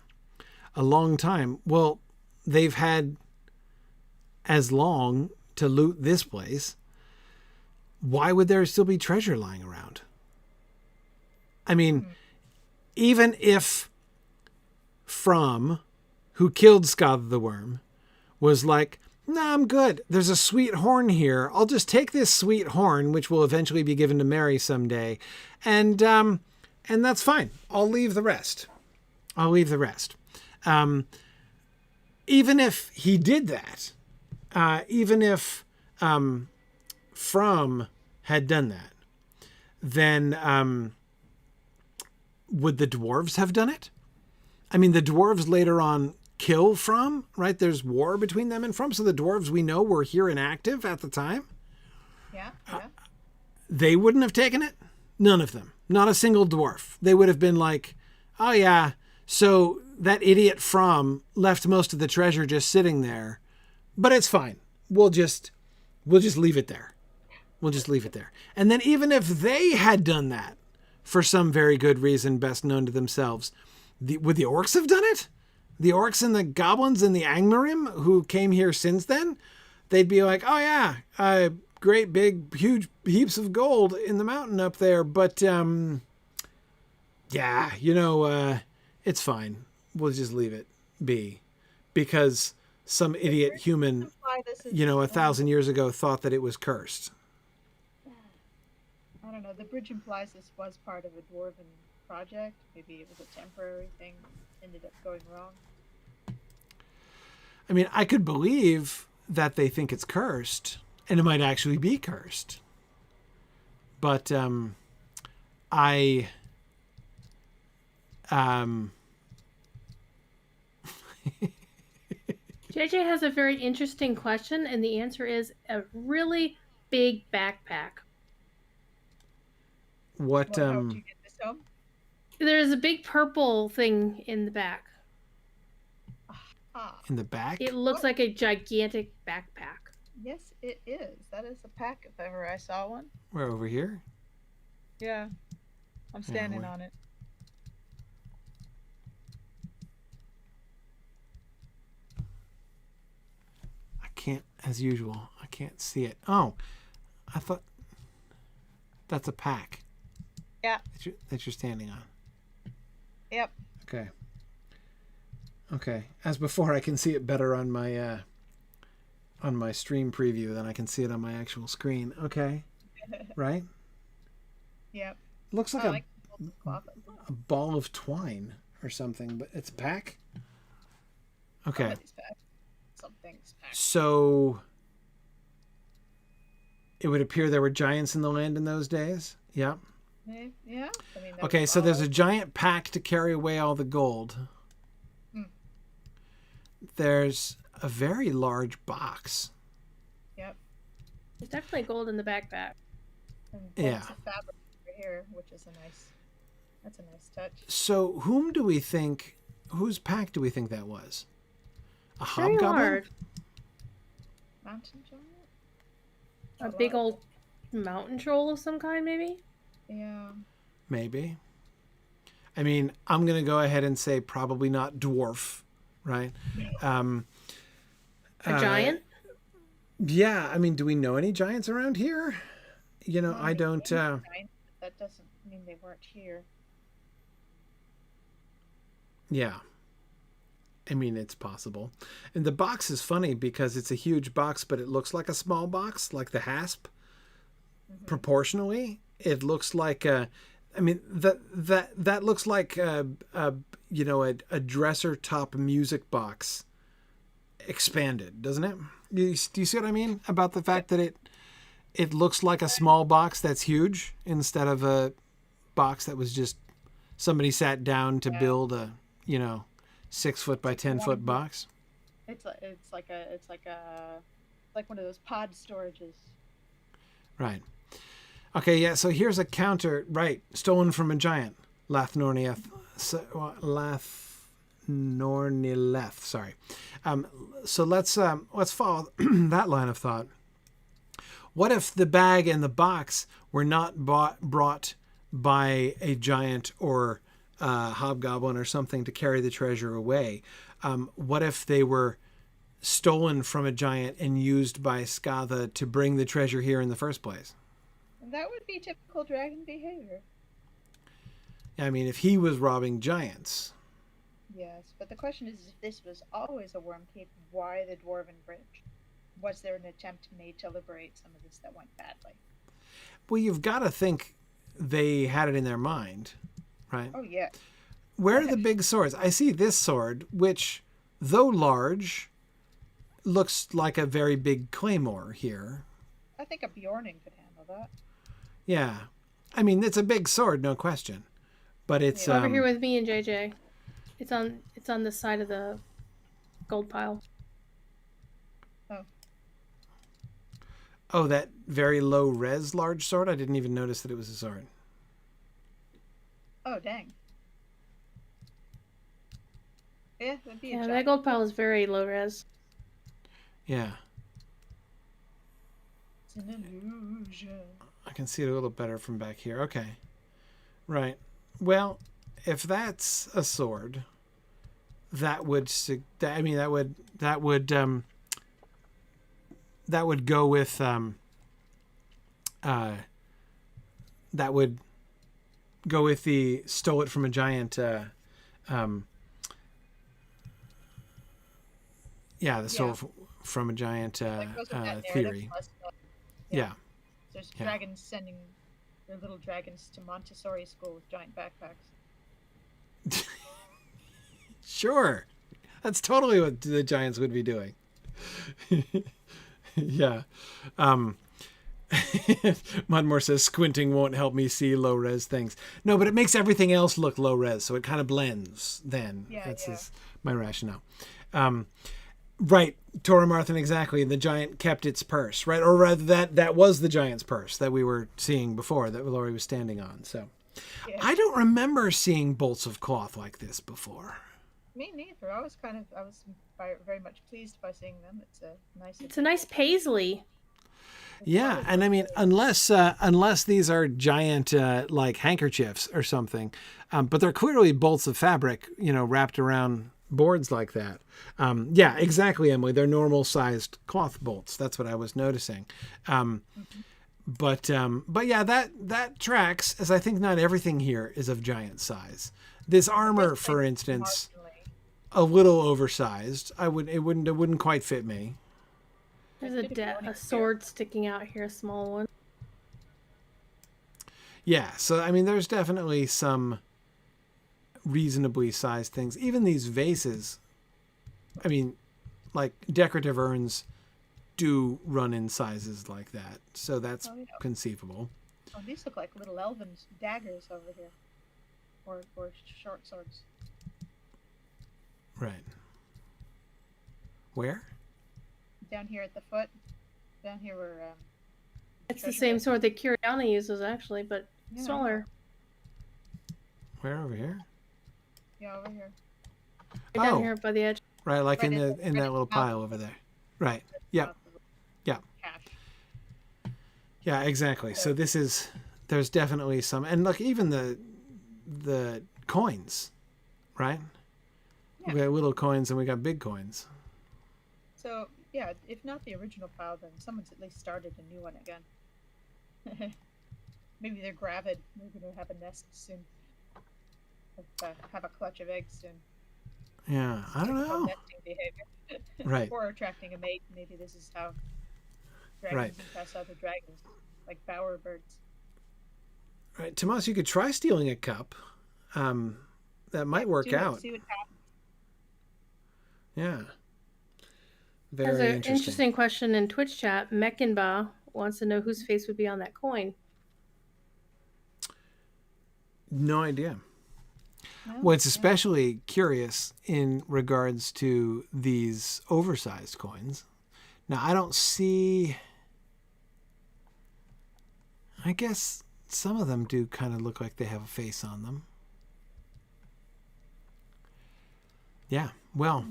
a long time. Well, they've had as long to loot this place. Why would there still be treasure lying around? I mean, even if From, who killed Scatha the Worm, was like, Nah, I'm good. There's a sweet horn here. I'll just take this sweet horn, which will eventually be given to Mary someday, and that's fine. I'll leave the rest. Even if he did that, even if From had done that, then would the dwarves have done it? I mean, the dwarves later on kill From, right? There's war between them and From, so the dwarves we know were here and active at the time. Yeah. They wouldn't have taken it? None of them. Not a single dwarf. They would have been like, oh yeah, so that idiot From left most of the treasure just sitting there, but it's fine. We'll just leave it there. We'll just leave it there. And then even if they had done that for some very good reason best known to themselves, would the orcs have done it? The orcs and the goblins and the Angmarim who came here since then, they'd be like, oh yeah, great big huge heaps of gold in the mountain up there, but yeah, it's fine. We'll just leave it be, because some idiot human, 1,000 years ago thought that it was cursed. I don't know. The bridge implies this was part of a dwarven project. Maybe it was a temporary thing, ended up going wrong. I mean, I could believe that they think it's cursed, and it might actually be cursed. But JJ has a very interesting question, and the answer is a really big backpack. What? How did you get this home? There's a big purple thing in the back. In the back? It looks like a gigantic backpack. Yes, it is. That is a pack if ever I saw one. We're over here? Yeah. I'm standing on it. I can't, as usual, I can't see it. Oh, I thought that's a pack. Yeah. That you're standing on. Yep. Okay. As before, I can see it better on my stream preview than I can see it on my actual screen. Okay. Right? Yep. Looks like a ball of twine or something, but it's a pack? Okay. Something's packed. So it would appear there were giants in the land in those days? Yeah. Yeah. I mean, okay, so there's a giant pack to carry away all the gold. There's a very large box. Yep. There's definitely gold in the backpack. And bolts of fabric right here, which is that's a nice touch. So whose pack do we think that was? A hobgoblin? Hard. Mountain giant? A big old mountain troll of some kind, maybe? Yeah. Maybe. I mean, I'm going to go ahead and say probably not dwarf, right? A giant? Yeah. I mean, do we know any giants around here? I don't... That doesn't mean they weren't here. Yeah. I mean, it's possible. And the box is funny because it's a huge box, but it looks like a small box, like the hasp. Proportionally, it looks like that looks like a dresser top music box expanded, doesn't it? Do you see what I mean about the fact that it looks like a small box that's huge instead of a box that was just somebody sat down to build a 6 foot by 10 foot box. It's like one of those pod storages. Right. Okay, yeah, so here's a counter, right, stolen from a giant. Lathnornileth, sorry. So let's follow that line of thought. What if the bag and the box were not brought by a giant or hobgoblin or something to carry the treasure away? What if they were stolen from a giant and used by Skatha to bring the treasure here in the first place? That would be typical dragon behavior. I mean, if he was robbing giants. Yes, but the question is, if this was always a worm cave, why the Dwarven Bridge? was there an attempt made to liberate some of this that went badly? Well, you've got to think they had it in their mind, right? Oh yeah. Where are the big swords? I see this sword, which, though large, looks like a very big claymore here. I think a Bjorning could handle that. Yeah. I mean, it's a big sword, no question. But it's... Over here with me and JJ. It's on the side of the gold pile. Oh, that very low res large sword? I didn't even notice that it was a sword. Oh, dang. Yeah, that'd be a Yeah, giant. that gold pile is very low res. Yeah. It's an illusion. I can see it a little better from back here. Okay. Right. Well, if that's a sword, that would that would go with that would go with the stole it from a giant from a giant theory. Yeah. There's dragons sending their little dragons to Montessori school with giant backpacks. Sure. That's totally what the giants would be doing. Yeah. Mudmore says squinting won't help me see low res things. No, but it makes everything else look low res, so it kind of blends then. That's my rationale. Right, Tora Marthan, exactly. The giant kept its purse, right? Or rather, that was the giant's purse that we were seeing before, that Laurie was standing on. So I don't remember seeing bolts of cloth like this before. Me neither. I was very much pleased by seeing them. It's a nice paisley. Yeah, and I mean, unless these are giant like handkerchiefs or something, but they're clearly bolts of fabric, wrapped around boards like that. Yeah, exactly, Emily. They're normal sized cloth bolts. That's what I was noticing. But yeah, that tracks, as I think not everything here is of giant size. This armor, for instance, a little oversized. It wouldn't quite fit me. There's a sword sticking out here, a small one. Yeah, so I mean, there's definitely some reasonably sized things. Even these vases, I mean, like decorative urns do run in sizes like that. So that's conceivable. Oh, these look like little elven daggers over here. Or short swords. Right. Where? Down here at the foot. Down here where... it's the same sword that Kiriana uses, actually, but smaller. Where, over here? Yeah, over here. Right down here by the edge. Right, like in that little pile over there. Right. Yep. Yeah. Yeah, exactly. So there's definitely some, and look, even the coins, right? Yeah. We got little coins and we got big coins. So, yeah, if not the original pile, then someone's at least started a new one again. Maybe they're gravid. They're going to have a nest soon. Have a clutch of eggs soon. Yeah, I don't know. Nesting behavior. Right. Or attracting a mate. Maybe this is how dragons impress other dragons, like bowerbirds. Right, Tomas, you could try stealing a cup. That might work out. See what happens. Yeah. Very There's an interesting. interesting question in Twitch chat. Meckenba wants to know whose face would be on that coin. No idea. Well, it's especially curious in regards to these oversized coins. Now, I don't see... I guess some of them do kind of look like they have a face on them. Yeah, well,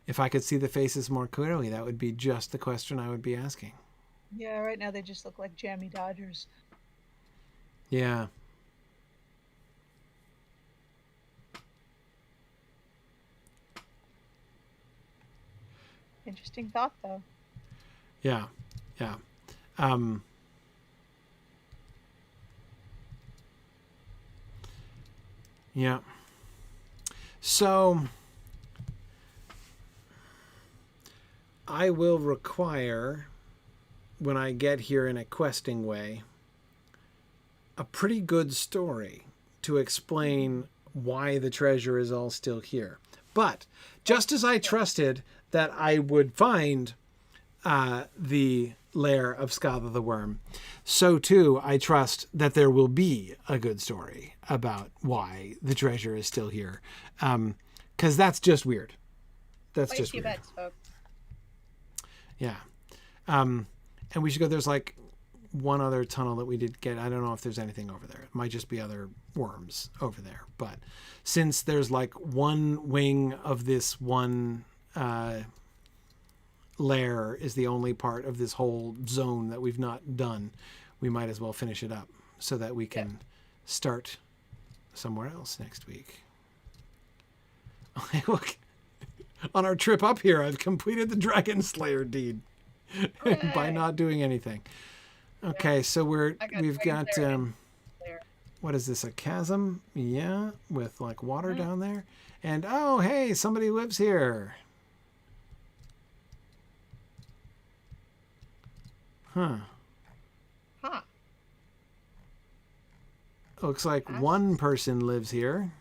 if I could see the faces more clearly, that would be just the question I would be asking. Yeah, right now they just look like jammy dodgers. Yeah. Interesting thought, though. Yeah, yeah. Yeah. So I will require, when I get here in a questing way, a pretty good story to explain why the treasure is all still here. But just as I trusted that I would find the lair of Scatha the Worm, so too I trust that there will be a good story about why the treasure is still here. Because that's just weird. That's just weird. Bets, folks. Yeah. And we should go, there's like one other tunnel that we did get. I don't know if there's anything over there. It might just be other worms over there. But since there's like one wing of this one lair is the only part of this whole zone that we've not done, we might as well finish it up so that we can start somewhere else next week. Okay, look. On our trip up here, I've completed the Dragon Slayer deed by not doing anything. Okay, so we've got what is this, a chasm? Yeah, with like water down there. And oh, hey, somebody lives here. Huh. Looks like one person lives here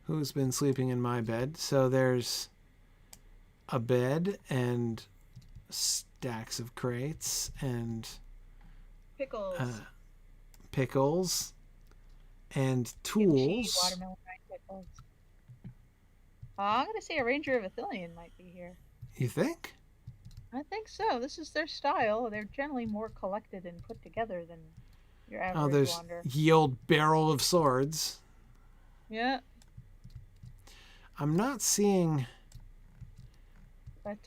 who's been sleeping in my bed. So there's a bed and stacks of crates and pickles and tools. Watermelon pickles. I'm going to say a Ranger of Athelion might be here. You think? I think so. This is their style. They're generally more collected and put together than your average there's wander. Ye Old Barrel of Swords. Yeah. I'm not seeing... But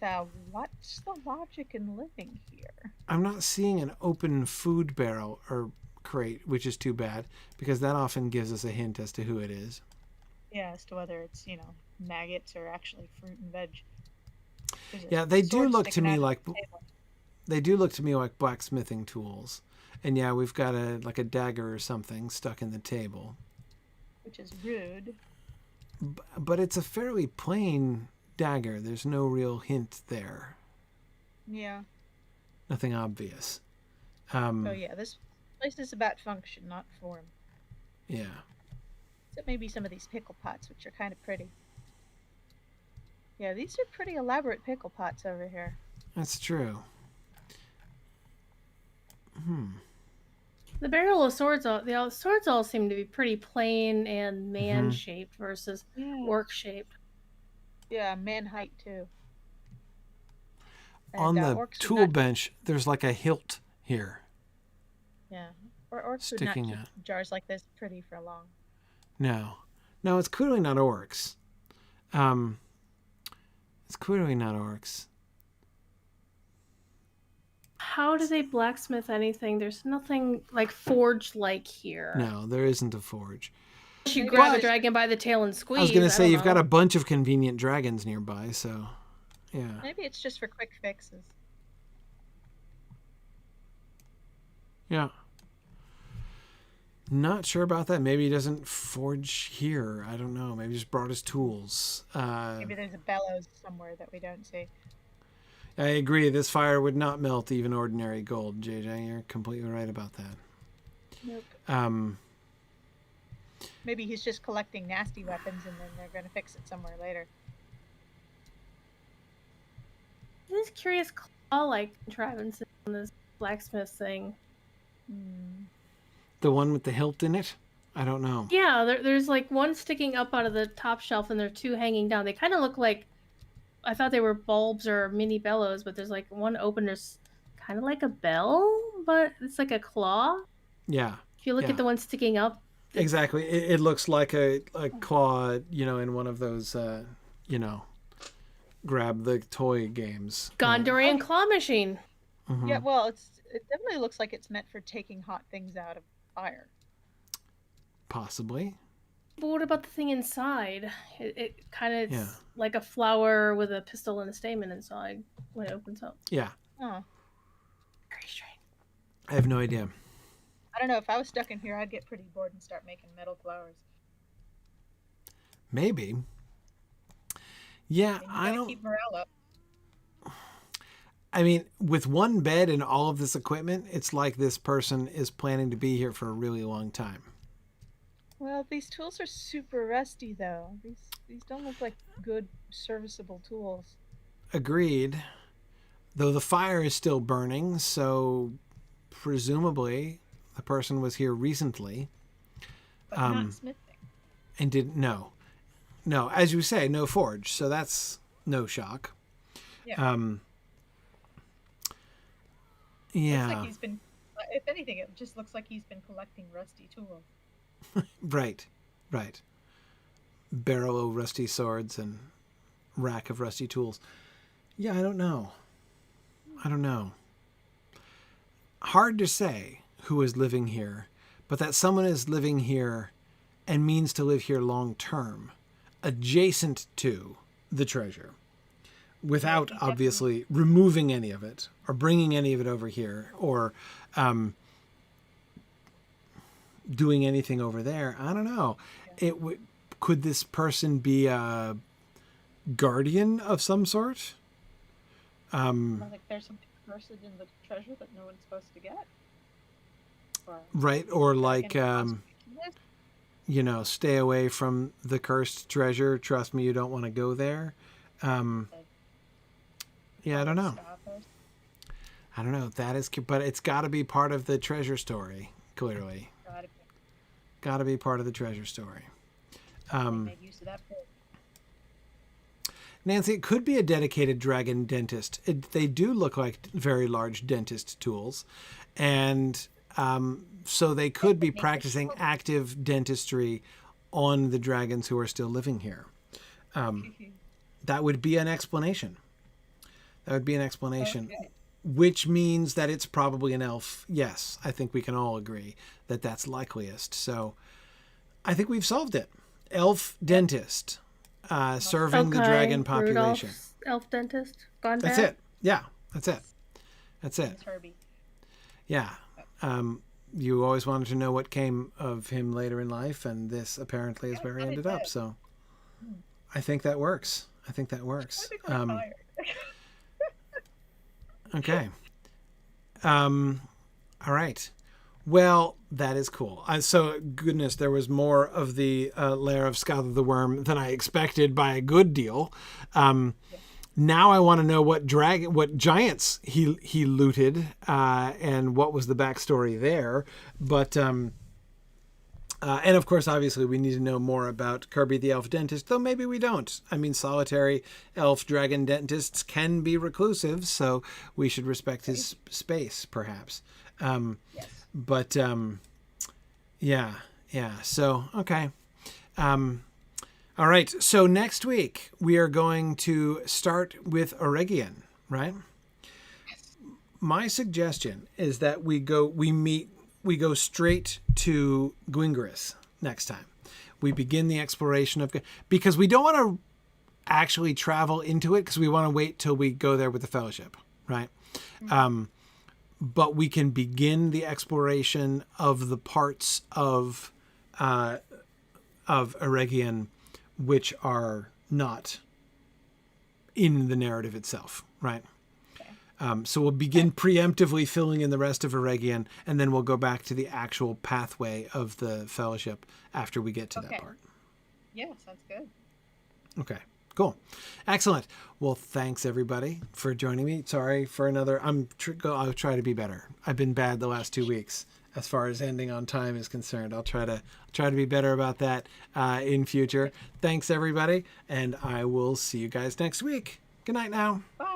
what's the logic in living here? I'm not seeing an open food barrel or crate, which is too bad, because that often gives us a hint as to who it is. Yeah, as to whether it's, maggots or actually fruit and veg. Yeah, they do look to me like blacksmithing tools. And yeah, we've got a dagger or something stuck in the table. Which is rude. But it's a fairly plain dagger. There's no real hint there. Yeah. Nothing obvious. This place is about function, not form. Yeah. Except maybe some of these pickle pots, which are kind of pretty. Yeah, these are pretty elaborate pickle pots over here. That's true. The barrel of swords, the swords all seem to be pretty plain and man-shaped versus orc-shaped. Yeah, man height too. And, on the tool bench, there's like a hilt here. Yeah, or orcs sticking would not keep jars like this pretty for long. No, it's clearly not orcs. It's clearly not orcs. How do they blacksmith anything? There's nothing like forge-like here. No, there isn't a forge. You grab a dragon by the tail and squeeze. I was going to say, you've got a bunch of convenient dragons nearby, so yeah. Maybe it's just for quick fixes. Yeah. Not sure about that. Maybe he doesn't forge here. I don't know. Maybe he just brought his tools. Maybe there's a bellows somewhere that we don't see. I agree. This fire would not melt even ordinary gold, JJ. You're completely right about that. Nope. Maybe he's just collecting nasty weapons and then they're going to fix it somewhere later. This curious claw-like contrivance on this blacksmith thing. The one with the hilt in it? I don't know. Yeah, there's like one sticking up out of the top shelf and there are two hanging down. They kind of look like, I thought they were bulbs or mini bellows, but there's like one open, there's kind of like a bell, but it's like a claw. Yeah. If you look at the one sticking up. Exactly. It looks like a claw, in one of those, grab the toy games. Gondorian claw machine. Mm-hmm. Yeah, well, it definitely looks like it's meant for taking hot things out of fire. Possibly. But what about the thing inside? It kind of like a flower with a pistil and a stamen inside when it opens up. Yeah. Oh. Very strange. I have no idea. I don't know. If I was stuck in here, I'd get pretty bored and start making metal flowers. Maybe. Yeah, And I don't. keep morale up. I mean, with one bed and all of this equipment, it's like this person is planning to be here for a really long time. Well, these tools are super rusty, though. These don't look like good, serviceable tools. Agreed. Though the fire is still burning, so presumably the person was here recently. But not smithing. And didn't know. No, as you say, no forge, so that's no shock. Yeah. Yeah. Looks like he's been, if anything, it just looks like he's been collecting rusty tools. Right. Barrel of rusty swords and rack of rusty tools. Yeah, I don't know. Hard to say who is living here, but that someone is living here and means to live here long term, adjacent to the treasure, without obviously removing any of it or bringing any of it over here or doing anything over there. I don't know. Could this person be a guardian of some sort? Like there's something cursed in the treasure that no one's supposed to get. Right, or like stay away from the cursed treasure. Trust me, you don't want to go there. Yeah, I don't know. That is, but it's got to be part of the treasure story. Clearly, got to be part of the treasure story. Make use of that book. Nancy, it could be a dedicated dragon dentist. They do look like very large dentist tools, and so they could be practicing active dentistry on the dragons who are still living here. That would be an explanation. Okay. Which means that it's probably an elf. Yes, I think we can all agree that that's likeliest. So I think we've solved it. Elf dentist serving the dragon population. Elf dentist gone bad. That's it. Yeah, that's it. Herbie. Yeah. You always wanted to know what came of him later in life, and this apparently is where he ended up. So I think that works. Okay. All right. Well, that is cool. So, goodness, there was more of the lair of Scatha the Worm than I expected by a good deal. Now I want to know what giants he looted, and what was the backstory there. But and of course, obviously, we need to know more about Kirby the Elf Dentist, though maybe we don't. I mean, solitary elf dragon dentists can be reclusive, so we should respect his space, perhaps. Yes. But yeah. So okay. All right. So next week we are going to start with Eregion, right? My suggestion is that we go straight to Gwingris next time. We begin the exploration of, because we don't want to actually travel into it because we want to wait till we go there with the Fellowship, right? Mm-hmm. But we can begin the exploration of the parts of Eregion which are not in the narrative itself, right? So we'll begin preemptively filling in the rest of Eregion, and then we'll go back to the actual pathway of the Fellowship after we get to that part. Yeah, sounds good. Okay, cool. Excellent. Well, thanks everybody for joining me. Sorry for another, I'll try to be better. I've been bad the last 2 weeks as far as ending on time is concerned. I'll try to be better about that in future. Thanks everybody, and I will see you guys next week. Good night now. Bye.